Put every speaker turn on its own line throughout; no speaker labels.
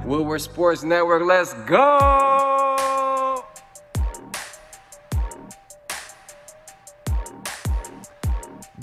Woodward Sports Network, let's go!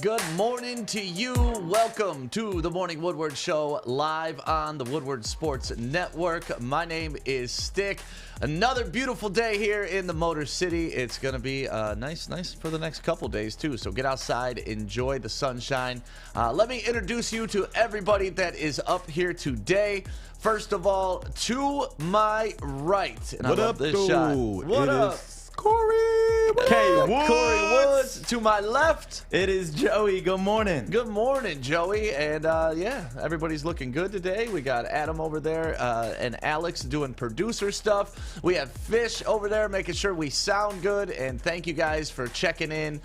Good morning to you. Welcome to the Morning Woodward Show live on the Woodward Sports Network. My name is Stick. Another beautiful day here in the Motor City. It's going to be nice for the next couple days too. So get outside, enjoy the sunshine. Let me introduce you to everybody that is up here today. First of all, to my right. And
What
I love
up,
this
dude?
shot. What up?
Corey.
Corey Woods. To my left.
It is Joey. Good morning.
Good morning, Joey. And yeah, everybody's looking good today. We got Adam over there and Alex doing producer stuff. We have Fish over there making sure we sound good. And thank you guys for checking in,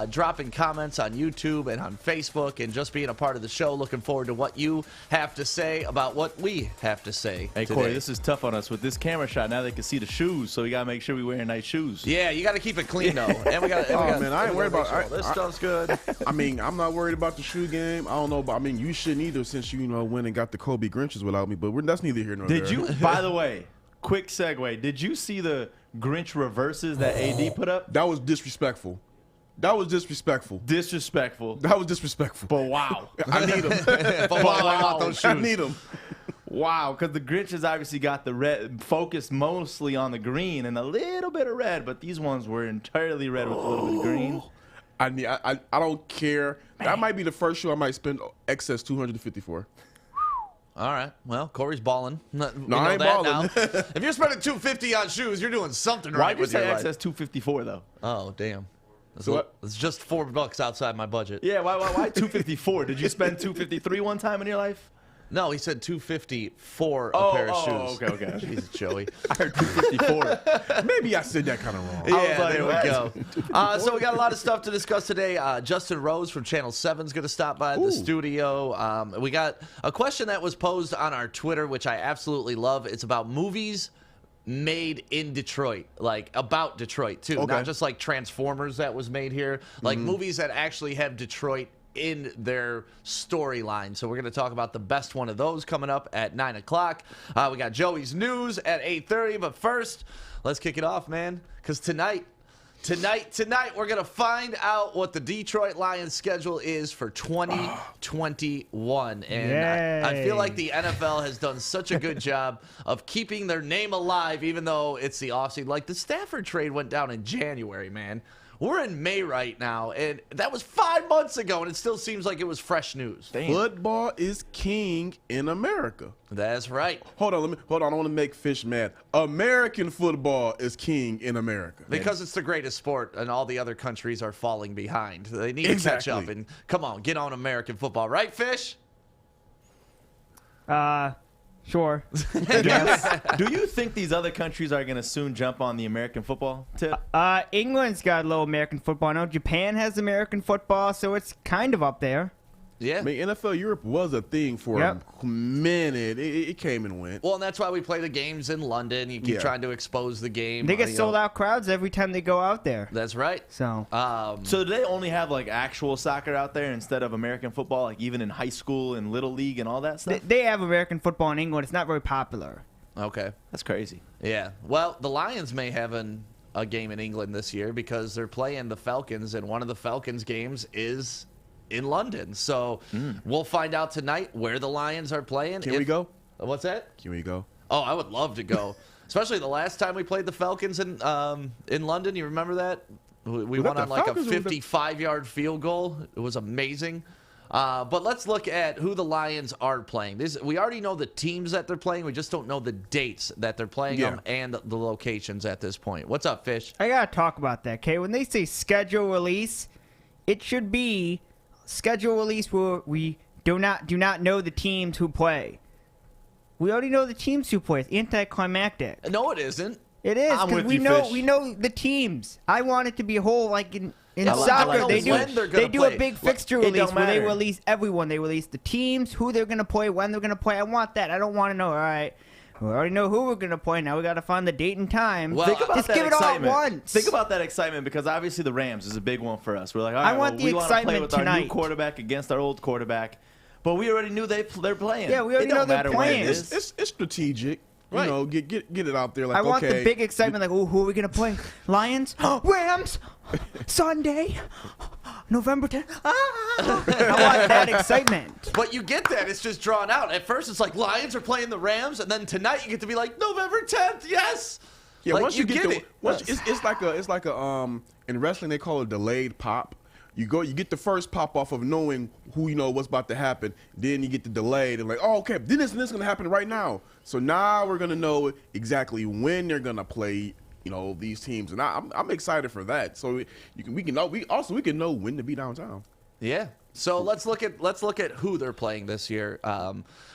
dropping comments on YouTube and on Facebook, and just being a part of the show. Looking forward to what you have to say about what we have to say
Hey,
today.
Corey, this is tough on us with this camera shot. Now they can see the shoes, so we got to make sure we wearing nice shoes.
Yeah, you got to keep it clean, though. And we got.
Man, I ain't worried about
this stuff's good.
I mean, I'm not worried about the shoe game. I don't know, but I mean, you shouldn't either since you went and got the Kobe Grinches without me. But that's neither here nor there.
Did you, by the way, quick segue, did you see the Grinch reverses that AD put up?
That was disrespectful. That was disrespectful.
Disrespectful.
That was disrespectful.
But wow.
I need them.
But wow, I want those
I
shoes.
need them.
Wow, because the Grinch has obviously got the red, focused mostly on the green and a little bit of red, but these ones were entirely red with a little bit of green.
I don't care. That might be the first shoe I might spend excess $250 for.
All right. Well, Corey's balling. No,
I ain't balling.
Now. If you're spending $250 on shoes, you're doing something right
Why'd you
with
say
your life.
excess 254 though?
Oh, damn.
So what?
It's just $4 outside my budget.
Yeah, why 254? Did you spend 253 one time in your life?
No, he said $250 for a pair of shoes.
Okay.
Jeez, Joey.
I heard 254.
Maybe I said that kind of wrong.
Yeah,
like,
there we
what?
go. So we got a lot of stuff to discuss today. Justin Rose from Channel 7 is going to stop by the studio. We got a question that was posed on our Twitter, which I absolutely love. It's about movies made in Detroit, like about Detroit too,
Okay.
not just like Transformers that was made here, like movies that actually have Detroit in their storyline. So we're going to talk about the best one of those coming up at 9 o'clock. We got Joey's news at 8:30, but first, let's kick it off, man, because tonight, we're going to find out what the Detroit Lions schedule is for 2021. And I feel like the NFL has done such a good job of keeping their name alive, even though it's the offseason. Like, the Stafford trade went down in January, man. We're in May right now, and that was 5 months ago, and it still seems like it was fresh news.
Damn.
Football is king in America.
That's right.
Hold on. I don't want to make Fish mad. American football is king in America.
Because it's the greatest sport, and all the other countries are falling behind. They need to catch up, and come on, get on American football. Right, Fish?
Sure.
Do you think these other countries are going to soon jump on the American football tip?
England's got a little American football. I know Japan has American football, so it's kind of up there.
Yeah.
I mean, NFL Europe was a thing for a minute. It came and went.
Well, and that's why we play the games in London. You keep trying to expose the game.
They get sold out crowds every time they go out there.
That's right.
So,
So do they only have like actual soccer out there instead of American football, like even in high school and little league and all that stuff?
they have American football in England. It's not very popular.
Okay.
That's crazy.
Yeah. Well, the Lions may have a game in England this year because they're playing the Falcons, and one of the Falcons games is in London. So we'll find out tonight where the Lions are playing.
Can we go?
What's that?
Can we go?
Oh, I would love to go. Especially the last time we played the Falcons in London. You remember that? We won on like a 55-yard field goal. It was amazing. But let's look at who the Lions are playing. We already know the teams that they're playing. We just don't know the dates that they're playing them and the locations at this point. What's up, Fish?
I got to talk about that, okay? When they say schedule release, it should be schedule release where we do not know the teams who play. We already know the teams who play. It's anticlimactic.
No, it isn't.
It is, because we know the teams. I want it to be a whole, like in soccer, they do a big fixture release where they release everyone. They release the teams, who they're going to play, when they're going to play. I want that. I don't want to know, all right, we already know who we're going to play. Now we got to find the date and time.
Well, think about
just
that
give it
excitement.
all at once.
Think about that excitement, because obviously the Rams is a big one for us. We're like, all right,
I want
we
the
want to play
excitement
with our
tonight.
new quarterback against our old quarterback. But we already knew they're playing.
Yeah, we already
it don't
know they're
matter when
playing.
it is.
It's strategic. You know, get it out there. Like,
I want the big excitement. Like, who are we gonna play? Lions, Rams, Sunday, November 10th. I want that excitement.
But you get that. It's just drawn out. At first, it's like Lions are playing the Rams, and then tonight you get to be like November 10th. Yes.
Yeah.
Like,
Once you get
it,
it's like a in wrestling they call it delayed pop. You get the first pop off of knowing who what's about to happen. Then you get the delayed and like, oh, okay, then this is gonna happen right now. So now we're gonna know exactly when they're gonna play, these teams, and I'm excited for that. So we can know when to be downtown.
Yeah. So let's look at who they're playing this year.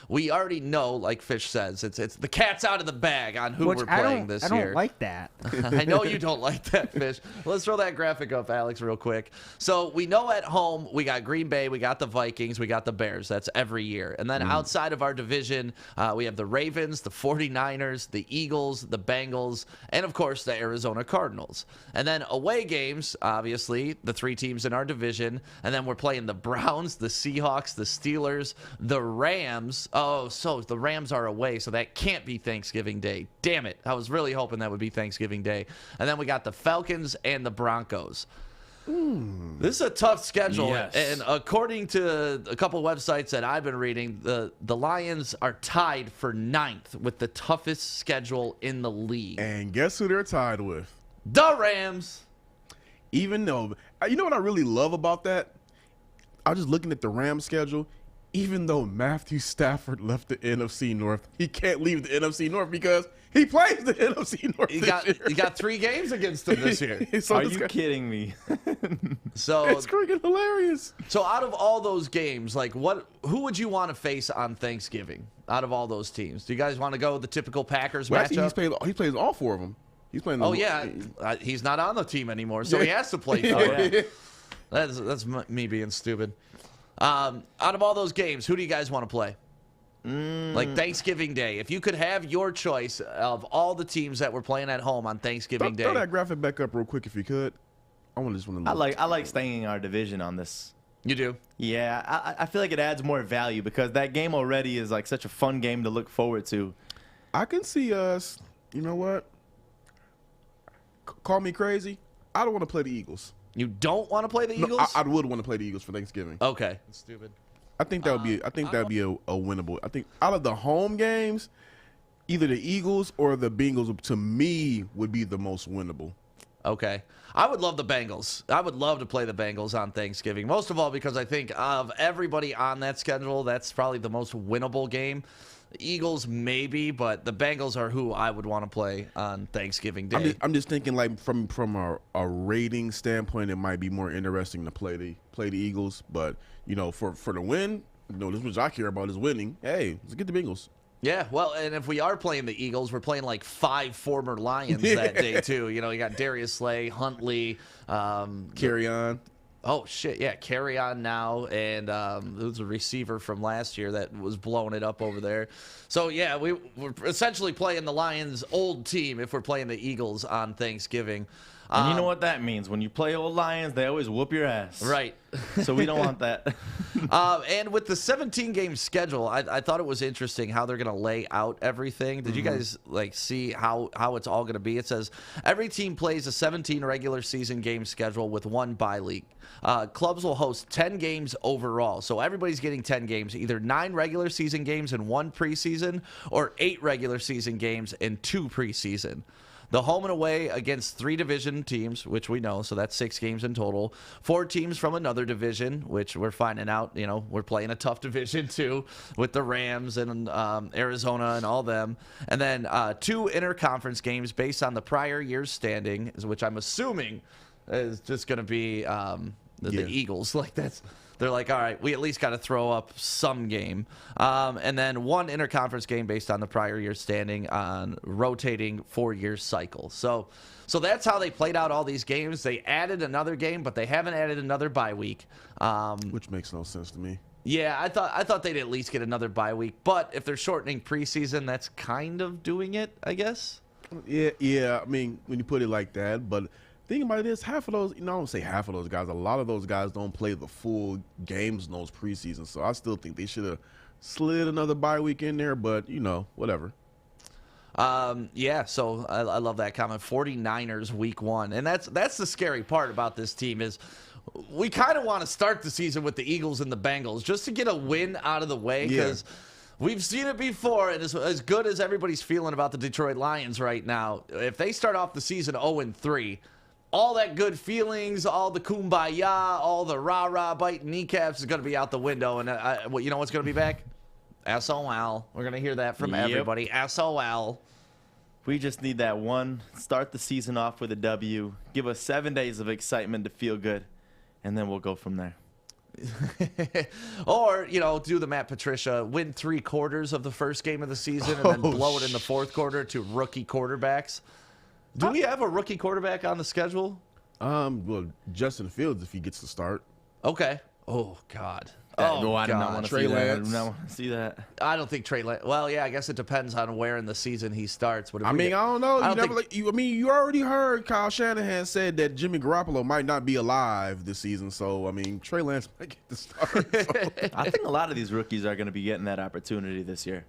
We already know, like Fish says, it's the cat's out of the bag on who we're playing this year.
I don't like that.
I know you don't like that, Fish. Let's throw that graphic up, Alex, real quick. So we know at home we got Green Bay, we got the Vikings, we got the Bears. That's every year. And then outside of our division, we have the Ravens, the 49ers, the Eagles, the Bengals, and of course the Arizona Cardinals. And then away games, obviously, the 3 teams in our division. And then we're playing the Browns, the Seahawks, the Steelers, the Rams. Oh, so the Rams are away, so that can't be Thanksgiving Day. Damn it. I was really hoping that would be Thanksgiving Day. And then we got the Falcons and the Broncos. This is a tough schedule.
Yes.
And according to a couple websites that I've been reading, the Lions are tied for 9th with the toughest schedule in the league.
And guess who they're tied with?
The Rams.
Even though, you know what I really love about that? I was just looking at the Rams schedule. Even though Matthew Stafford left the NFC North, he can't leave the NFC North because he plays the NFC North.
You got 3 games against them this year.
So
Are you kidding me?
So
it's freaking hilarious.
So out of all those games, like who would you want to face on Thanksgiving? Out of all those teams, do you guys want to go with the typical Packers matchup?
Actually, he plays all 4 of them. He's playing.
He's not on the team anymore, so he has to play 4. That's me being stupid. Out of all those games, who do you guys want to play? Like Thanksgiving Day. If you could have your choice of all the teams that were playing at home on Thanksgiving Day.
Throw that graphic back up real quick if you could. I
like staying in our division on this.
You do?
Yeah, I feel like it adds more value because that game already is like such a fun game to look forward to.
I can see us. You know what? Call me crazy. I don't want to play the Eagles.
You don't want to play the Eagles?
I would want to play the Eagles for Thanksgiving.
Okay. That's stupid.
I think that would be. I think that'd be a winnable. I think out of the home games, either the Eagles or the Bengals to me would be the most winnable.
Okay. I would love the Bengals. I would love to play the Bengals on Thanksgiving. Most of all because I think of everybody on that schedule, that's probably the most winnable game. Eagles maybe, but the Bengals are who I would want to play on Thanksgiving Day.
I'm just thinking like from a rating standpoint, it might be more interesting to play the Eagles. But for the win, this is what I care about is winning. Hey, let's get the Bengals.
Yeah, well, and if we are playing the Eagles, we're playing like 5 former Lions that day too. You got Darius Slay, Huntley,
Carry on.
Oh, shit, yeah, Carry On now, and it was a receiver from last year that was blowing it up over there. So, yeah, we're essentially playing the Lions' old team if we're playing the Eagles on Thanksgiving.
And you know what that means. When you play old Lions, they always whoop your ass.
Right.
So we don't want that.
And with the 17-game schedule, I thought it was interesting how they're going to lay out everything. Did you guys see how it's all going to be? It says every team plays a 17 regular season game schedule with 1 bye week. Clubs will host 10 games overall. So everybody's getting 10 games, either 9 regular season games and 1 preseason or 8 regular season games and 2 preseason. The home and away against 3 division teams, which we know, so that's 6 games in total. 4 teams from another division, which we're finding out, we're playing a tough division too with the Rams and Arizona and all them. And then 2 interconference games based on the prior year's standing, which I'm assuming is just going to be the Eagles. Like they're like, all right, we at least got to throw up some game. And then 1 interconference game based on the prior year's standing on rotating 4-year cycle. So that's how they played out all these games. They added another game, but they haven't added another bye week.
Which makes no sense to me.
Yeah, I thought they'd at least get another bye week. But if they're shortening preseason, that's kind of doing it, I guess.
Yeah. I mean, when you put it like that, but think about it is half of those, I don't say half of those guys, a lot of those guys don't play the full games in those preseasons. So I still think they should have slid another bye week in there, but whatever.
Yeah, so I love that comment. 49ers week 1. And that's the scary part about this team is we kind of want to start the season with the Eagles and the Bengals just to get a win out of the way because we've seen it before, and as good as everybody's feeling about the Detroit Lions right now, if they start off the season 0-3, all that good feelings, all the kumbaya, all the rah-rah biting kneecaps is going to be out the window. And you know what's going to be back? SOL. We're going to hear that from everybody. SOL.
We just need that one. Start the season off with a W. Give us 7 days of excitement to feel good, and then we'll go from there.
Or, do the Matt Patricia, win 3/4 of the first game of the season and then blow it in the fourth quarter to rookie quarterbacks. Do we have a rookie quarterback on the schedule?
Well, Justin Fields if he gets to start.
Okay. Oh, God.
No, I do not want to see that. I do
Lance.
not want to see that.
I don't think Trey Lance. Well, yeah, I guess it depends on where in the season he starts. But
I don't know. You already heard Kyle Shanahan said that Jimmy Garoppolo might not be alive this season. So, Trey Lance might get the start. So.
I think a lot of these rookies are going to be getting that opportunity this year.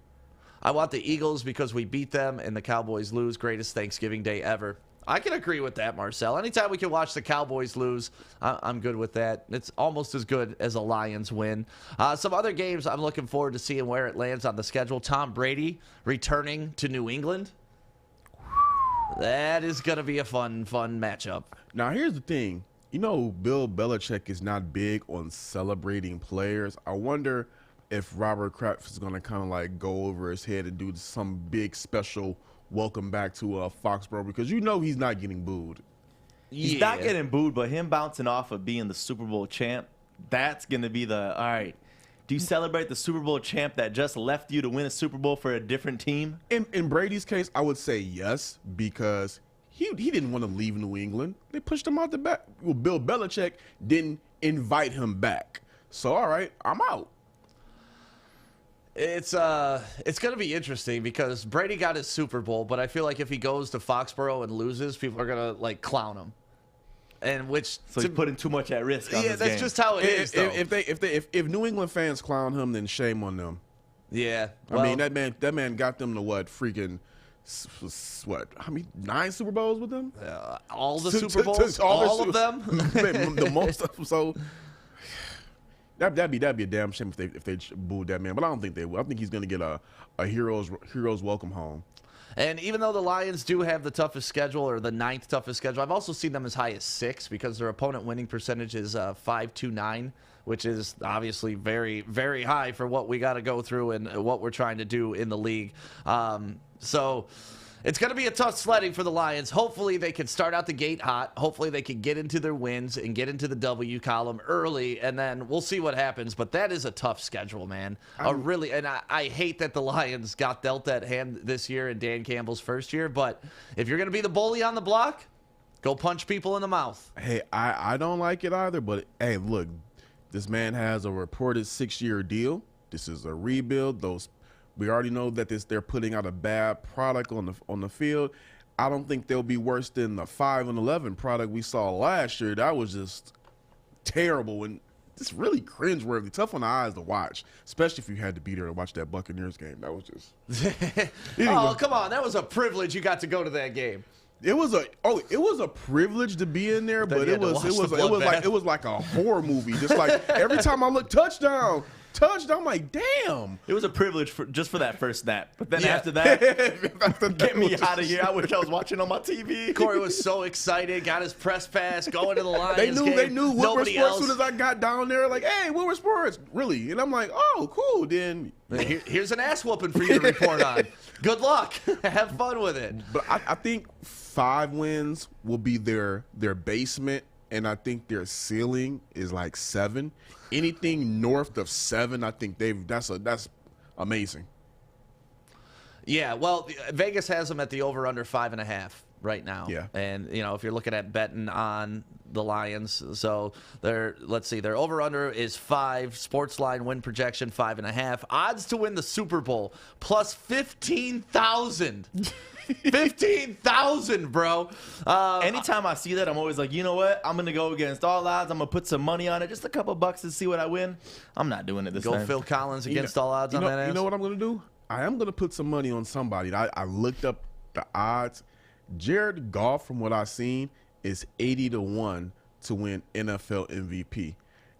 I want the Eagles because we beat them and the Cowboys lose. Greatest Thanksgiving Day ever. I can agree with that, Marcel. Anytime we can watch the Cowboys lose, I'm good with that. It's almost as good as a Lions win. Some other games I'm looking forward to seeing where it lands on the schedule. Tom Brady returning to New England. That is going to be a fun matchup.
Now, here's the thing. Bill Belichick is not big on celebrating players. I wonder if Robert Kraft is going to kind of like go over his head and do some big special welcome back to Foxborough because he's not getting booed.
He's not getting booed, but him bouncing off of being the Super Bowl champ, that's going to be all right, do you celebrate the Super Bowl champ that just left you to win a Super Bowl for a different team?
In Brady's case, I would say yes because he didn't want to leave New England. They pushed him out the back. Well, Bill Belichick didn't invite him back. So, all right, I'm out.
It's going to be interesting because Brady got his Super Bowl, but I feel like if he goes to Foxborough and loses, people are going to clown him. And which
he's putting too much at risk on this
that's
game.
just how it is. Though.
If New England fans clown him, then shame on them.
Yeah.
Well, that man got them to what? 9 Super Bowls with them?
All the Super Bowls? All of them?
The most of them. So that'd be a damn shame if they booed that man. But I don't think they will. I think he's going to get a hero's welcome home.
And even though the Lions do have the toughest schedule or the 9th toughest schedule, I've also seen them as high as 6 because their opponent winning percentage is 5.29, which is obviously very, very high for what we got to go through and what we're trying to do in the league. So it's going to be a tough sledding for the Lions. Hopefully they can start out the gate hot. Hopefully they can get into their wins and get into the W column early, and then we'll see what happens. But that is a tough schedule, man. I hate that the Lions got dealt that hand this year in Dan Campbell's first year. But if you're going to be the bully on the block, go punch people in the mouth.
Hey, I don't like it either, but hey, look, this man has a reported 6-year deal. This is a rebuild. We already know that they're putting out a bad product on the field. I don't think they'll be worse than the 5-11 product we saw last year. That was just terrible and just really cringeworthy, tough on the eyes to watch, especially if you had to be there to watch that Buccaneers game. That was just.
Oh, come on! That was a privilege. You got to go to that game.
It was a privilege to be in there, but it was like a horror movie. Just like every time I look, touchdown. I'm like, damn.
It was a privilege just for that first snap. But then after that, get me out of here. I wish I was watching on my TV.
Corey was so excited, got his press pass, going to the Lions game.
They knew Woodward
Nobody
Sports
else.
as soon as I got down there. Like, hey, Woodward Sports, really? And I'm like, oh, cool. Then
here's an ass whooping for you to report on. Good luck. Have fun with it.
But I think 5 wins will be their basement, and I think their ceiling is like 7. Anything north of 7, I think that's amazing.
Yeah, well, Vegas has them at the over/under 5.5 right now.
Yeah,
and if you're looking at betting on the Lions, so their over/under is 5. Sports line win projection 5.5. Odds to win the Super Bowl plus 15,000. 15,000, bro.
Anytime I see that, I'm always like, you know what? I'm gonna go against all odds. I'm gonna put some money on it, just a couple bucks to see what I win. I'm not doing it this time.
Go Phil Collins against all odds on that ass.
You know what I'm gonna do? I am going to put some money on somebody. I looked up the odds. Jared Goff, from what I've seen, is 80-1 to win NFL MVP.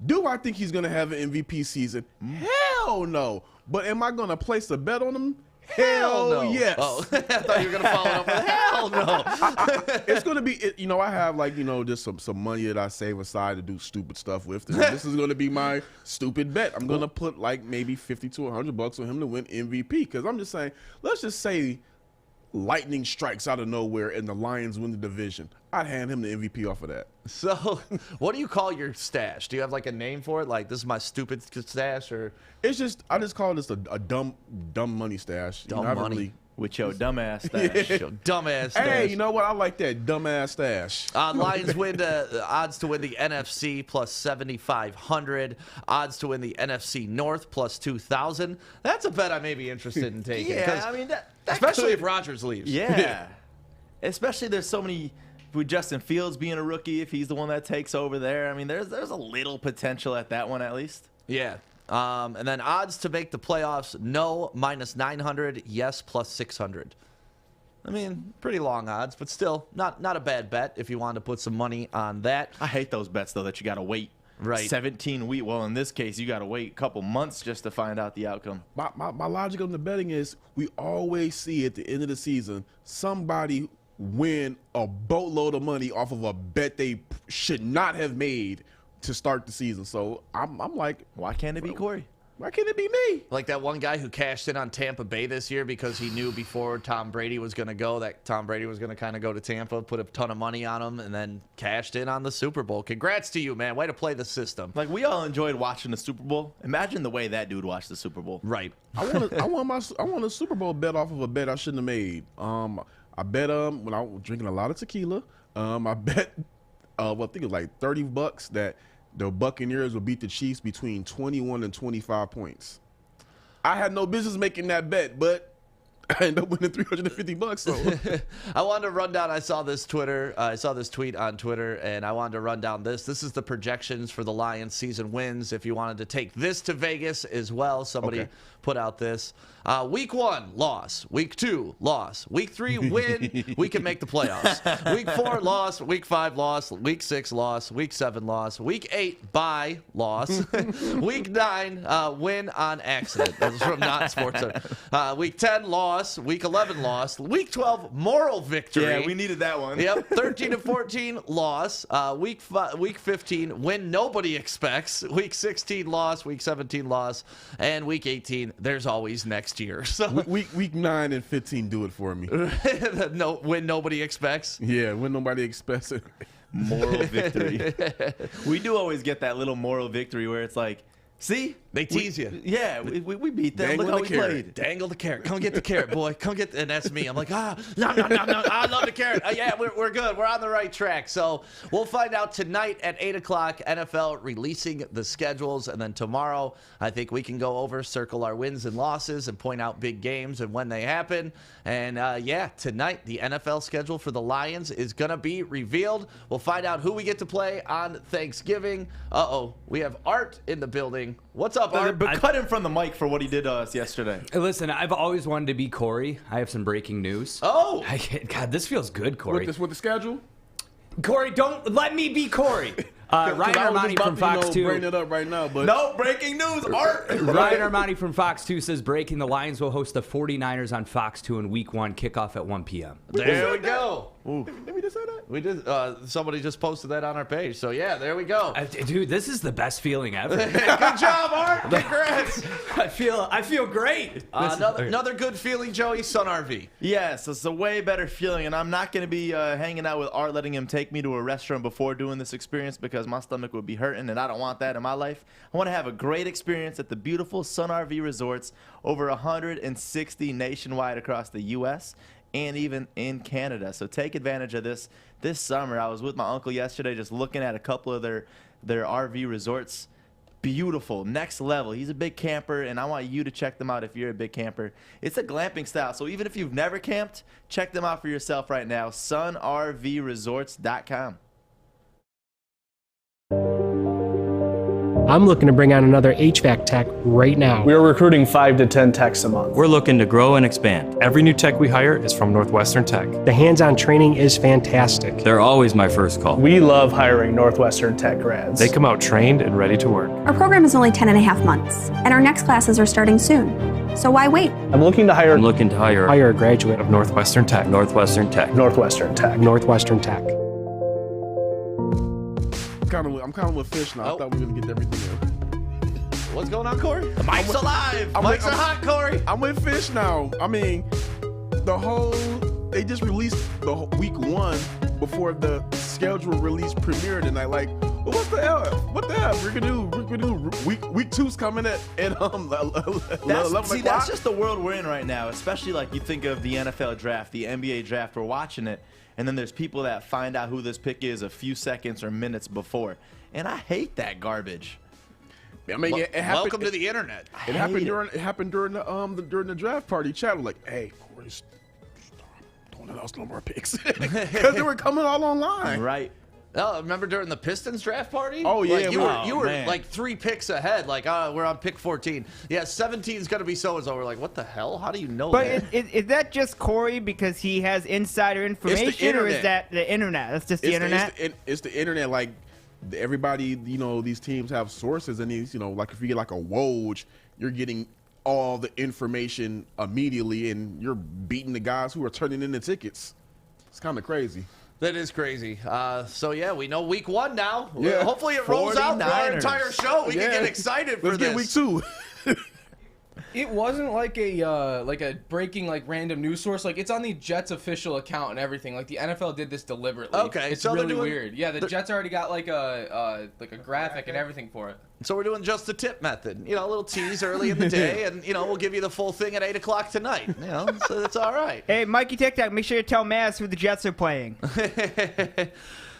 Do I think he's going to have an MVP season? Hell no. But am I going to place a bet on him? Hell
no.
Yes.
Oh, I thought you were going to follow up with hell no.
It's going to be, I have just some money that I save aside to do stupid stuff with. This is going to be my stupid bet. I'm going to put like maybe $50 to $100 on him to win MVP, because I'm just saying, let's just say lightning strikes out of nowhere and the Lions win the division. I'd hand him the MVP off of that.
So, what do you call your stash? Do you have like a name for it? Like, this is my stupid stash, or
I just call this a dumb money stash.
Dumb money.
With your dumbass stash.
Your dumbass stash.
Hey, you know what? I like that dumbass stash.
Lions win odds to win the NFC plus 7,500. Odds to win the NFC North plus 2,000. That's a bet I may be interested in taking.
Yeah, I mean, that
especially
could,
if Rodgers leaves.
Yeah. Especially there's so many, with Justin Fields being a rookie, if he's the one that takes over there. I mean, there's a little potential at that one at least.
Yeah. And then odds to make the playoffs, no, minus 900, yes, plus 600. I mean, pretty long odds, but still not a bad bet if you wanted to put some money on that.
I hate those bets, though, that you got to wait.
Right.
17 weeks. Well, in this case, you got to wait a couple months just to find out the outcome.
My logic on the betting is we always see at the end of the season somebody win a boatload of money off of a bet they should not have made to start the season. So I'm like,
why can't it be Corey?
Why can't it be me?
Like that one guy who cashed in on Tampa Bay this year because he knew before Tom Brady was going to go that Tom Brady was going to kind of go to Tampa, put a ton of money on him, and then cashed in on the Super Bowl. Congrats to you, man. Way to play the system.
Like, we all enjoyed watching the Super Bowl. Imagine the way that dude watched the Super Bowl.
Right.
I want a Super Bowl bet off of a bet I shouldn't have made. I bet when I was drinking a lot of tequila, I bet I think it was like $30 that the Buccaneers will beat the Chiefs between 21 and 25 points. I had no business making that bet, but I ended up winning $350. So
I wanted to run down. I saw this tweet on Twitter, and I wanted to run down this. This is the projections for the Lions season wins. If you wanted to take this to Vegas as well, somebody put out this. Week 1, loss. Week 2, loss. Week 3, win. We can make the playoffs. Week 4, loss. Week 5, loss. Week 6, loss. Week 7, loss. Week 8, bye, loss. Week 9, win on accident. That's from Not Sports. Week 10, loss. Week 11, loss. Week 12, moral victory.
Yeah, we needed that one.
Yep. 13 to 14, loss. Week 15, win nobody expects. Week 16, loss. Week 17, loss. And week 18, there's always next year. So
week 9 and 15 do it for me.
No, when nobody expects.
Yeah, when nobody expects it.
Moral victory. We do always get that little moral victory where it's like, see?
They tease you.
Yeah, we beat them.
Dangle
Look how
the
we
carrot.
played.
Dangle the carrot. Come get the carrot, boy. Come get, and that's me. I'm like, no. I love the carrot. Yeah, we're good. We're on the right track. So we'll find out tonight at 8 o'clock. NFL releasing the schedules, and then tomorrow I think we can go over, circle our wins and losses, and point out big games and when they happen. And tonight the NFL schedule for the Lions is gonna be revealed. We'll find out who we get to play on Thanksgiving. We have Art in the building. What's up, Art?
But cut him from the mic for what he did to us yesterday.
Listen, I've always wanted to be Corey. I have some breaking news.
Oh!
God, this feels good, Corey.
With the schedule?
Corey, don't let me be Corey. Ryan Armani from Fox 2.
Bring it up right now, but
No, breaking news, Art!
Ryan Armani from Fox 2 says, breaking, the Lions will host the 49ers on Fox 2 in Week 1, kickoff at 1 p.m.
There we go.
Did we just say that?
We did. Somebody just posted that on our page. So yeah, there we go.
Dude, this is the best feeling ever.
Good job, Art. Congrats.
I feel great.
Another good feeling, Joey. Sun RV.
Yes, it's a way better feeling, and I'm not going to be hanging out with Art, letting him take me to a restaurant before doing this experience because my stomach would be hurting, and I don't want that in my life. I want to have a great experience at the beautiful Sun RV resorts, over 160 nationwide across the U.S., and even in Canada. So take advantage of this summer. I was with my uncle yesterday just looking at a couple of their RV resorts. Beautiful, next level. He's a big camper, and I want you to check them out if you're a big camper. It's a glamping style, so even if you've never camped, check them out for yourself right now. sunrvresorts.com.
I'm looking to bring on another HVAC tech right now.
We are recruiting 5 to 10 techs a month.
We're looking to grow and expand.
Every new tech we hire is from Northwestern Tech.
The hands-on training is fantastic.
They're always my first call.
We love hiring Northwestern Tech grads.
They come out trained and ready to work.
Our program is only 10.5 months, and our next classes are starting soon. So why wait?
I'm looking to hire
Hire a graduate
Of Northwestern Tech.
Northwestern Tech.
Northwestern Tech.
Northwestern Tech.
I'm kind of with Fish now. I thought we were gonna get everything in.
What's going on, Corey? The mic's alive. Mics are hot, Corey.
I'm with Fish now. I mean, they just released the week 1 before the schedule release premiered, and I like, well, what the hell? What the hell? We're gonna do week 2's coming at 11 o'clock.
That's just the world we're in right now. Especially like you think of the NFL draft, the NBA draft. We're watching it, and then there's people that find out who this pick is a few seconds or minutes before, and I hate that garbage.
I mean, it happened.
Welcome to the internet.
It happened during the draft party chat. We're like, hey, Corey, don't announce no more picks because they were coming all online.
Right.
Oh, remember during the Pistons draft party?
Oh, yeah.
Like, you were
man.
like 3 picks ahead. Like, we're on pick 14. Yeah, 17's going to be so-and-so. We're like, what the hell? How do you know that?
But is that just Corey because he has insider information, or is that the internet? That's just the internet?
It's the internet. Like, everybody, these teams have sources, and these, like if you get like a Woj, you're getting all the information immediately, and you're beating the guys who are turning in the tickets. It's kind of crazy.
That is crazy. So, yeah, we know week 1 now.
Yeah.
Hopefully it rolls out for our
49ers.
entire show. We can get excited for
Let's
this.
get week 2.
It wasn't like a breaking random news source. Like, it's on the Jets official account and everything. Like, the NFL did this deliberately.
Okay,
it's
so they're
really
doing-
weird. Yeah, the Jets already got like a graphic and everything for it.
So we're doing just the tip method. A little tease early in the day, and, we'll give you the full thing at 8 o'clock tonight. So that's all right.
Hey, Mikey TikTok, make sure you tell Maz who the Jets are playing.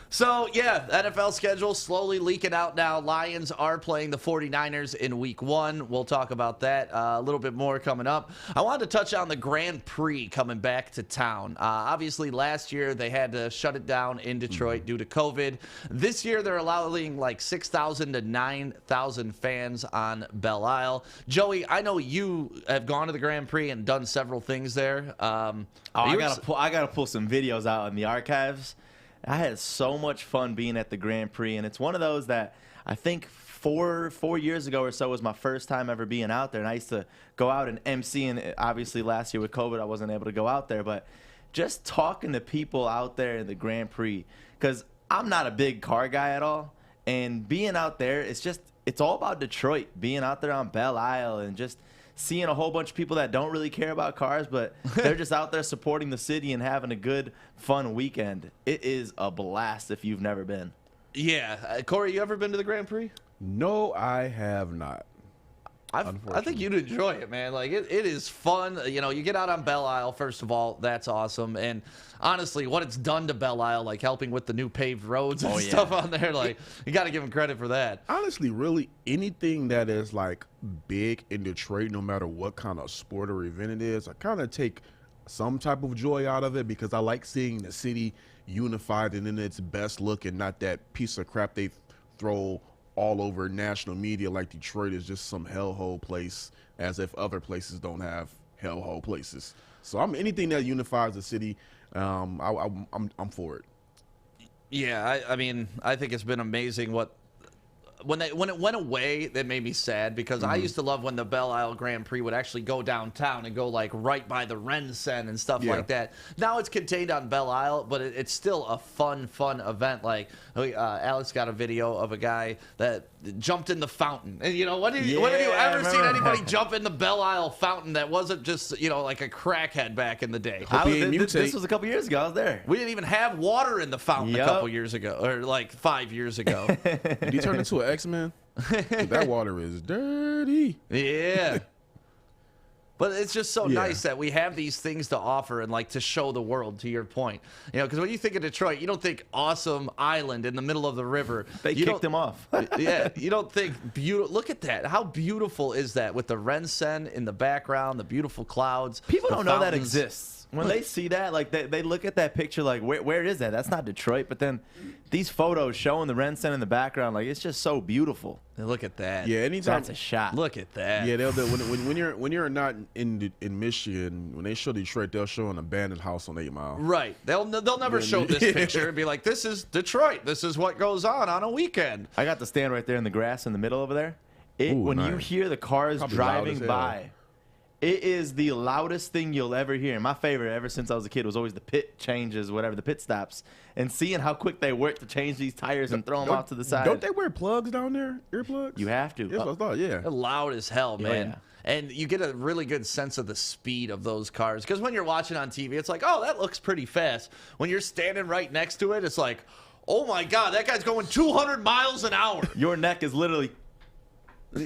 So, yeah, NFL schedule slowly leaking out now. Lions are playing the 49ers in week 1. We'll talk about that a little bit more coming up. I wanted to touch on the Grand Prix coming back to town. Obviously, last year they had to shut it down in Detroit due to COVID. This year they're allowing like 6,000 to 9,000 fans on Belle Isle. Joey, I know you have gone to the Grand Prix and done several things there.
I gotta pull some videos out in the archives. I had so much fun being at the Grand Prix, and it's one of those that I think four years ago or so was my first time ever being out there, and I used to go out and MC, and obviously last year with COVID I wasn't able to go out there, but just talking to people out there in the Grand Prix, because I'm not a big car guy at all, and being out there, it's all about Detroit, being out there on Belle Isle and just seeing a whole bunch of people that don't really care about cars, but they're just out there supporting the city and having a good, fun weekend. It is a blast if you've never been.
Yeah. Corey, you ever been to the Grand Prix?
No, I have not.
I think you'd enjoy it, man. Like, it is fun. You get out on Belle Isle, first of all. That's awesome. And honestly, what it's done to Belle Isle, like helping with the new paved roads and stuff on there, like, you got to give them credit for that.
Honestly, really, anything that is like big in Detroit, no matter what kind of sport or event it is, I kind of take some type of joy out of it because I like seeing the city unified and in its best look, and not that piece of crap they throw all over national media like Detroit is just some hellhole place, as if other places don't have hellhole places. So anything that unifies the city, I'm for it.
Yeah, I mean, I think it's been amazing when it went away, that made me sad because I used to love when the Belle Isle Grand Prix would actually go downtown and go like right by the Rensen and stuff like that. Now it's contained on Belle Isle, but it's still a fun event. Like Alex got a video of a guy that jumped in the fountain. And when have you ever seen anybody jump in the Belle Isle fountain that wasn't just like a crackhead back in the day?
This was a couple years ago. I was there.
We didn't even have water in the fountain a couple years ago, or like 5 years ago.
Did he turn into an X-Men? That water is dirty.
Yeah. But it's just so nice that we have these things to offer and like to show the world, to your point. Because when you think of Detroit, you don't think awesome island in the middle of the river.
They kicked them off.
Yeah, you don't think beautiful. Look at that. How beautiful is that with the Rensen in the background, the beautiful clouds.
People don't know that
fountains.
exists. When they see that, like they look at that picture like, where is that? That's not Detroit. But then these photos showing the Rensen in the background, like it's just so beautiful.
Look at that.
Yeah, anytime
That's a shot.
Look at that.
Yeah, when you're not in Michigan, when they show Detroit, they'll show an abandoned house on 8 Mile.
Right. They'll never show this picture and be like, this is Detroit. This is what goes on a weekend.
I got to stand right there in the grass in the middle over there. When you hear the cars
Probably
driving
loud as
by, it is the loudest thing you'll ever hear. And my favorite ever since I was a kid was always the pit changes, whatever, the pit stops. And seeing how quick they work to change these tires and throw them off to the side.
Don't they wear plugs down there? Earplugs?
You have to.
That's what I thought, yeah.
They're loud as hell, man.
Yeah.
And you get a really good sense of the speed of those cars. Because when you're watching on TV, it's like, oh, that looks pretty fast. When you're standing right next to it, it's like, oh, my God, that guy's going 200 miles an hour.
Your neck is literally...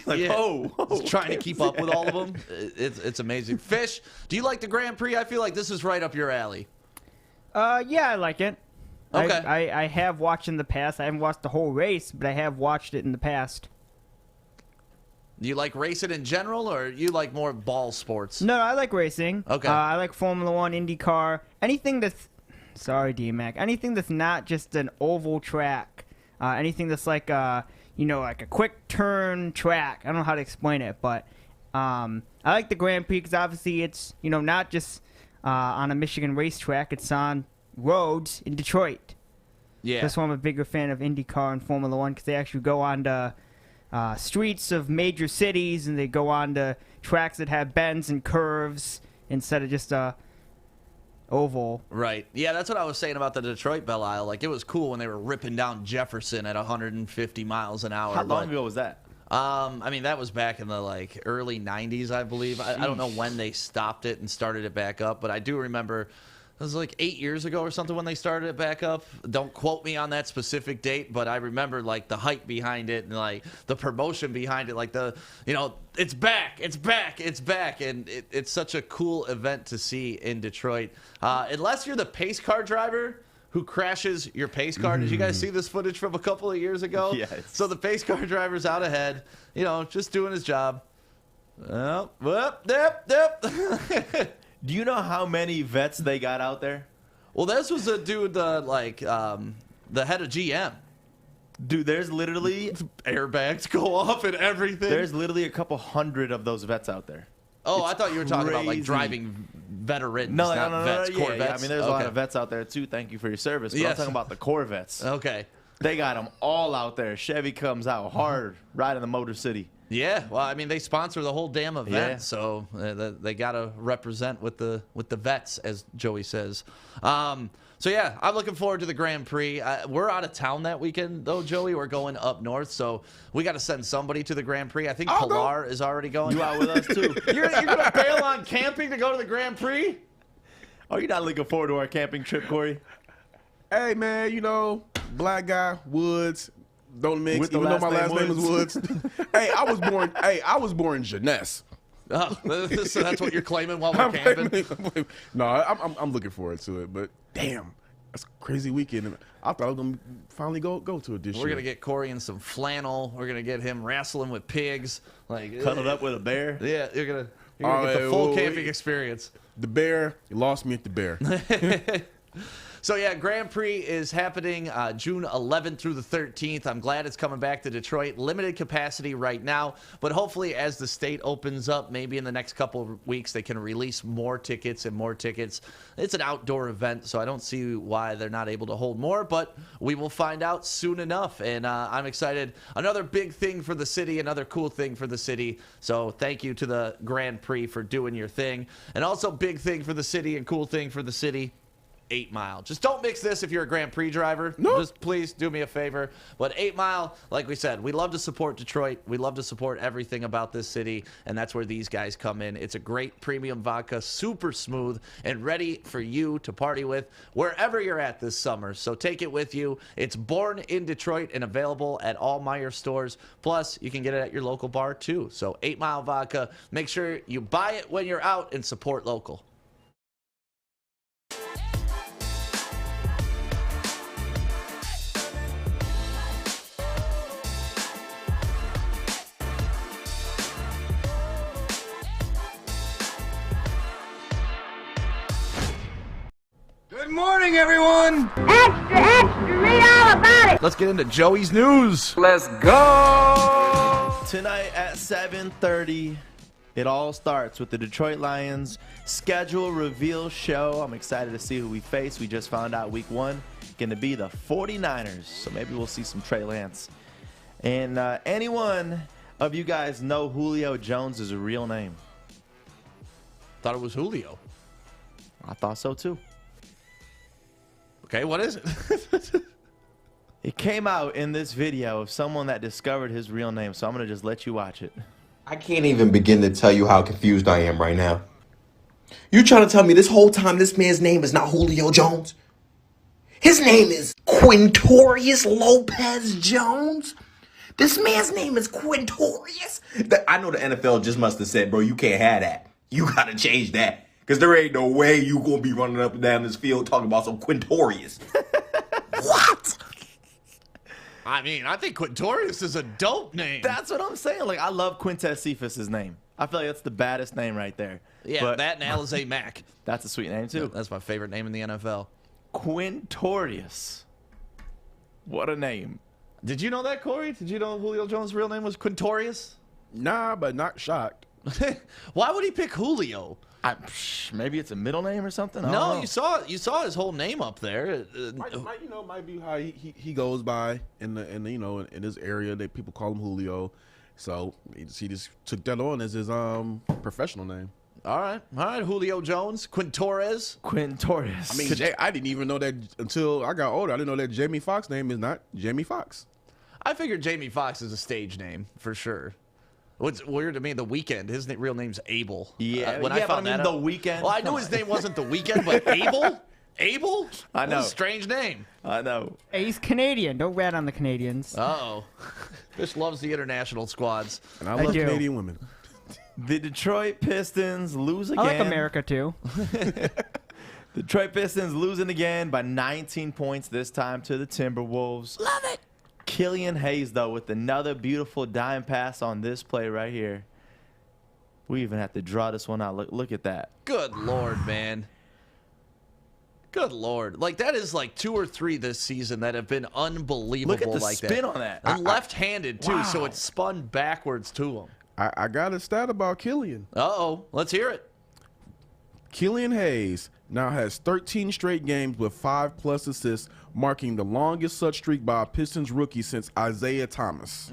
Like,
yeah.
oh,
trying to keep up with all of them. It's amazing. Fish, do you like the Grand Prix? I feel like this is right up your alley.
Yeah, I like it.
Okay.
I have watched in the past. I haven't watched the whole race, but I have watched it in the past.
Do you like racing in general, or you like more ball sports?
No, I like racing.
Okay.
I like Formula One, IndyCar, anything that's... Sorry, D-Mac. Anything that's not just an oval track. Anything that's like like a quick turn track. I don't know how to explain it, but I like the Grand Prix because obviously it's, not just on a Michigan racetrack. It's on roads in Detroit.
Yeah.
That's why I'm a bigger fan of IndyCar and Formula One because they actually go on to streets of major cities and they go on to tracks that have bends and curves instead of just oval.
Right. Yeah, that's what I was saying about the Detroit Belle Isle. Like, it was cool when they were ripping down Jefferson at 150 miles an hour.
How long ago was that?
I mean, that was back in the early 90s, I believe. I don't know when they stopped it and started it back up, but I do remember it was 8 years ago or something when they started it back up. Don't quote me on that specific date, but I remember the hype behind it and the promotion behind it, it's back, it's back, it's back, and it's such a cool event to see in Detroit. Unless you're the pace car driver who crashes your pace car. Did you guys see this footage from a couple of years ago?
Yes.
So the pace car driver's out ahead, just doing his job.
Do you know how many vets they got out there?
Well, this was a dude, the head of GM.
Dude, there's literally...
Airbags go off and everything.
There's literally a couple hundred of those vets out there.
Oh,
It's
I thought you were talking about
crazy.
driving veterans,
No,
not vets,
yeah,
Corvettes.
yeah. I mean, there's a lot of vets out there, too. Thank you for your service. But I'm talking about the Corvettes.
Okay.
They got them all out there. Chevy comes out hard, right in the Motor City.
Yeah, well, I mean, they sponsor the whole damn event,
Yeah.
so they got to represent with the vets, as Joey says. So, yeah, I'm looking forward to the Grand Prix. We're out of town that weekend, though, Joey. We're going up north, so we got to send somebody to the Grand Prix. I think Pilar is already going.
You out with us, too.
You're going to bail on camping to go to the Grand Prix?
Are you not looking forward to our camping trip, Corey?
Hey, man, black guy, Woods. Don't mix,
With the
even though my
last
last
name
name is Woods. I was born Jeunesse.
Oh, so that's what you're claiming while we're camping?
No, I'm looking forward to it, but damn, that's a crazy weekend. I thought I was gonna finally go to it this year.
We're gonna get Corey in some flannel. We're gonna get him wrestling with pigs,
cuddled up with a bear.
Yeah, you're gonna get the full camping experience.
The bear, you lost me at the bear.
So, yeah, Grand Prix is happening June 11th through the 13th. I'm glad it's coming back to Detroit. Limited capacity right now, but hopefully as the state opens up, maybe in the next couple of weeks, they can release more tickets and more tickets. It's an outdoor event, so I don't see why they're not able to hold more, but we will find out soon enough, and I'm excited. Another big thing for the city, another cool thing for the city, so thank you to the Grand Prix for doing your thing. And also big thing for the city and cool thing for the city, 8 Mile. Just don't mix this if you're a Grand Prix driver. No. Just please do me a favor. But 8 Mile, like we said, we love to support Detroit. We love to support everything about this city, and that's where these guys come in. It's a great premium vodka, super smooth, and ready for you to party with wherever you're at this summer. So take it with you. It's born in Detroit and available at all Meijer stores. Plus, you can get it at your local bar, too. So 8 Mile Vodka. Make sure you buy it when you're out and support local.
morning, everyone.
Extra, extra, read all about it.
Let's get into Joey's news.
Let's go.
Tonight at 7:30, it all starts with the Detroit Lions schedule reveal show. I'm excited to see who we face. We just found out week 1 going to be the 49ers, so maybe we'll see some Trey Lance. And anyone of you guys know Julio Jones' real name?
Thought it was Julio.
I thought so too.
Okay, what is it?
It came out in this video of someone that discovered his real name, so I'm going to just let you watch it.
I can't even begin to tell you how confused I am right now. You trying to tell me this whole time this man's name is not Julio Jones? His name is Quintorius Lopez Jones? This man's name is Quintorius? I know the NFL just must have said, bro, you can't have that. You got to change that. Because there ain't no way you going to be running up and down this field talking about some Quintorius. What?
I mean, I think Quintorius is a dope name.
That's what I'm saying. Like, I love Quintez Cephas' name. I feel like that's the baddest name right there.
Yeah,
but
that and Alizé Mack.
That's a sweet name, too.
Yeah, that's my favorite name in the NFL.
Quintorius. What a name.
Did you know that, Corey? Did you know Julio Jones' real name was Quintorius?
Nah, but not shocked.
Why would he pick Julio?
Maybe it's a middle name or something. I
No,
don't know.
you saw his whole name up there.
Might be how he goes by in this area that people call him Julio. So he just took that on as his professional name.
All right, Julio Jones, Quintorius.
Quintorius.
I mean, I didn't even know that until I got older. I didn't know that Jamie Foxx name is not Jamie Foxx.
I figured Jamie Foxx is a stage name for sure. What's weird to me, The Weeknd, his real name's Abel.
Yeah,
when I found that
The
out,
Weeknd.
well, I knew his name wasn't The Weeknd, but Abel? Abel?
I know.
That's a strange name.
I know.
Hey, he's Canadian. Don't rat on the Canadians.
Uh-oh. Fish loves the international squads.
And I love Canadian women.
The Detroit Pistons lose again.
I like America, too.
Detroit Pistons losing again by 19 points, this time to the Timberwolves.
Love it.
Killian Hayes, though, with another beautiful dime pass on this play right here. We even have to draw this one out. Look at that.
Good Lord, man. Good Lord. Like, that is like 2 or 3 this season that have been unbelievable.
Look at the
like
spin
that.
on that.
And left-handed, too,
wow.
so it spun backwards to him.
I got a stat about Killian.
Uh-oh. Let's hear it.
Killian Hayes now has 13 straight games with 5+ assists, marking the longest such streak by a Pistons rookie since Isaiah Thomas.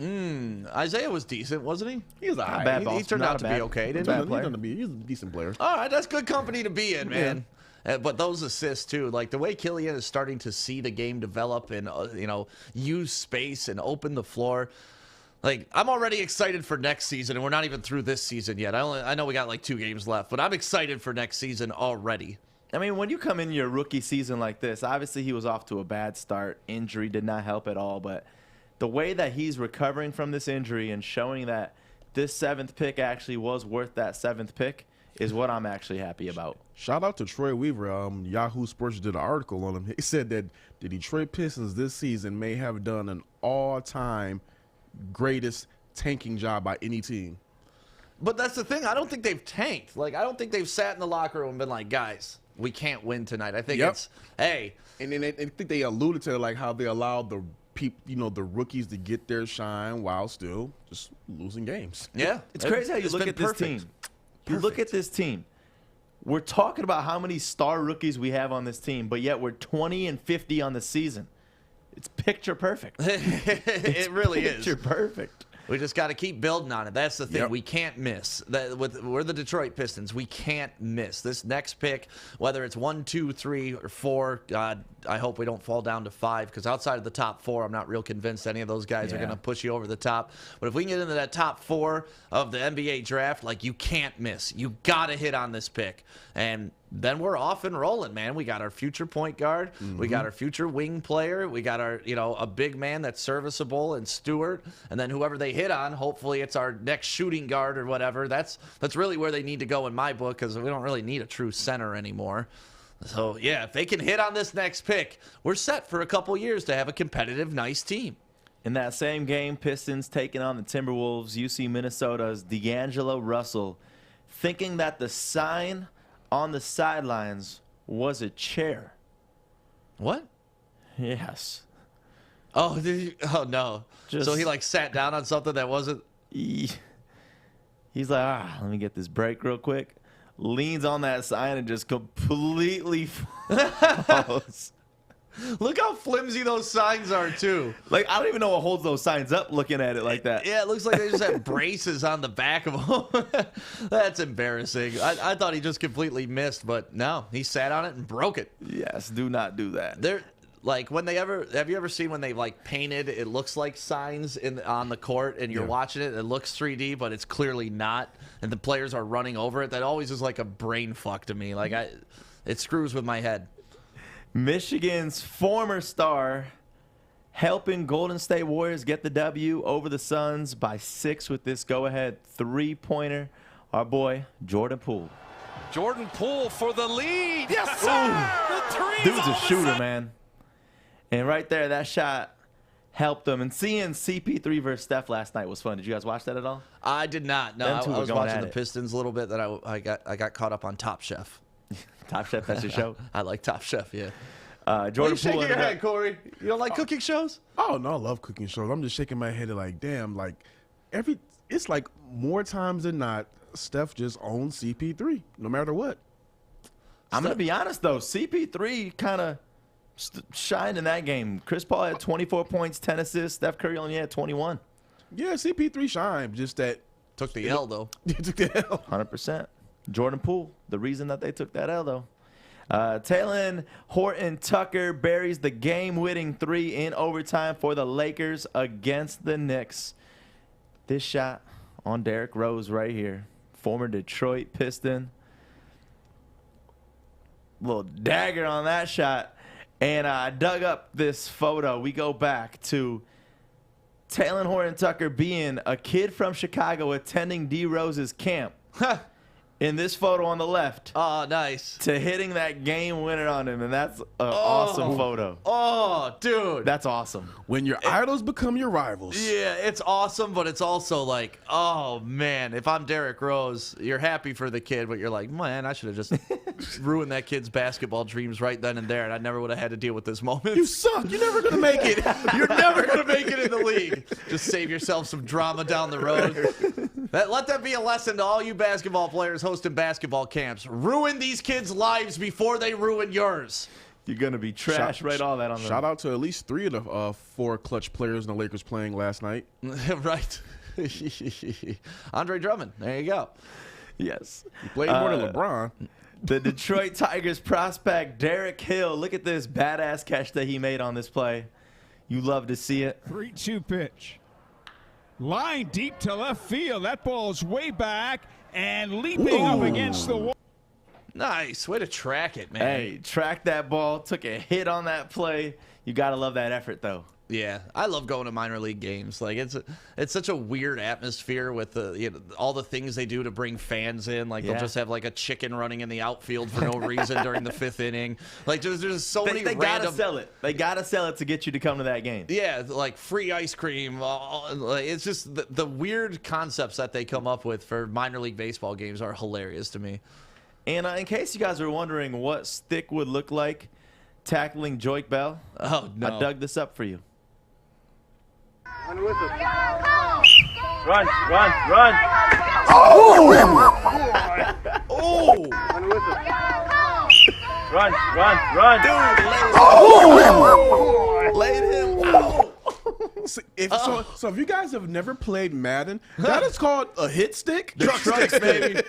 Isaiah was decent, wasn't he?
He was all right.
Bad he turned out to be okay, didn't he?
He's a decent player.
All right, that's good company to be in, man. Yeah. But those assists, too, like the way Killian is starting to see the game develop and, use space and open the floor. Like, I'm already excited for next season, and we're not even through this season yet. I know we got like 2 games left, but I'm excited for next season already.
I mean, when you come in your rookie season like this, obviously he was off to a bad start. Injury did not help at all, but the way that he's recovering from this injury and showing that this 7th pick actually was worth that 7th pick is what I'm actually happy about.
Shout out to Troy Weaver. Yahoo Sports did an article on him. He said that the Detroit Pistons this season may have done an all-time greatest tanking job by any team.
But that's the thing. I don't think they've tanked. Like, I don't think they've sat in the locker room and been like, guys, we can't win tonight. I think it's, hey.
And then I think they alluded to like how they allowed the the rookies to get their shine while still just losing games.
Yeah.
It's crazy how you look at this team. You look at this team. We're talking about how many star rookies we have on this team, but yet we're 20-50 on the season. It's picture perfect.
It really is.
Picture perfect.
We just got to keep building on it. That's the thing. We can't miss. We're the Detroit Pistons. We can't miss. This next pick, whether it's 1, 2, 3, or 4, God, I hope we don't fall down to 5, because outside of the top 4, I'm not real convinced any of those guys are going to push you over the top. But if we can get into that top 4 of the NBA draft, like, you can't miss. You got to hit on this pick. And then we're off and rolling, man. We got our future point guard. We got our future wing player. We got our, a big man that's serviceable and Stewart. And then whoever they hit on, hopefully it's our next shooting guard or whatever. That's really where they need to go in my book, because we don't really need a true center anymore. So, yeah, if they can hit on this next pick, we're set for a couple years to have a competitive, nice team.
In that same game, Pistons taking on the Timberwolves, UC Minnesota's D'Angelo Russell, thinking that the sign on the sidelines was a chair.
What?
Yes.
Oh, oh no. So he like sat down on something that wasn't.
He's like, let me get this break real quick. Leans on that sign and just completely falls.
Look how flimsy those signs are, too.
Like, I don't even know what holds those signs up looking at it like that.
Yeah, it looks like they just have braces on the back of them. That's embarrassing. I thought he just completely missed, but no, he sat on it and broke it.
Yes, do not do that.
They're like, have you ever seen when they like painted, it looks like signs on the court and you're watching it looks 3D, but it's clearly not, and the players are running over it? That always is like a brain fuck to me. Like, it screws with my head.
Michigan's former star helping Golden State Warriors get the W over the Suns by 6 with this go-ahead three-pointer. Our boy, Jordan Poole.
Jordan Poole for the lead. Yes, sir. The three's
Dude's a shooter, man. And right there, that shot helped them. And seeing CP3 versus Steph last night was fun. Did you guys watch that at all?
I did not. No, I was watching the Pistons a little bit. That I got caught up on Top Chef.
Top Chef, that's your show?
I like Top Chef, yeah.
Jordan Poole.
Shaking your head, Corey. You don't like cooking shows?
Oh no, I love cooking shows. I'm just shaking my head like, damn, like it's like more times than not, Steph just owns CP3, no matter what.
I'm gonna be honest though, CP3 kind of shined in that game. Chris Paul had 24 points, 10 assists. Steph Curry only had 21.
Yeah, CP3 shined, just that
took the L though.
Took the L.
100%. Jordan Poole, the reason that they took that L, though. Talen Horton-Tucker buries the game-winning 3 in overtime for the Lakers against the Knicks. This shot on Derrick Rose right here, former Detroit Piston. Little dagger on that shot. And I dug up this photo. We go back to Talen Horton-Tucker being a kid from Chicago attending D. Rose's camp. In this photo on the left.
Oh, nice.
To hitting that game winner on him, and that's an awesome photo.
Oh, dude.
That's awesome.
When your idols become your rivals.
Yeah, it's awesome, but it's also like, oh, man, if I'm Derrick Rose, you're happy for the kid, but you're like, man, I should have just ruined that kid's basketball dreams right then and there, and I never would have had to deal with this moment.
You suck. You're never going to make it.
You're never going to make it in the league. Just save yourself some drama down the road. Let that be a lesson to all you basketball players hosting basketball camps. Ruin these kids' lives before they ruin yours.
You're going to be trash. Right all that on them.
Shout out to at least 3 of the 4 clutch players in the Lakers playing last night.
Right. Andre Drummond. There you go.
Yes.
He played more than LeBron.
The Detroit Tigers prospect Derek Hill. Look at this badass catch that he made on this play. You love to see it.
3-2 pitch. Line deep to left field. That ball's way back and leaping up against the wall.
Nice. Way to track it, man.
Hey, track that ball. Took a hit on that play. You got to love that effort, though.
Yeah, I love going to minor league games. Like it's such a weird atmosphere with all the things they do to bring fans in. Like they'll just have like a chicken running in the outfield for no reason during the 5th inning. Like there's just so many.
They
random...
gotta sell it. They gotta sell it to get you to come to that game.
Yeah, like free ice cream. It's just the weird concepts that they come up with for minor league baseball games are hilarious to me.
And in case you guys are wondering what Stick would look like tackling Joik Bell,
oh no,
I dug this up for you.
Run with it.
Run, run, run.
Oh!
Oh!
Run with it.
Run, run, run.
Dude, laid him. Oh!
So if you guys have never played Madden, that is called a hit stick.
The truck sticks, baby.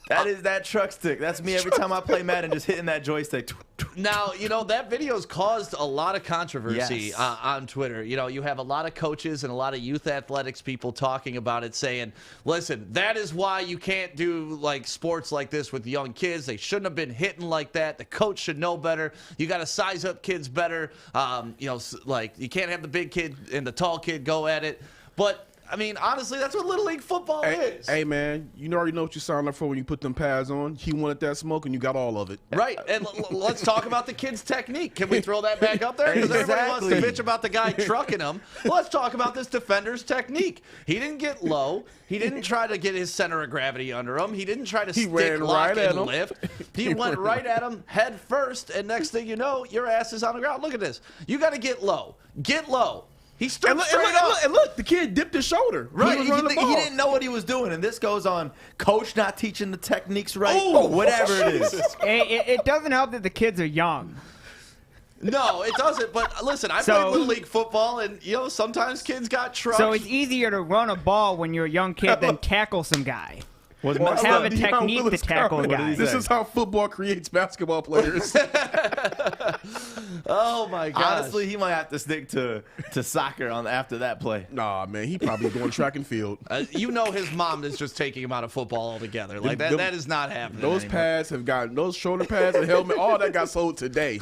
That is that truck stick. That's me every time I play Madden, just hitting that joystick.
Now, that video's caused a lot of controversy on Twitter. You have a lot of coaches and a lot of youth athletics people talking about it, saying, listen, that is why you can't do like sports like this with young kids. They shouldn't have been hitting like that. The coach should know better. You got to size up kids better. Like you can't have the big kid and the tall kid go at it. But I mean, honestly, that's what Little League football is.
Hey, man, you already know what you signed up for when you put them pads on. He wanted that smoke, and you got all of it.
Right, and let's talk about the kid's technique. Can we throw that back up there? Because everybody wants to bitch about the guy trucking him. Well, let's talk about this defender's technique. He didn't get low. He didn't try to get his center of gravity under him. He didn't try to stick, lock, and lift. He went right at him head first, and next thing you know, your ass is on the ground. Look at this. You got to get low. Get low. He stood straight up.
And look, the kid dipped his shoulder.
Right, he didn't know what he was doing, and this goes on. Coach not teaching the techniques right, whatever it is.
It doesn't help that the kids are young.
No, it doesn't. But listen, I played Little League football, and sometimes kids got trucks.
So it's easier to run a ball when you're a young kid than tackle some guy. Have a technique to tackle a guy.
This is how football creates basketball players.
Oh my God!
Honestly, he might have to stick to soccer after that play.
Nah, man, he probably going track and field.
His mom is just taking him out of football altogether. Like that is not happening.
Those
anymore.
pads have gotten those shoulder pads and helmet. All that got sold today.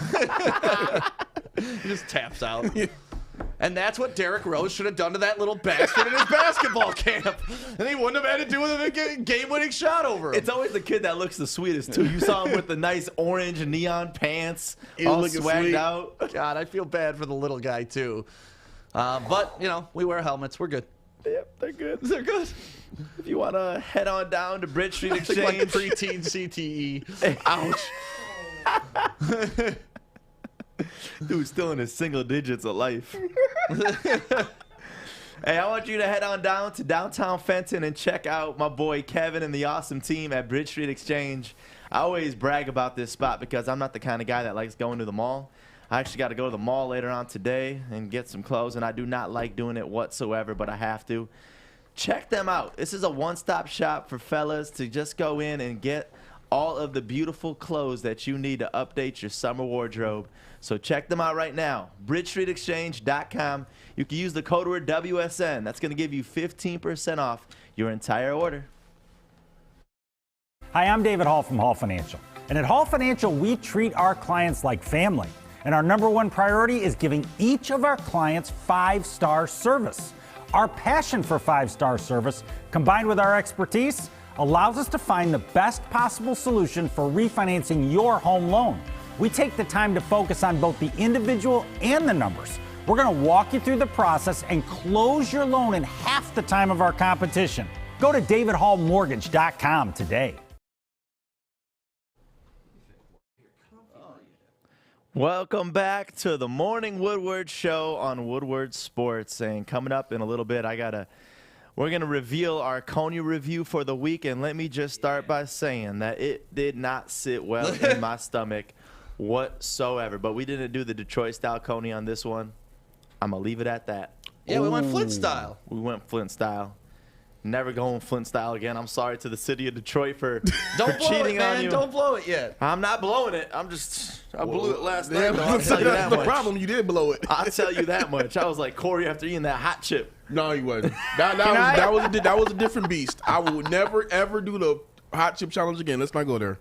He just taps out. And that's what Derrick Rose should have done to that little bastard in his basketball camp. And he wouldn't have had to do with a game-winning shot over him.
It's always the kid that looks the sweetest, too. You saw him with the nice orange neon pants, all swagged out.
God, I feel bad for the little guy, too. But, we wear helmets. We're good.
Yep, they're good.
They're good.
If you want to head on down to Bridge Street Exchange.
Like preteen CTE. Ouch.
Dude's still in his single digits of life. Hey, I want you to head on down to downtown Fenton and check out my boy Kevin and the awesome team at Bridge Street Exchange. I always brag about this spot because I'm not the kind of guy that likes going to the mall. I actually got to go to the mall later on today and get some clothes, and I do not like doing it whatsoever, but I have to. Check them out. This is a one-stop shop for fellas to just go in and get all of the beautiful clothes that you need to update your summer wardrobe. So check them out right now, bridgestreetexchange.com. You can use the code word WSN. That's going to give you 15% off your entire order.
Hi, I'm David Hall from Hall Financial. And at Hall Financial, we treat our clients like family. And our #1 priority is giving each of our clients 5-star service. Our passion for 5-star service, combined with our expertise, allows us to find the best possible solution for refinancing your home loan. We take the time to focus on both the individual and the numbers. We're going to walk you through the process and close your loan in half the time of our competition. Go to davidhallmortgage.com today.
Welcome back to the Morning Woodward Show on Woodward Sports. And coming up in a little bit, we're going to reveal our Coney review for the week. And let me just start by saying that it did not sit well in my stomach whatsoever. But we didn't do the Detroit-style Coney on this one. I'm going to leave it at that.
Yeah, we went Flint style.
We went Flint style. Never going Flint style again. I'm sorry to the city of Detroit for cheating on you.
Don't blow it yet.
I'm not blowing it. I blew it last night. Though. I'll tell you that
the
much.
problem. You did blow it.
I'll tell you that much. I was like Corey after eating that hot chip.
No, you wasn't. That was a different beast. I will never ever do the hot chip challenge again. Let's not go there.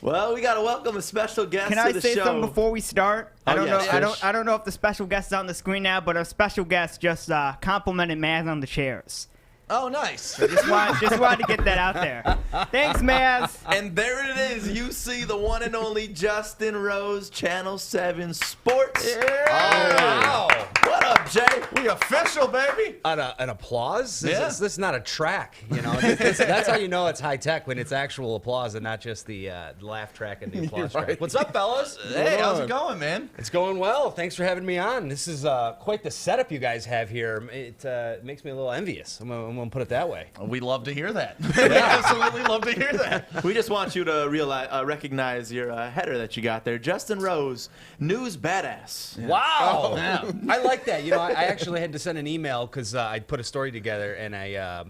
Well, we got to welcome a special guest to the show.
Can I say something before we start? I don't know if the special guest is on the screen now, but our special guest just complimented Maz on the chairs.
Oh, nice.
Just wanted to get that out there. Thanks, Maz.
And there it is. You see the one and only Justin Rose, Channel 7 Sports.
Yeah. Oh, wow.
What up, Jay?
We official, baby.
An applause? This is not a track.
That's how you know it's high tech, when it's actual applause and not just the laugh track and the applause track.
What's up, fellas?
Hey, how's it going, man?
It's going well. Thanks for having me on. This is quite the setup you guys have here. It makes me a little envious. I'm gonna put it that way.
We love to hear that. We absolutely love to hear that.
We just want you to recognize your header that you got there. Justin Rose, news badass.
Yeah. Wow. I like that. I actually had to send an email because I put a story together and I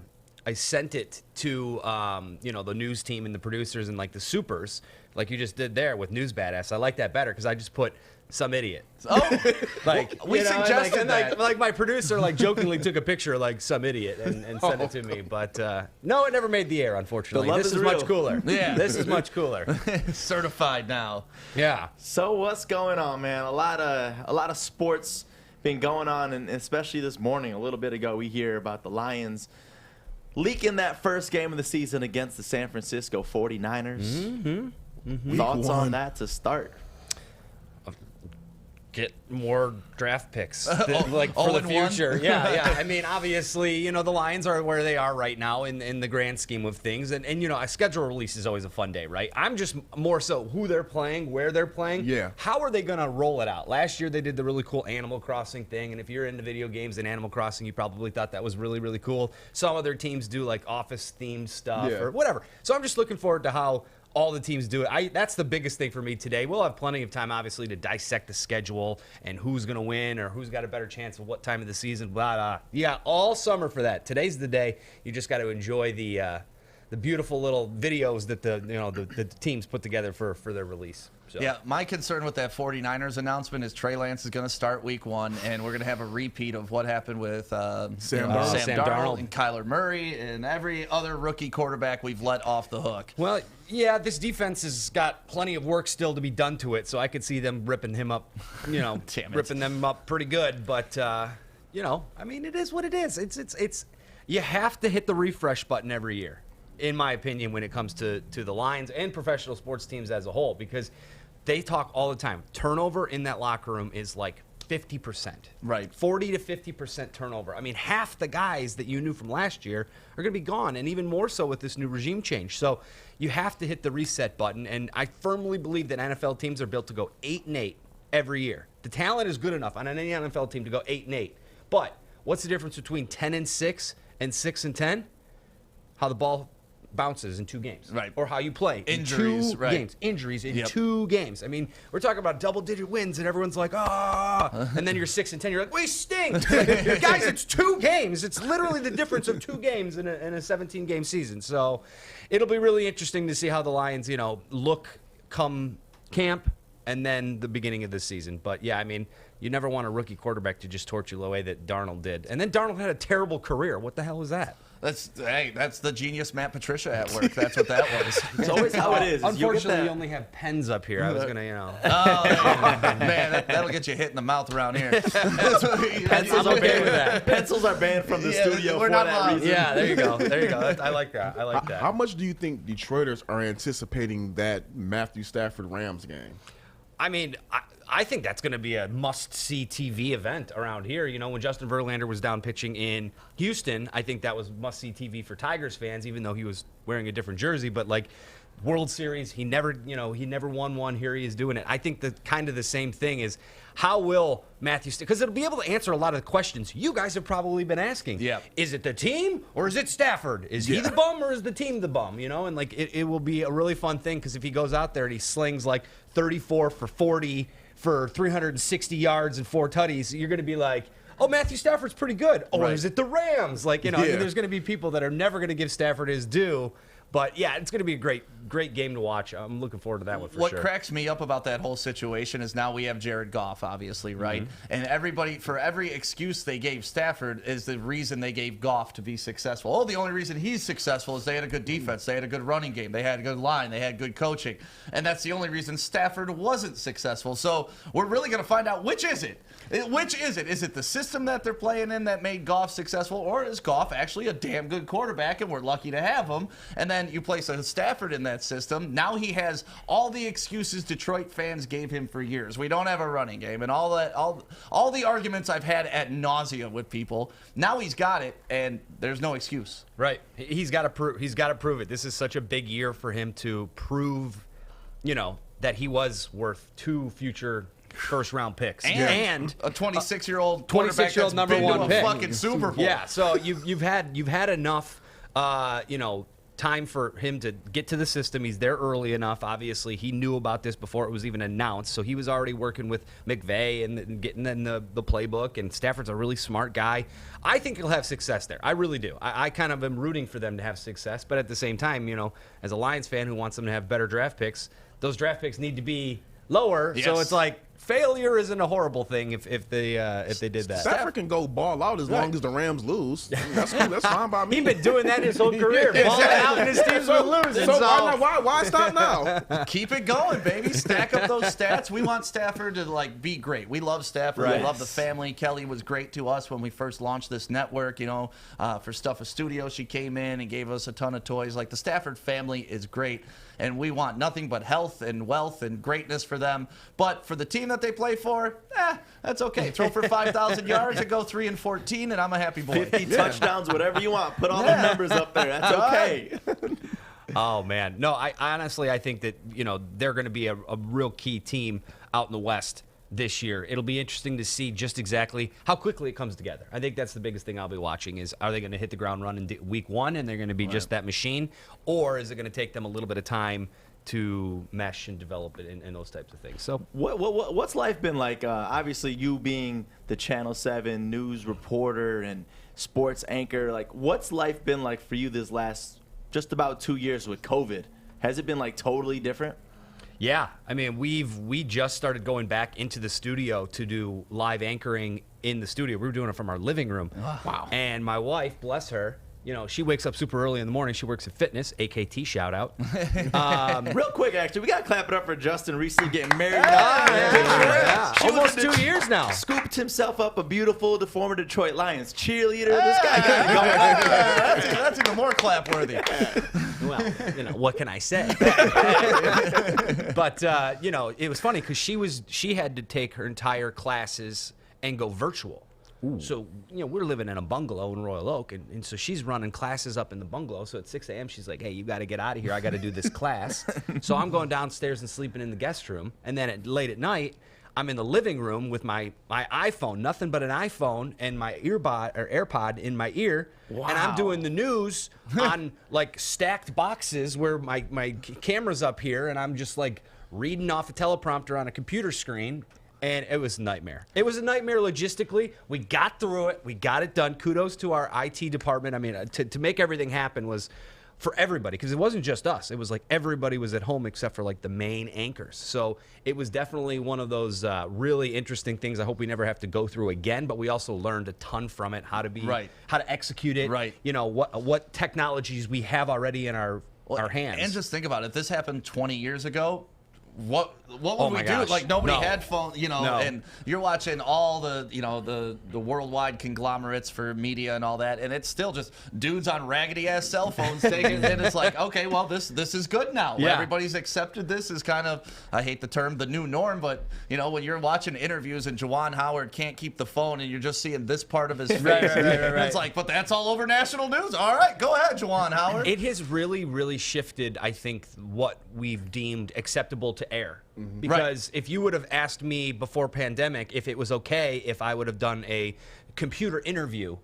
sent it to the news team and the producers and like the supers, like you just did there with news badass. I like that better because I just put some idiot.
Oh, we suggested that.
Like my producer, jokingly took a picture of some idiot and sent it to me. But no, it never made the air. Unfortunately, this is much cooler.
Yeah,
this is much cooler.
Certified now.
Yeah.
So what's going on, man? A lot of sports been going on, and especially this morning, a little bit ago, we hear about the Lions leaking that first game of the season against the San Francisco 49ers. Thoughts on that to start?
Get more draft picks, like for the future. Yeah. I mean, obviously, you know, the Lions are where they are right now in the grand scheme of things, and you know, a schedule release is always a fun day, right? I'm just more so who they're playing, where they're playing.
Yeah.
How are they gonna roll it out? Last year they did the really cool Animal Crossing thing, and if you're into video games and Animal Crossing, you probably thought that was really, really cool. Some other teams do like office themed stuff or whatever. So I'm just looking forward to how all the teams do it. That's the biggest thing for me today. We'll have plenty of time, obviously, to dissect the schedule and who's going to win or who's got a better chance of what time of the season, blah, blah. Yeah, all summer for that. Today's the day. You just got to enjoy the beautiful little videos that the teams put together for their release. So.
Yeah, my concern with that 49ers announcement is Trey Lance is going to start week 1, and we're going to have a repeat of what happened with Sam Darnold and Kyler Murray and every other rookie quarterback we've let off the hook.
Well, yeah, this defense has got plenty of work still to be done to it, so I could see them ripping him up, ripping them up pretty good. But, you know, I mean, it is what it is. It's you have to hit the refresh button every year, in my opinion, when it comes to the Lions and professional sports teams as a whole, because they talk all the time. Turnover in that locker room is like 50%.
Right.
40 to 50% turnover. I mean, half the guys that you knew from last year are going to be gone, and even more so with this new regime change. So you have to hit the reset button, and I firmly believe that NFL teams are built to go 8-8 every year. The talent is good enough on any NFL team to go 8-8. But what's the difference between 10-6 and 6-10? How the ball bounces in 2 games,
right?
Or how you play
injuries,
in 2 games, injuries in 2 games. I mean, we're talking about double-digit wins, and everyone's like, and then you're 6-10. You're like, we stink, like, guys. It's 2 games. It's literally the difference of 2 games in a 17-game season. So it'll be really interesting to see how the Lions, look come camp and then the beginning of the season. But yeah, I mean, you never want a rookie quarterback to just torch you the way that Darnold did. And then Darnold had a terrible career. What the hell was that?
That's the genius Matt Patricia at work. That's what that was.
It's always how it is.
Unfortunately, you only have pens up here. I was gonna,
Oh man, that'll get you hit in the mouth around here.
Pencils are banned with that. Pencils are banned from the studio for that reason.
Yeah, there you go. I like that.
How much do you think Detroiters are anticipating that Matthew Stafford Rams game?
I mean, I think that's going to be a must-see TV event around here. You know, when Justin Verlander was down pitching in Houston, I think that was must-see TV for Tigers fans, even though he was wearing a different jersey. But, like, World Series, he never won one. Here he is doing it. I think the kind of the same thing is how will Matthew – because it'll be able to answer a lot of the questions you guys have probably been asking.
Yeah.
Is it the team or is it Stafford? Is he the bum or is the team the bum? And, like, it will be a really fun thing because if he goes out there and he slings, like, 34 for 40 for 360 yards and 4 tutties, you're going to be like, oh, Matthew Stafford's pretty good. Or is it the Rams? Like, I mean, there's going to be people that are never going to give Stafford his due. But, yeah, it's going to be a great game to watch. I'm looking forward to that one for sure.
What cracks me up about that whole situation is now we have Jared Goff, obviously, right? And everybody, for every excuse they gave Stafford is the reason they gave Goff to be successful. Oh, the only reason he's successful is they had a good defense. They had a good running game. They had a good line. They had good coaching. And that's the only reason Stafford wasn't successful. So we're really going to find out which is it. Which is it? Is it the system that they're playing in that made Goff successful, or is Goff actually a damn good quarterback and we're lucky to have him? And then you place a Stafford in that system. Now he has all the excuses Detroit fans gave him for years. We don't have a running game and all that. All the arguments I've had ad nauseum with people. Now he's got it, and there's no excuse.
Right? He's got to prove. He's got to prove it. This is such a big year for him to prove, that he was worth 2 future first-round picks and
a 26-year-old quarterback that's
number
been
1
to
pick.
A fucking Super Bowl.
Yeah, so you've had enough, time for him to get to the system. He's there early enough. Obviously, he knew about this before it was even announced, so he was already working with McVay and getting in the playbook. And Stafford's a really smart guy. I think he'll have success there. I really do. I kind of am rooting for them to have success, but at the same time, as a Lions fan who wants them to have better draft picks, those draft picks need to be lower. Yes. So it's like failure isn't a horrible thing if they did that.
Stafford can go ball out as long as the Rams lose. That's cool. That's fine by me.
He's been doing that his whole career. Balling out and his teams were losing.
So why stop now?
Keep it going, baby. Stack up those stats. We want Stafford to be great. We love Stafford.
Right.
We love the family. Kelly was great to us when we first launched this network. For Stuff a Studio, she came in and gave us a ton of toys. Like, the Stafford family is great, and we want nothing but health and wealth and greatness for them. But for the team that they play for, that's okay. Throw for 5,000 yards and go 3-14, and I'm a happy boy.
50 touchdowns, whatever you want. Put all the numbers up there. That's okay.
Oh, man. No, I honestly think that, they're going to be a real key team out in the West this year. It'll be interesting to see just exactly how quickly it comes together. I think that's the biggest thing I'll be watching is, are they going to hit the ground running week one and they're going to be just that machine, or is it going to take them a little bit of time to mesh and develop it and those types of things? So
what's life been like? Obviously, you being the Channel 7 news reporter and sports anchor, what's life been like for you this last just about 2 years with COVID? Has it been totally different?
Yeah, I mean, we just started going back into the studio to do live anchoring in the studio. We were doing it from our living room.
Wow.
And my wife, bless her, she wakes up super early in the morning. She works at fitness, AKT shout out.
Real quick, actually, we got to clap it up for Justin recently getting married.
Almost 2 years now.
Scooped himself up a beautiful, the former Detroit Lions cheerleader. This guy got it going.
That's even more clap-worthy.
Well, what can I say? But, it was funny because she had to take her entire classes and go virtual. Ooh. So, we're living in a bungalow in Royal Oak, and so she's running classes up in the bungalow. So at 6 a.m., she's like, hey, you got to get out of here. I got to do this class. So I'm going downstairs and sleeping in the guest room. And then late at night, I'm in the living room with my iPhone, nothing but an iPhone, and my AirPod in my ear. Wow. And I'm doing the news on, stacked boxes where my camera's up here, and I'm just, reading off a teleprompter on a computer screen. And it was a nightmare. It was a nightmare logistically. We got through it. We got it done. Kudos to our IT department. I mean, to make everything happen was for everybody, because it wasn't just us. It was everybody was at home except for the main anchors. So it was definitely one of those really interesting things. I hope we never have to go through again, but we also learned a ton from it, how to execute it. Right. What technologies we have already in our hands.
And just think about it. If this happened 20 years ago, what would we do? Nobody had phones, and you're watching all the, the worldwide conglomerates for media and all that, and it's still just dudes on raggedy ass cell phones taking, and it's okay, well, this is good now. Yeah. Everybody's accepted this as kind of, I hate the term, the new norm, but when you're watching interviews and Juwan Howard can't keep the phone and you're just seeing this part of his face, right. It's but that's all over national news. All right, go ahead, Juwan Howard.
It has really, really shifted, I think, what we've deemed acceptable to air. Mm-hmm. Because if you would have asked me before pandemic if it was okay if I would have done a computer interview,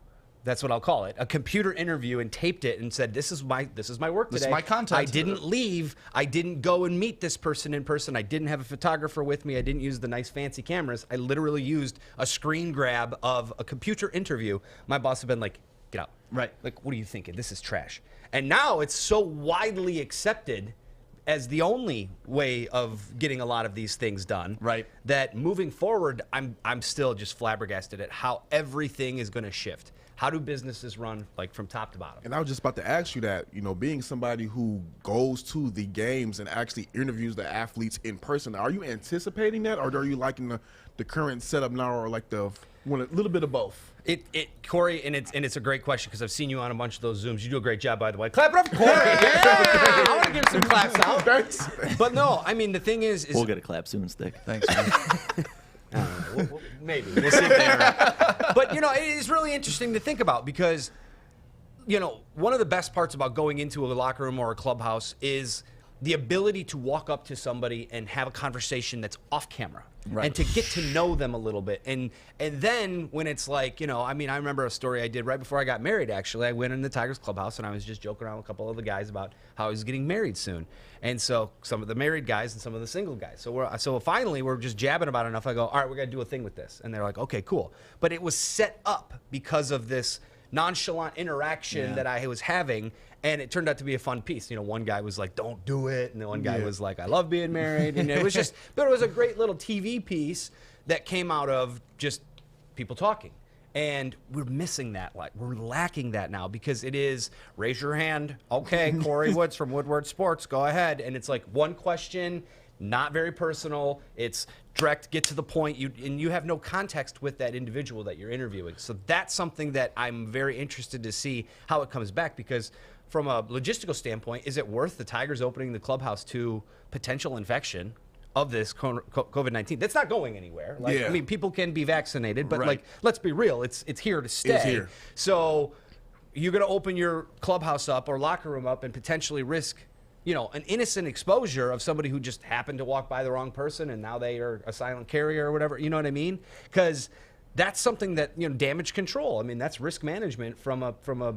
that's what I'll call it, a computer interview, and taped it and said, this is my work today.
This is my content.
I didn't leave. I didn't go and meet this person in person. I didn't have a photographer with me. I didn't use the nice fancy cameras. I literally used a screen grab of a computer interview. My boss had been like, get out.
Right.
What are you thinking? This is trash. And now it's so widely accepted as the only way of getting a lot of these things done,
right?
That moving forward, I'm still just flabbergasted at how everything is going to shift. How do businesses run from top to bottom?
And I was just about to ask you that, being somebody who goes to the games and actually interviews the athletes in person, are you anticipating that, or are you liking the current setup now, or a little bit of both?
Corey, and it's a great question because I've seen you on a bunch of those Zooms. You do a great job, by the way. Clap it up for Corey. Yeah! I want to give some claps out. Thanks. But no, I mean, the thing is
we'll get a clap soon, Stick.
Thanks, man.
Maybe. We'll see if they're right. But, it is really interesting to think about because, one of the best parts about going into a locker room or a clubhouse is the ability to walk up to somebody and have a conversation that's off camera. Right. And to get to know them a little bit. And then when it's I remember a story I did right before I got married, actually. I went in the Tigers clubhouse and I was just joking around with a couple of the guys about how I was getting married soon. And so some of the married guys and some of the single guys. So finally we're just jabbing about enough. I go, all right, we're going to do a thing with this. And they're like, okay, cool. But it was set up because of this nonchalant interaction that I was having. And it turned out to be a fun piece. You know, one guy was like, don't do it. And the one guy was like, I love being married. And it was just, but it was a great little TV piece that came out of just people talking. And we're missing that. Like, we're lacking that now because it is, raise your hand. Okay, Corey Woods from Woodward Sports, go ahead. And it's like one question, not very personal. It's direct, get to the point. And you have no context with that individual that you're interviewing. So that's something that I'm very interested to see how it comes back, because from a logistical standpoint, is it worth the Tigers opening the clubhouse to potential infection of this COVID-19? That's not going anywhere. Like, I mean, people can be vaccinated, but like, let's be real. It's here to stay.
It's here.
So you're going to open your clubhouse up or locker room up and potentially risk, you know, an innocent exposure of somebody who just happened to walk by the wrong person and now they are a silent carrier or whatever. You know what I mean? Because that's something that, you know, damage control. I mean, that's risk management from a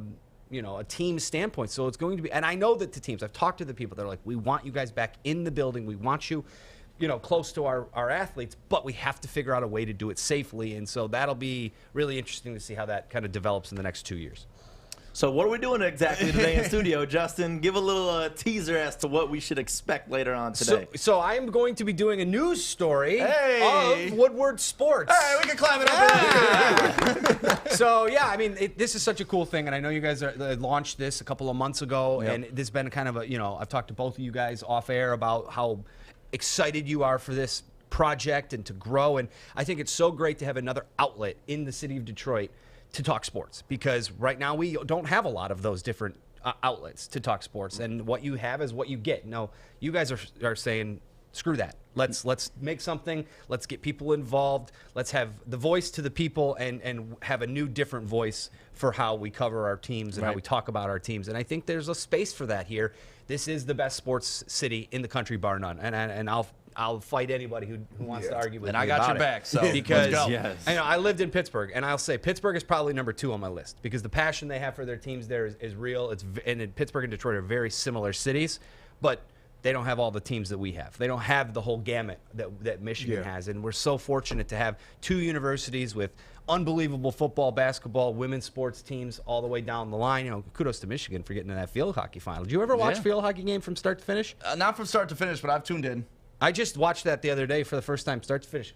you know, a team standpoint. So it's going to be, and I know that the teams, I've talked to the people that are like, we want you guys back in the building. We want you, you know, close to our athletes, but we have to figure out a way to do it safely. And so that'll be really interesting to see how that kind of develops in the next 2 years.
So what are we doing exactly today in studio, Justin? Give a little teaser as to what we should expect later on today.
So I am going to be doing a news story of Woodward Sports.
Hey, we can climb it up.
So, yeah, I mean, this is such a cool thing, and I know you guys launched this a couple of months ago, and this has been kind of a, you know, I've talked to both of you guys off air about how excited you are for this project and to grow, and I think it's so great to have another outlet in the city of Detroit to talk sports, because right now we don't have a lot of those different outlets to talk sports, and what you have is what you get. No, you guys are saying, screw that. Let's make something. Let's get people involved. Let's have the voice to the people and have a new, different voice for how we cover our teams and how we talk about our teams. And I think there's a space for that here. This is the best sports city in the country, bar none. And I'll fight anybody who wants to argue with me.
And I got your back, so
because
let's go.
I know I lived in Pittsburgh, and I'll say Pittsburgh is probably number 2 on my list because the passion they have for their teams there is real. And Pittsburgh and Detroit are very similar cities, but they don't have all the teams that we have. They don't have the whole gamut that Michigan has, and we're so fortunate to have 2 universities with unbelievable football, basketball, women's sports teams all the way down the line. You know, kudos to Michigan for getting to that field hockey final. Did you ever watch field hockey game from start to finish?
Not from start to finish, but I've tuned in.
I just watched that the other day for the first time, start to finish.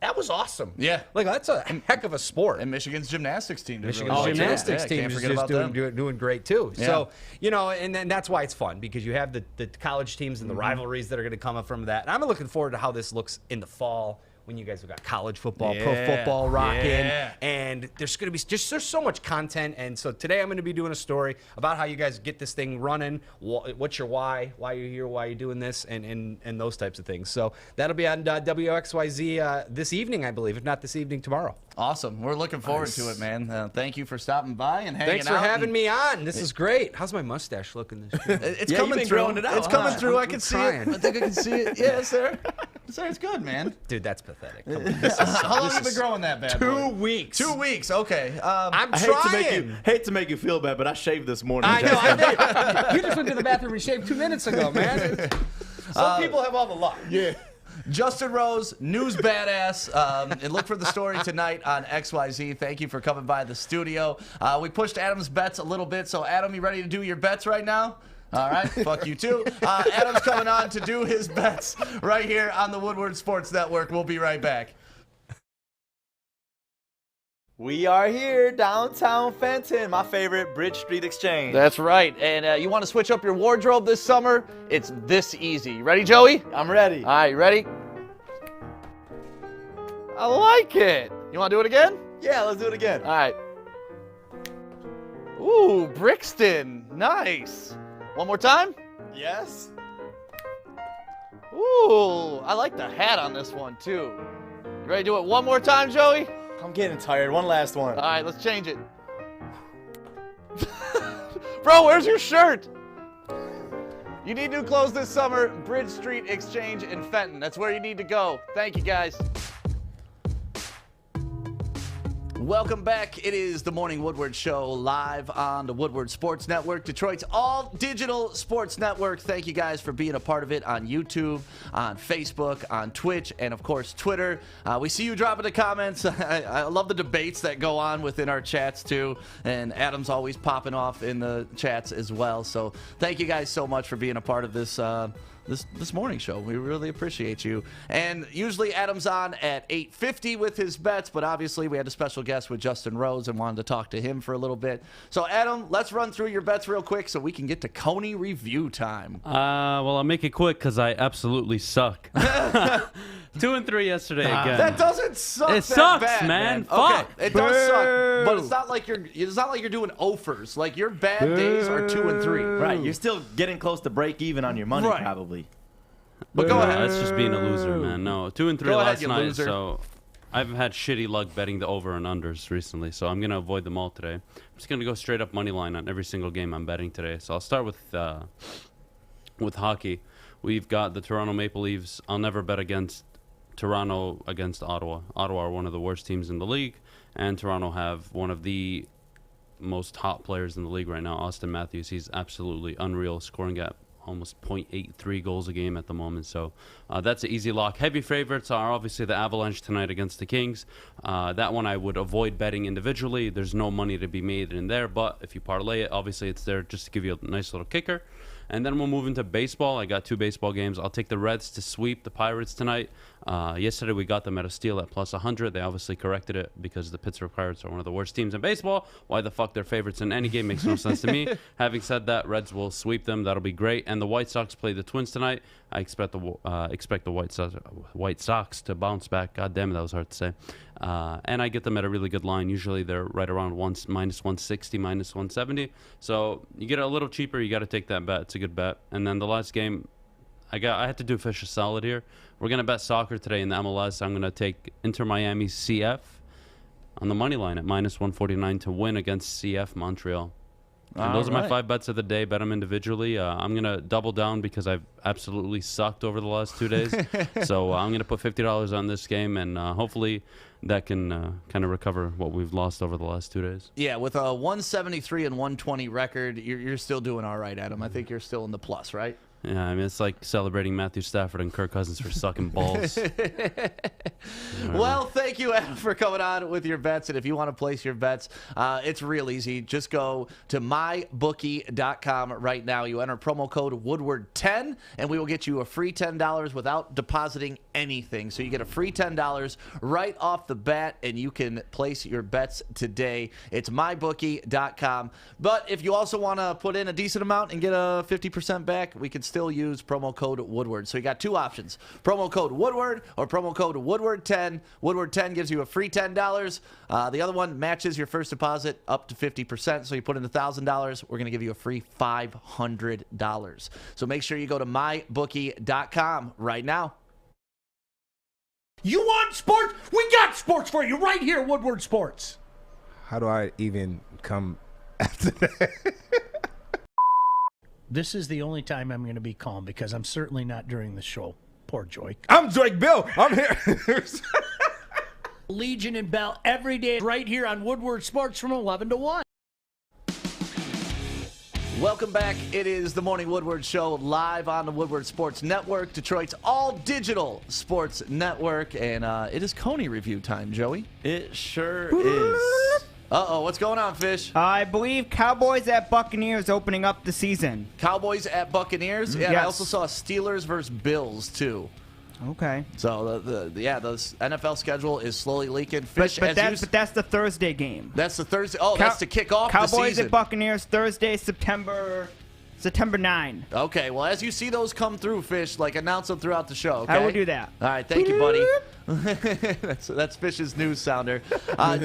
That was awesome.
Yeah.
Like, that's a heck of a sport.
And Michigan's gymnastics team.
Michigan's gymnastics team is just doing great, too.
Yeah.
So, you know, and then that's why it's fun, because you have the college teams and the rivalries that are going to come up from that. And I'm looking forward to how this looks in the fall, when you guys have got college football, pro football rocking, and there's going to be there's so much content. And so today I'm going to be doing a story about how you guys get this thing running, what's your why you're here, why you're doing this, and those types of things. So that'll be on WXYZ this evening, I believe, if not this evening, tomorrow.
Awesome. We're looking forward to it, man. Thank you for stopping by and hanging out.
Thanks for having me on. This is great. How's my mustache looking this year?
It's coming through. It's coming through. I can see it.
I
think I can see it. Yeah, sir. Sir, it's good, man.
Dude, that's pathetic.
How long have you been growing that bad?
2 weeks.
2 weeks. Okay.
I'm trying.
Hate to make you feel bad, but I shaved this morning.
I know. You just went to the bathroom and shaved 2 minutes ago, man. Some people have all the luck.
Yeah. Justin Rose, news badass, and look for the story tonight on XYZ. Thank you for coming by the studio. We pushed Adam's bets a little bit, so Adam, you ready to do your bets right now? All right, fuck you too. Adam's coming on to do his bets right here on the Woodward Sports Network. We'll be right back.
We are here, downtown Fenton, my favorite Bridge Street Exchange.
That's right, and you want to switch up your wardrobe this summer? It's this easy. You ready, Joey?
I'm ready.
All right, you ready? I like it. You want to do it again?
Yeah, let's do it again.
All right. Ooh, Brixton. Nice. One more time?
Yes.
Ooh, I like the hat on this one, too. You ready to do it one more time, Joey?
I'm getting tired. One last one.
All right, let's change it. Bro, where's your shirt? You need new clothes this summer. Bridge Street Exchange in Fenton. That's where you need to go. Thank you, guys.
Welcome back. It is the Morning Woodward Show live on the Woodward Sports Network, Detroit's all-digital sports network. Thank you guys for being a part of it on YouTube, on Facebook, on Twitch, and, of course, Twitter. We see you dropping the comments. I love the debates that go on within our chats, too, and Adam's always popping off in the chats as well. So thank you guys so much for being a part of this this morning show. We really appreciate you. And usually Adam's on at 8:50 with his bets, but obviously we had a special guest with Justin Rose and wanted to talk to him for a little bit. So Adam, let's run through your bets real quick so we can get to Coney review time.
Well, I'll make it quick because I absolutely suck. 2-3 yesterday again.
That doesn't suck.
It sucks,
bad,
man.
Okay,
Fuck.
it does suck, but it's not like you're doing offers. Like your bad days are 2-3.
Right, you're still getting close to break even on your money, probably.
But go ahead.
That's just being a loser, man. No, 2-3
Go ahead,
last
you
night.
loser.
So I've had shitty luck betting the over and unders recently, so I'm gonna avoid them all today. I'm just gonna go straight up money line on every single game I'm betting today. So I'll start with hockey. We've got the Toronto Maple Leafs. I'll never bet against Toronto against Ottawa. Ottawa are one of the worst teams in the league, and Toronto have one of the most hot players in the league right now, Austin Matthews. He's absolutely unreal, scoring at almost 0.83 goals a game at the moment. So that's an easy lock. Heavy favorites are obviously the Avalanche tonight against the Kings. That one I would avoid betting individually. There's no money to be made in there, but if you parlay it, obviously it's there just to give you a nice little kicker. And then we'll move into baseball. I got 2 baseball games. I'll take the Reds to sweep the Pirates tonight. Yesterday we got them at a steal at plus 100. They obviously corrected it because the Pittsburgh Pirates are one of the worst teams in baseball. Why the fuck they're favorites in any game makes no sense to me. Having said that, Reds will sweep them. That'll be great. And the White Sox play the Twins tonight. I expect the White Sox to bounce back. God damn it, that was hard to say. And I get them at a really good line. Usually they're right around minus 160, minus 170. So you get it a little cheaper. You got to take that bet. It's a good bet. And then the last game, I had to do Fish a solid here. We're gonna bet soccer today in the MLS. I'm gonna take Inter Miami CF on the money line at minus 149 to win against CF Montreal. And those are my 5 bets of the day. Bet them individually. I'm going to double down because I've absolutely sucked over the last 2 days. So I'm going to put $50 on this game, and hopefully that can kind of recover what we've lost over the last 2 days.
Yeah, with a 173 and 120 record, you're still doing all right, Adam. I think you're still in the plus, right?
Yeah, I mean, it's like celebrating Matthew Stafford and Kirk Cousins for sucking balls.
Well, thank you, Adam, for coming on with your bets. And if you want to place your bets, it's real easy. Just go to mybookie.com right now. You enter promo code Woodward10, and we will get you a free $10 without depositing anything. So you get a free $10 right off the bat, and you can place your bets today. It's mybookie.com. But if you also want to put in a decent amount and get a 50% back, we can still use promo code Woodward. So you got 2 options. Promo code Woodward or promo code Woodward10. Woodward10 gives you a free $10. The other one matches your first deposit up to 50%. So you put in $1,000, we're going to give you a free $500. So make sure you go to mybookie.com right now.
You want sports? We got sports for you right here, Woodward Sports.
How do I even come after that?
This is the only time I'm going to be calm because I'm certainly not during the show. Poor Joy.
I'm Drake Bill. I'm here.
Legion and Bell every day right here on Woodward Sports from 11 to 1.
Welcome back. It is the Morning Woodward Show live on the Woodward Sports Network, Detroit's all-digital sports network. And it is Coney review time, Joey.
It sure is.
Uh-oh, what's going on, Fish?
I believe Cowboys at Buccaneers opening up the season.
Cowboys at Buccaneers? Yeah,
yes.
I also saw Steelers versus Bills, too.
Okay.
So, the NFL schedule is slowly leaking. Fish,
but that's the Thursday game.
That's the Thursday. Oh, that's to kick off the season.
Cowboys at Buccaneers, Thursday, September 9.
Okay, well, as you see those come through, Fish, announce them throughout the show, okay?
I will do that.
All right, thank you, buddy. That's Fish's news sounder.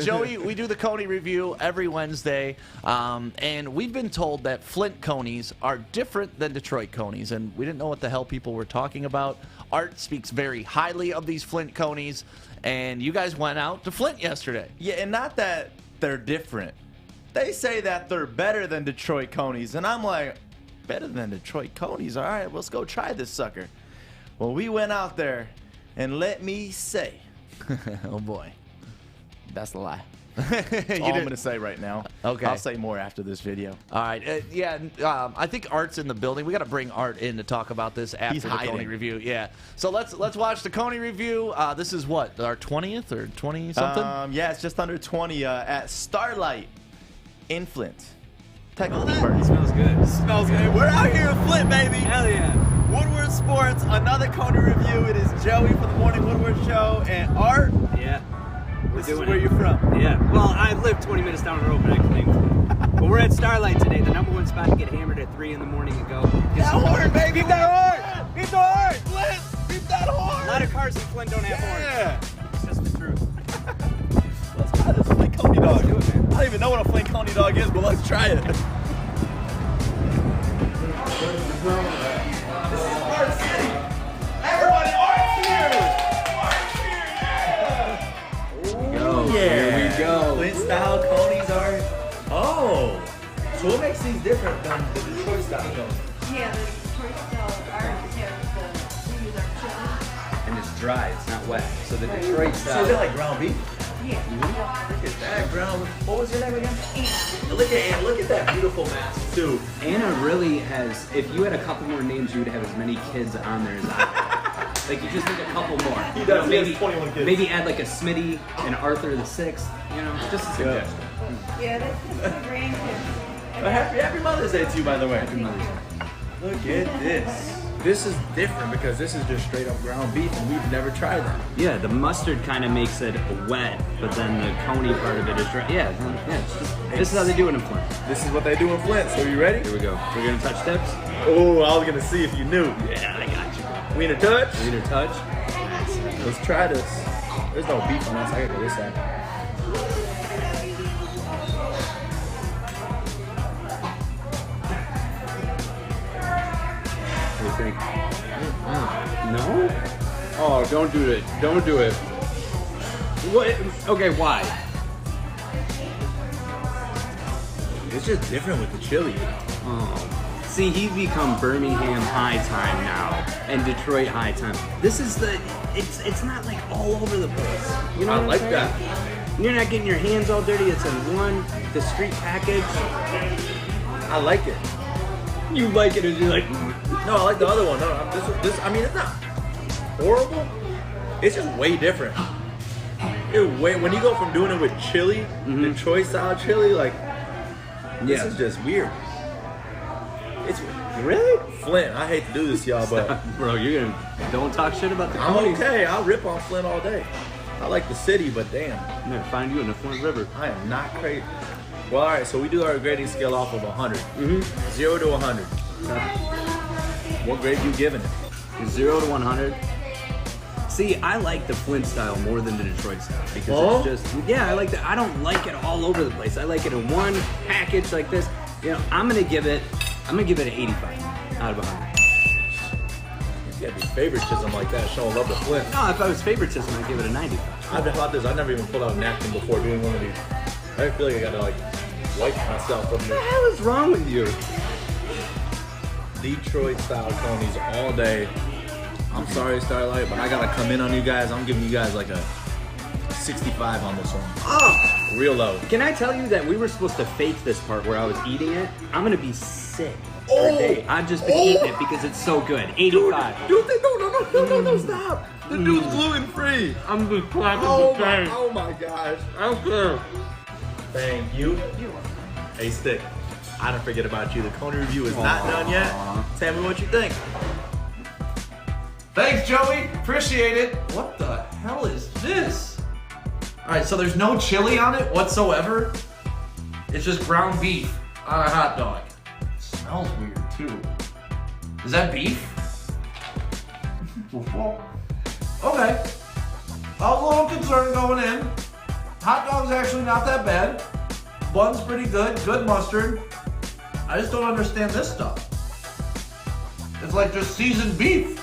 Joey, we do the Coney review every Wednesday, and we've been told that Flint Conies are different than Detroit Conies, and we didn't know what the hell people were talking about. Art speaks very highly of these Flint Conies, and you guys went out to Flint yesterday.
Yeah, and not that they're different. They say that they're better than Detroit Conies, and I'm like, better than Detroit Conies? All right, let's go try this sucker. Well, we went out there, and let me say,
oh boy,
that's a lie. That's all I'm going to say right now.
Okay.
I'll say more after this video.
All right. I think Art's in the building. We got to bring Art in to talk about this after the Coney review. Yeah. So let's watch the Coney review. This is what, our 20th or 20 something?
Yeah, it's just under 20 at Starlight in Flint. Take a little burn. It smells good. Smells good. We're out here in Flint, baby. Hell yeah. Woodward Sports, another Coney review. It is Joey for the Morning Woodward Show and Art.
Yeah.
This is where you're from.
Yeah. Well, I live 20 minutes down the road, but I claim to. But we're at Starlight today, the #1 spot to get hammered at 3 in the morning and go.
That horn, baby.
Beep that horn.
Beep the horn. Flint. Beep that horn.
A lot of cars in Flint don't have horns. It's just the truth.
Let's try this Flint Coney dog. Do it, man. I don't even know what a Flint Coney dog is, but let's try it. This is Art City. Everybody, Art's here.
Here we go.
Flint style Coney's are. Oh. So what makes these different than the Detroit style Coney?
Yeah, the Detroit style ours have we use our chili.
And it's dry, it's not wet. So the Detroit style.
So is it like ground beef?
Yeah.
Look at that ground. What was your name again? Anna. Look at that beautiful mask too.
Anna really has. If you had a couple more names, you would have as many kids on there as I. Like you just need a couple more.
He does. He has 21 kids.
Maybe add like a Smitty and Arthur the 6th. You know, just a suggestion.
Yeah, that's the grandkids.
Happy Mother's Day to you, by the way.
Happy Mother's Day.
Look at this. This is different because this is just straight up ground beef, and we've never tried that.
Yeah, the mustard kind of makes it wet, but then the Coney part of it is dry. Yeah, it's just, this is how they do it in Flint.
This is what they do in Flint. So you ready?
Here we go. We're gonna touch tips.
Oh, I was gonna see if you knew.
Yeah, I got you.
Wiener touch.
Wiener touch.
Let's try this. There's no beef on us. I gotta go this side.
What do you think? No? Oh, don't do it. Don't do it. What? Okay, why?
It's just different with the chili.
Oh. See, he's become Birmingham high time now and Detroit high time. This is it's not like all over the place. You know
I like that.
You're not getting your hands all dirty. It's in the street package.
I like it.
You like it, and you're like,
no, I like the other one. No, this. I mean, it's not horrible. It's just way different. When you go from doing it with chili, Detroit style chili, like this is just weird. It's
really
Flint. I hate to do this, y'all, but
bro, don't talk shit about the.
I'm okay. I'll rip on Flint all day. I like the city, but damn,
I'm gonna find you in the Flint River.
I am not crazy. Well, all right. So we do our grading scale off of 100. 0 to 100. What grade you giving it?
0 to 100. See, I like the Flint style more than the Detroit style because it's just I like that. I don't like it all over the place. I like it in one package like this. You know, I'm gonna give it an 85 out of 100.
You gotta be favoritism like that, showing love to Flint.
No, if I was favoritism, I'd give it a 95.
I've been about this. I never even pulled out a napkin before doing one of these. I feel like I gotta like wipe myself from
What the hell is wrong with you?
Detroit style Conies all day. I'm sorry, Starlight, but I gotta come in on you guys. I'm giving you guys like a 65 on this one.
Oh,
real low.
Can I tell you that we were supposed to fake this part where I was eating it? I'm gonna be sick for a day. I've just been eating it because it's so good. 85.
Dude, no, stop. The dude's gluten free.
I'm just clapping
oh my gosh.
Okay.
Thank you. Hey, Stick. I don't forget about you. The Coney review is not done yet. Tell me what you think.
Thanks, Joey. Appreciate it. What the hell is this? All right, so there's no chili on it whatsoever. It's just ground beef on a hot dog. It smells weird, too. Is that beef? Okay. I was a little concerned going in. Hot dog's actually not that bad. Bun's pretty good. Good mustard. I just don't understand this stuff. It's like just seasoned beef.